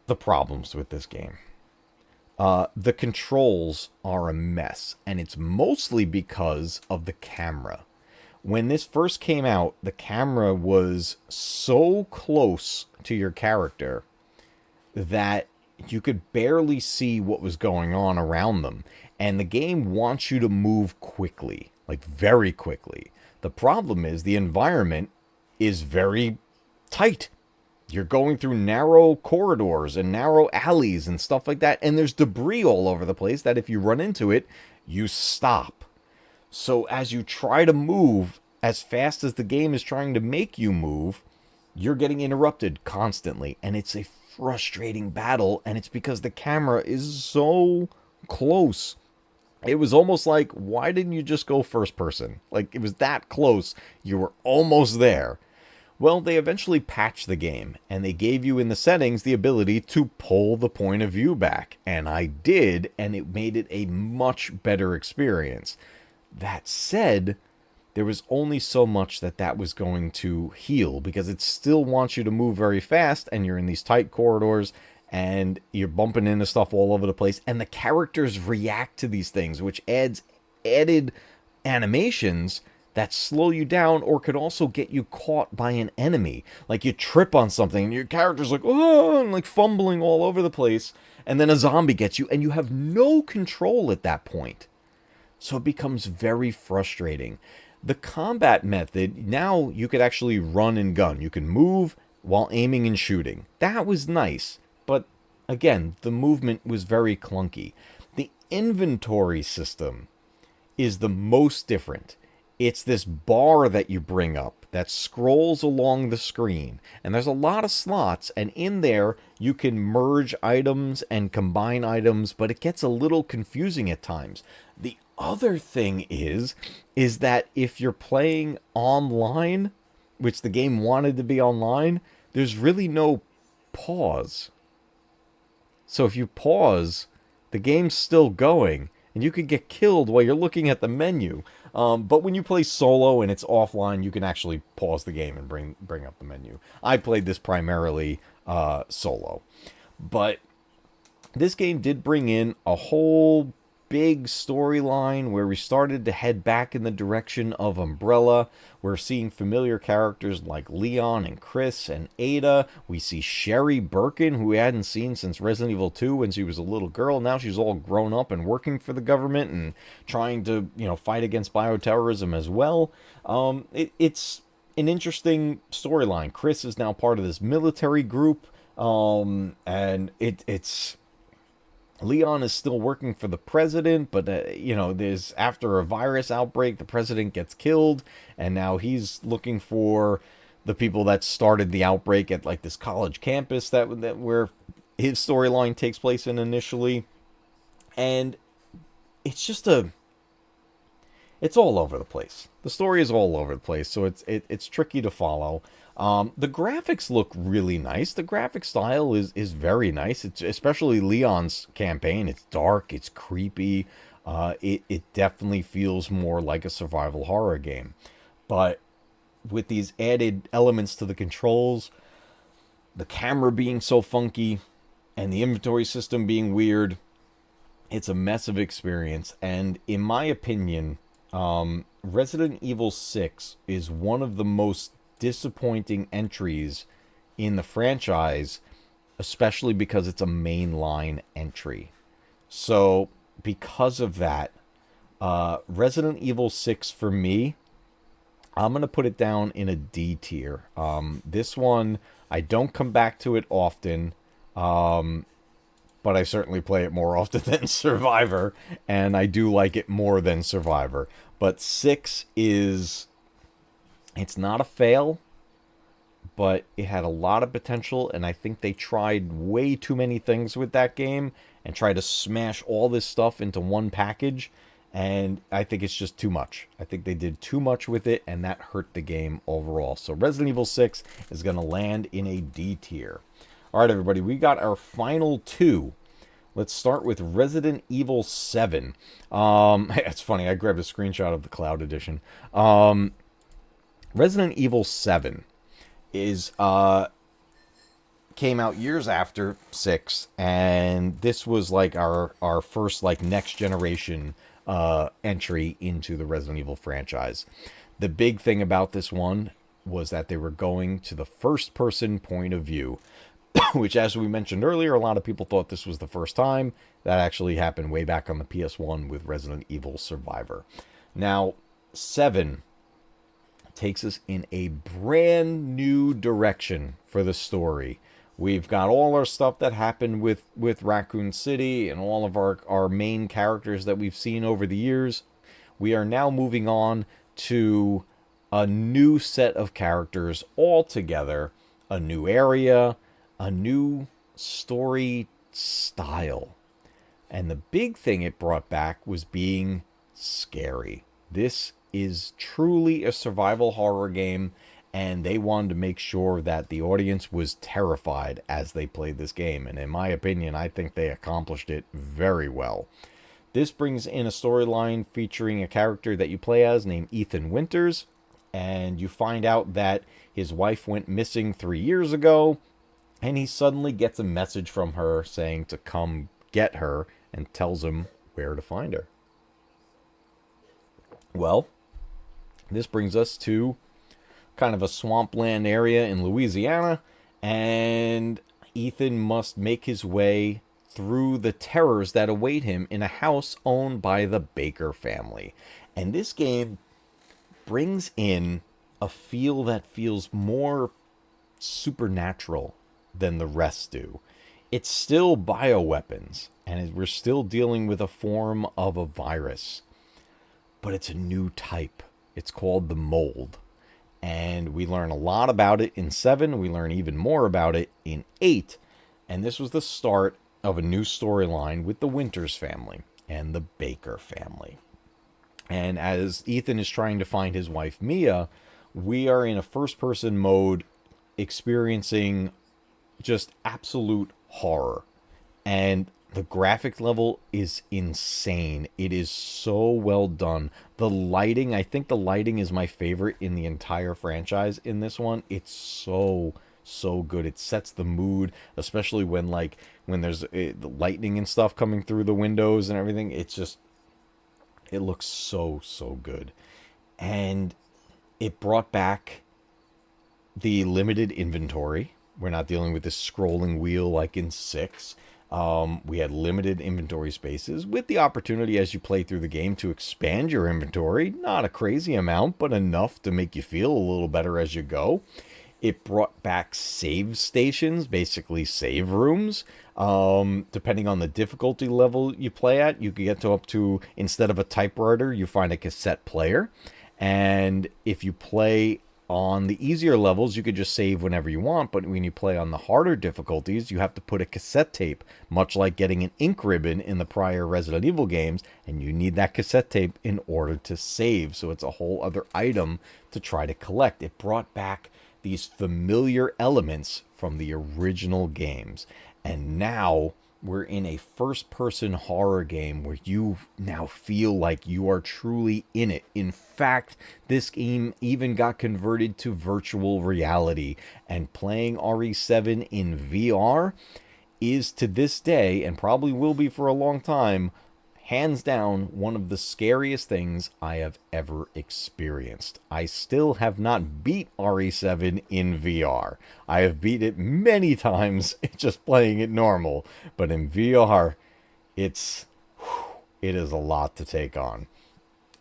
the problems with this game. The controls are a mess, and it's mostly because of the camera. When this first came out, the camera was so close to your character that you could barely see what was going on around them. And the game wants you to move quickly, like very quickly. The problem is the environment is very tight. You're going through narrow corridors and narrow alleys and stuff like that. And there's debris all over the place that if you run into it, you stop. So as you try to move as fast as the game is trying to make you move, you're getting interrupted constantly. And it's a frustrating battle. And it's because the camera is so close. It was almost like, why didn't you just go first person? Like, it was that close. You were almost there. Well, they eventually patched the game, and they gave you in the settings the ability to pull the point of view back. And I did, and it made it a much better experience. That said, there was only so much that was going to heal, because it still wants you to move very fast, and you're in these tight corridors, and you're bumping into stuff all over the place, and the characters react to these things, which adds added animations that slow you down or could also get you caught by an enemy. Like you trip on something and your character's like, oh, and like fumbling all over the place. And then a zombie gets you and you have no control at that point. So it becomes very frustrating. The combat method, now you could actually run and gun. You can move while aiming and shooting. That was nice. But again, the movement was very clunky. The inventory system is the most different. It's this bar that you bring up that scrolls along the screen. And there's a lot of slots, and in there you can merge items and combine items, but it gets a little confusing at times. The other thing is that if you're playing online, which the game wanted to be online, there's really no pause. So if you pause, the game's still going, and you could get killed while you're looking at the menu. But when you play solo and it's offline, you can actually pause the game and bring up the menu. I played this primarily solo. But this game did bring in a whole big storyline where we started to head back in the direction of Umbrella. We're seeing familiar characters like Leon and Chris and Ada. We see Sherry Birkin, who we hadn't seen since Resident Evil 2 when she was a little girl. Now she's all grown up and working for the government and trying to, fight against bioterrorism as well. It's an interesting storyline. Chris is now part of this military group, and it's... Leon is still working for the president, but, there's after a virus outbreak, the president gets killed, and now he's looking for the people that started the outbreak at, like, this college campus that where his storyline takes place in initially. And it's just it's all over the place. The story is all over the place, so it's tricky to follow. The graphics look really nice. The graphic style is very nice. It's especially Leon's campaign. It's dark. It's creepy. It definitely feels more like a survival horror game. But with these added elements to the controls, the camera being so funky, and the inventory system being weird, it's a mess of experience. And in my opinion, Resident Evil 6 is one of the most disappointing entries in the franchise, especially because it's a mainline entry. So because of that, Resident Evil 6 for me, I'm going to put it down in a D tier. This one, I don't come back to it often, but I certainly play it more often than Survivor, and I do like it more than Survivor. But 6 is... It's not a fail, but it had a lot of potential, and I think they tried way too many things with that game and tried to smash all this stuff into one package, and I think it's just too much. I think they did too much with it, and that hurt the game overall. So Resident Evil 6 is going to land in a D tier. All right, everybody, we got our final two. Let's start with Resident Evil 7. It's funny, I grabbed a screenshot of the Cloud Edition. Resident Evil 7 is came out years after 6, and this was like our first like next generation entry into the Resident Evil franchise. The big thing about this one was that they were going to the first person point of view, which, as we mentioned earlier, a lot of people thought this was the first time. That actually happened way back on the PS1 with Resident Evil Survivor. Now 7 takes us in a brand new direction for the story. We've got all our stuff that happened with Raccoon City and all of our main characters that we've seen over the years. We are now moving on to a new set of characters altogether, a new area, a new story style. And the big thing it brought back was being scary. This is truly a survival horror game, and they wanted to make sure that the audience was terrified as they played this game. And in my opinion, I think they accomplished it very well. This brings in a storyline featuring a character that you play as named Ethan Winters, and you find out that his wife went missing 3 years ago, and he suddenly gets a message from her saying to come get her, and tells him where to find her. Well, this brings us to kind of a swampland area in Louisiana, and Ethan must make his way through the terrors that await him in a house owned by the Baker family. And this game brings in a feel that feels more supernatural than the rest do. It's still bioweapons, and we're still dealing with a form of a virus, but it's a new type. It's called the mold. And we learn a lot about it in 7. We learn even more about it in 8. And this was the start of a new storyline with the Winters family and the Baker family. And as Ethan is trying to find his wife, Mia, we are in a first-person mode experiencing just absolute horror. And the graphic level is insane. It is so well done. The lighting, I think the lighting is my favorite in the entire franchise in this one. It's so good. It sets the mood, especially when there's the lightning and stuff coming through the windows and everything. It looks so good. And it brought back the limited inventory. We're not dealing with this scrolling wheel like in 6. We had limited inventory spaces with the opportunity as you play through the game to expand your inventory. Not a crazy amount, but enough to make you feel a little better as you go. It brought back save stations, basically save rooms. Depending on the difficulty level you play at, you can get to up to, instead of a typewriter, you find a cassette player. And if you play on the easier levels, you could just save whenever you want, but when you play on the harder difficulties, you have to put a cassette tape, much like getting an ink ribbon in the prior Resident Evil games, and you need that cassette tape in order to save, so it's a whole other item to try to collect. It brought back these familiar elements from the original games, and now we're in a first-person horror game where you now feel like you are truly in it. In fact, this game even got converted to virtual reality, and playing RE7 in VR is, to this day, and probably will be for a long time, hands down one of the scariest things I have ever experienced. I still have not beat RE7 in VR. I have beat it many times just playing it normal, but in VR, it is a lot to take on.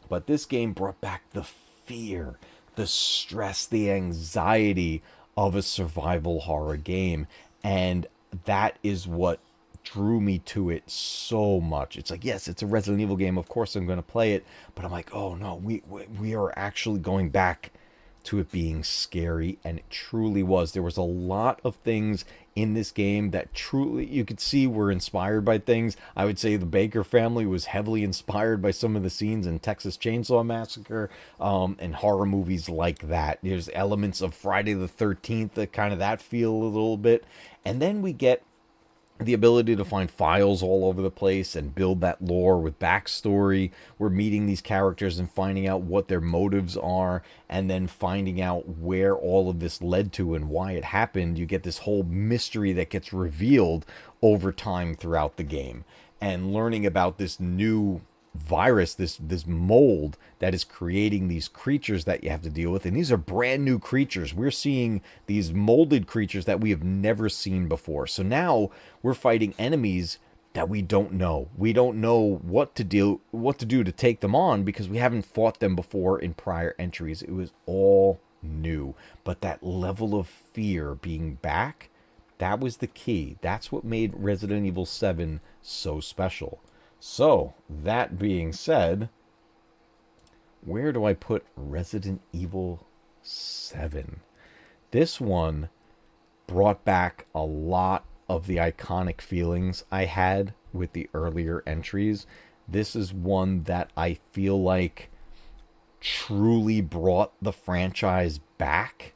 But this game brought back the fear, the stress, the anxiety of a survival horror game, and that is what drew me to it so much. It's like, yes, it's a Resident Evil game, of course I'm going to play it, but I'm like, oh no, we are actually going back to it being scary, and it truly was. There was a lot of things in this game that truly you could see were inspired by things. I would say the Baker family was heavily inspired by some of the scenes in Texas Chainsaw Massacre and horror movies like that. There's elements of Friday the 13th that kind of that feel a little bit, and then we get the ability to find files all over the place and build that lore with backstory. We're meeting these characters and finding out what their motives are, and then finding out where all of this led to and why it happened. You get this whole mystery that gets revealed over time throughout the game, and learning about this new virus, this mold that is creating these creatures that you have to deal with. And these are brand new creatures. We're seeing these molded creatures that we have never seen before. So now we're fighting enemies that we don't know. We don't know what to do to take them on, because we haven't fought them before in prior entries. It was all new. But that level of fear being back, that was the key. That's what made Resident Evil 7 so special. So, that being said, where do I put Resident Evil 7? This one brought back a lot of the iconic feelings I had with the earlier entries. This is one that I feel like truly brought the franchise back.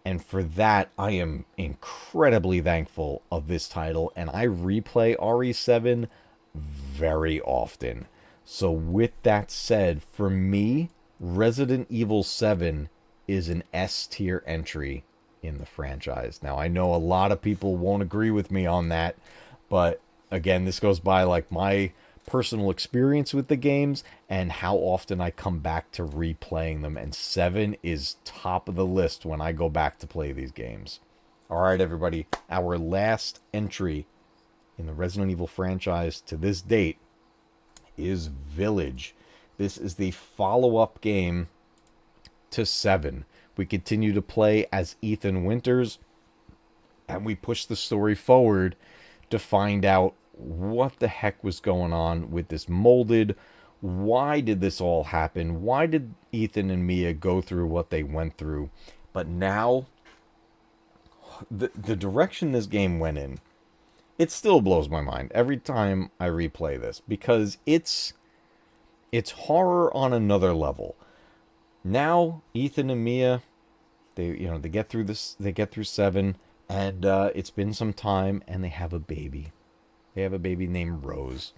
And for that, I am incredibly thankful of this title. And I replay RE7 very often. So with that said, for me, Resident Evil 7 is an S tier entry in the franchise. Now, I know a lot of people won't agree with me on that, but again, this goes by like my personal experience with the games and how often I come back to replaying them, and 7 is top of the list when I go back to play these games. All right, everybody, our last entry in the Resident Evil franchise to this date is Village. This is the follow-up game to 7. We continue to play as Ethan Winters, and we push the story forward to find out what the heck was going on with this molded why did this all happen? Why did Ethan and Mia go through what they went through? But now, the direction this game went in, it still blows my mind every time I replay this, because it's horror on another level. Now Ethan and Mia, they get through this, they get through 7, and it's been some time, and they have a baby. They have a baby named Rose,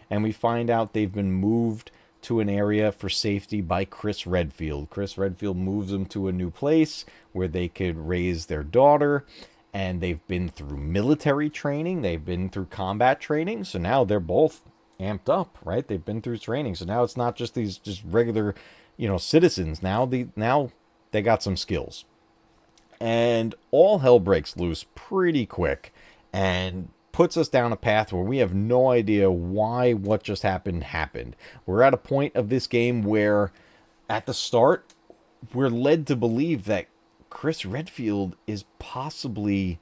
and we find out they've been moved to an area for safety by Chris Redfield. Chris Redfield moves them to a new place where they could raise their daughter. And they've been through military training. They've been through combat training. So now they're both amped up, right? They've been through training. So now it's not just these just regular, citizens. Now they got some skills. And all hell breaks loose pretty quick and puts us down a path where we have no idea why what just happened. We're at a point of this game where at the start, we're led to believe that Chris Redfield is possibly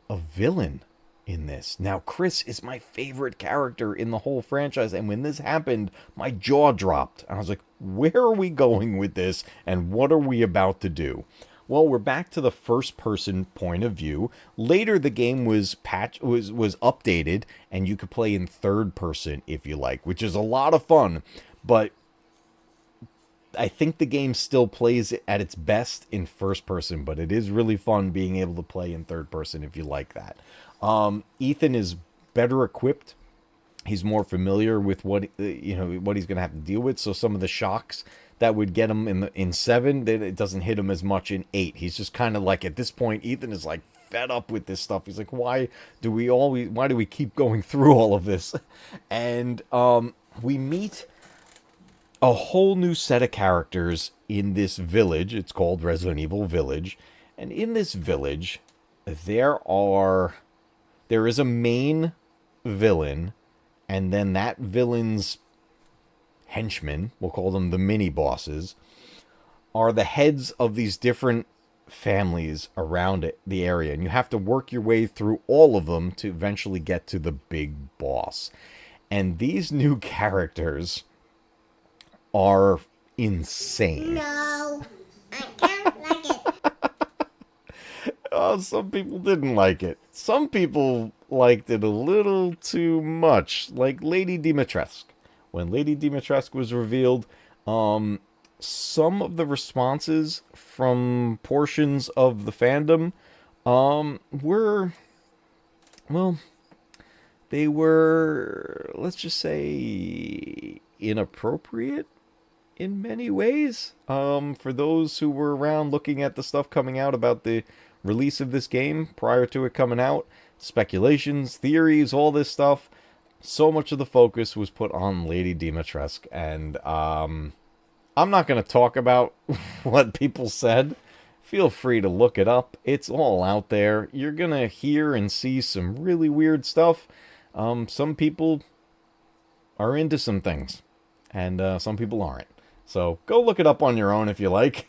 a villain in this. Now, Chris is my favorite character in the whole franchise, and when this happened, my jaw dropped. I was like, where are we going with this, and what are we about to do? Well, we're back to the first-person point of view. Later, the game was updated, and you could play in third person if you like, which is a lot of fun, but I think the game still plays at its best in first person, but it is really fun being able to play in third person if you like that. Ethan is better equipped. He's more familiar with what he's going to have to deal with. So some of the shocks that would get him in 7, it doesn't hit him as much in 8. He's just kind of like, at this point, Ethan is like fed up with this stuff. He's like, why do we keep going through all of this? And we meet a whole new set of characters in this village. It's called Resident Evil Village. And in this village, there is a main villain, and then that villain's henchmen, we'll call them the mini-bosses, are the heads of these different families around the area. And you have to work your way through all of them to eventually get to the big boss. And these new characters are insane. No, I can't like it. Oh, some people didn't like it. Some people liked it a little too much, like Lady Dimitrescu. When Lady Dimitrescu was revealed, some of the responses from portions of the fandom were, well, they were, let's just say, inappropriate in many ways. For those who were around looking at the stuff coming out about the release of this game prior to it coming out, speculations, theories, all this stuff, so much of the focus was put on Lady Dimitrescu. And I'm not going to talk about what people said. Feel free to look it up. It's all out there. You're going to hear and see some really weird stuff. Some people are into some things, and some people aren't. So go look it up on your own if you like.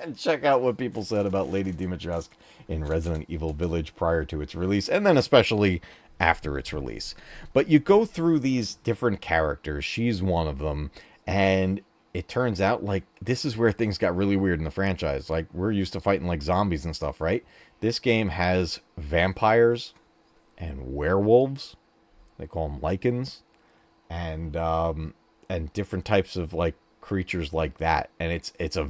And check out what people said about Lady Dimitrescu in Resident Evil Village prior to its release, and then especially after its release. But you go through these different characters. She's one of them, and it turns out, like, this is where things got really weird in the franchise. Like, we're used to fighting, like, zombies and stuff, right? This game has vampires and werewolves. They call them lichens. And different types of, like, creatures like that. And it's a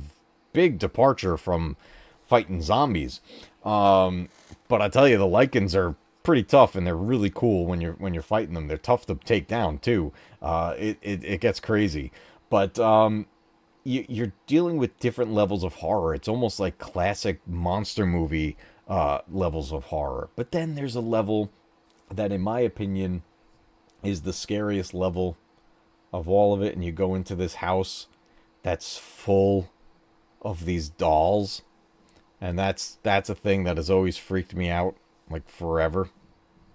big departure from fighting zombies. But I tell you, the lichens are pretty tough, and they're really cool when you're fighting them. They're tough to take down, too. It gets crazy. But you're dealing with different levels of horror. It's almost like classic monster movie levels of horror. But then there's a level that, in my opinion, is the scariest level of all of it. And you go into this house that's full of these dolls. And that's a thing that has always freaked me out, like, forever.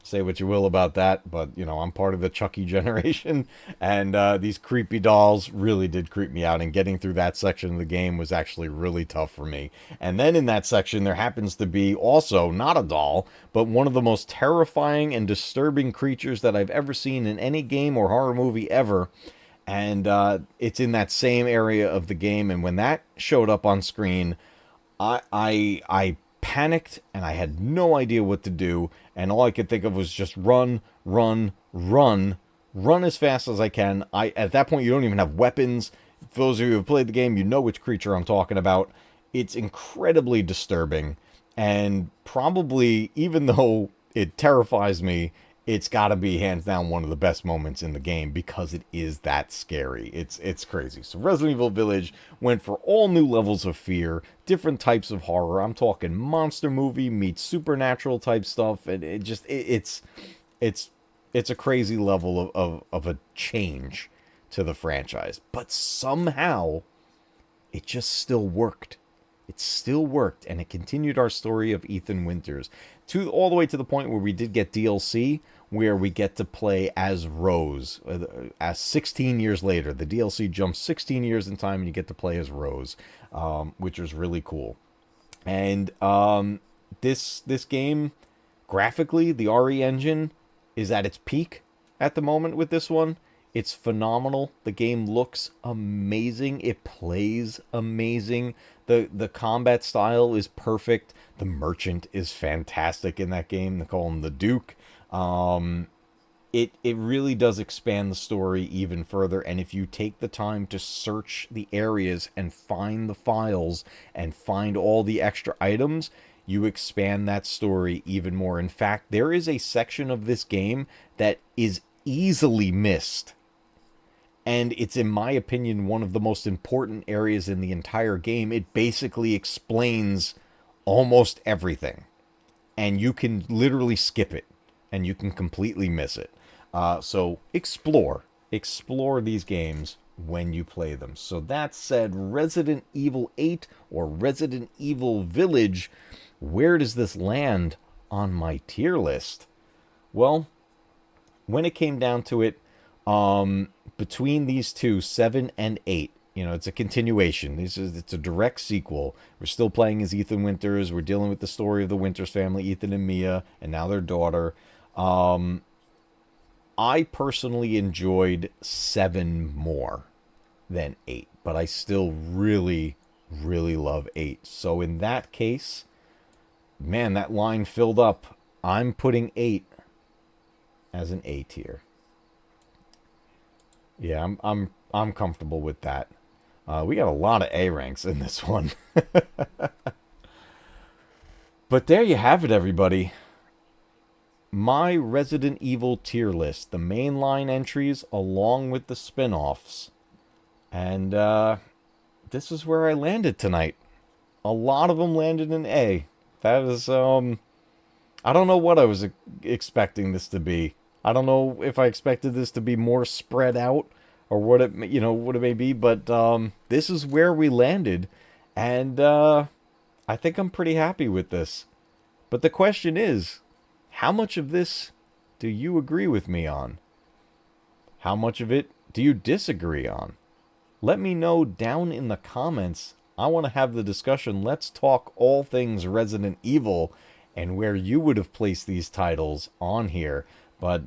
Say what you will about that, but, you know, I'm part of the Chucky generation, and these creepy dolls really did creep me out, and getting through that section of the game was actually really tough for me. And then in that section, there happens to be also not a doll, but one of the most terrifying and disturbing creatures that I've ever seen in any game or horror movie ever, And it's in that same area of the game. And when that showed up on screen, I panicked and I had no idea what to do. And all I could think of was just run, run, run, run as fast as I can. At that point, you don't even have weapons. For those of you who have played the game, you know which creature I'm talking about. It's incredibly disturbing. And probably, even though it terrifies me, it's got to be hands down one of the best moments in the game because it is that scary. It's crazy. So Resident Evil Village went for all new levels of fear, different types of horror. I'm talking monster movie meets supernatural type stuff, and it's a crazy level of a change to the franchise. But somehow it just still worked. It still worked, and it continued our story of Ethan Winters all the way to the point where we did get DLC, where we get to play as Rose. As 16 years later, the DLC jumps 16 years in time, and you get to play as Rose, which was really cool. And this game, graphically, the RE engine is at its peak at the moment with this one. It's phenomenal. The game looks amazing. It plays amazing. The combat style is perfect. The merchant is fantastic in that game. They call him the Duke. It really does expand the story even further. And if you take the time to search the areas and find the files and find all the extra items, you expand that story even more. In fact, there is a section of this game that is easily missed. And it's, in my opinion, one of the most important areas in the entire game. It basically explains almost everything. And you can literally skip it. And you can completely miss it. So explore. Explore these games when you play them. So that said, Resident Evil 8 or Resident Evil Village, where does this land on my tier list? Well, when it came down to it, between these two, 7 and 8, it's a continuation. It's a direct sequel. We're still playing as Ethan Winters. We're dealing with the story of the Winters family, Ethan and Mia, and now their daughter. I personally enjoyed 7 more than 8, but I still really, really love 8. So in that case, man, that line filled up. I'm putting 8 as an A tier. Yeah, I'm comfortable with that. We got a lot of A ranks in this one. But there you have it, everybody. My Resident Evil tier list, the mainline entries along with the spin-offs. And this is where I landed tonight. A lot of them landed in A. That is, I don't know what I was expecting this to be. I don't know if I expected this to be more spread out or what it may be, but this is where we landed, and I think I'm pretty happy with this. But the question is, how much of this do you agree with me on? How much of it do you disagree on? Let me know down in the comments. I want to have the discussion. Let's talk all things Resident Evil and where you would have placed these titles on here. But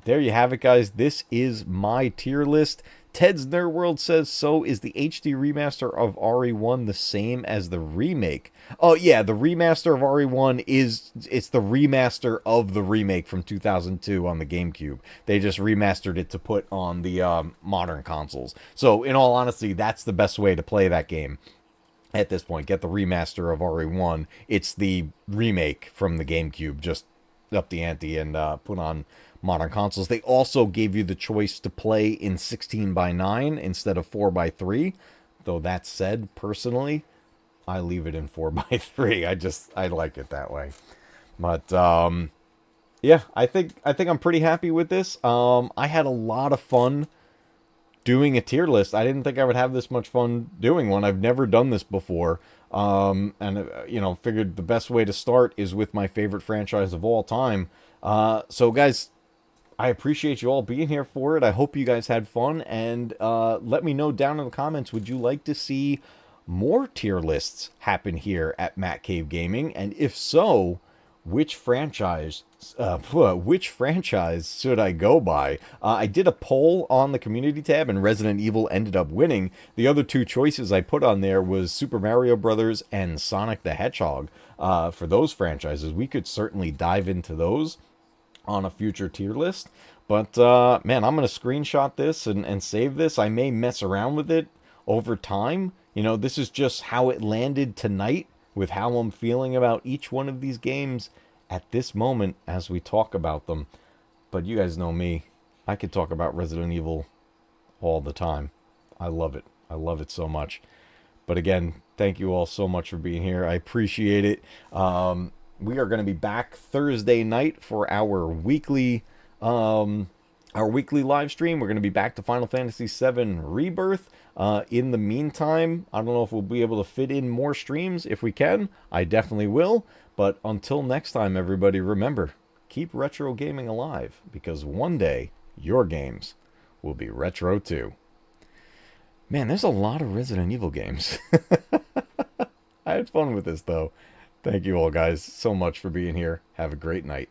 there you have it, guys. This is my tier list. Ted's Nerd World says, so is the HD remaster of RE1 the same as the remake? Oh, yeah, the remaster of RE1 it's the remaster of the remake from 2002 on the GameCube. They just remastered it to put on the modern consoles. So, in all honesty, that's the best way to play that game. At this point, get the remaster of RE1. It's the remake from the GameCube, just up the ante and put on modern consoles. They also gave you the choice to play in 16:9 instead of 4:3. Though that said, personally, I leave it in 4:3. I like it that way. But yeah, I think I'm pretty happy with this. I had a lot of fun doing a tier list. I didn't think I would have this much fun doing one. I've never done this before. And figured the best way to start is with my favorite franchise of all time. So guys, I appreciate you all being here for it. I hope you guys had fun, and let me know down in the comments, would you like to see more tier lists happen here at Matcave Gaming? And if so, which franchise should I go by? I did a poll on the community tab, and Resident Evil ended up winning. The other two choices I put on there was Super Mario Brothers and Sonic the Hedgehog. For those franchises, we could certainly dive into those on a future tier list. But, man, I'm going to screenshot this and save this. I may mess around with it over time. You know, this is just how it landed tonight with how I'm feeling about each one of these games at this moment as we talk about them. But you guys know me. I could talk about Resident Evil all the time. I love it. I love it so much. But again, thank you all so much for being here. I appreciate it. We are going to be back Thursday night for our weekly live stream. We're going to be back to Final Fantasy VII Rebirth. In the meantime, I don't know if we'll be able to fit in more streams. If we can, I definitely will. But until next time, everybody, remember, keep retro gaming alive, because one day your games will be retro too. Man, there's a lot of Resident Evil games. I had fun with this, though. Thank you all, guys, so much for being here. Have a great night.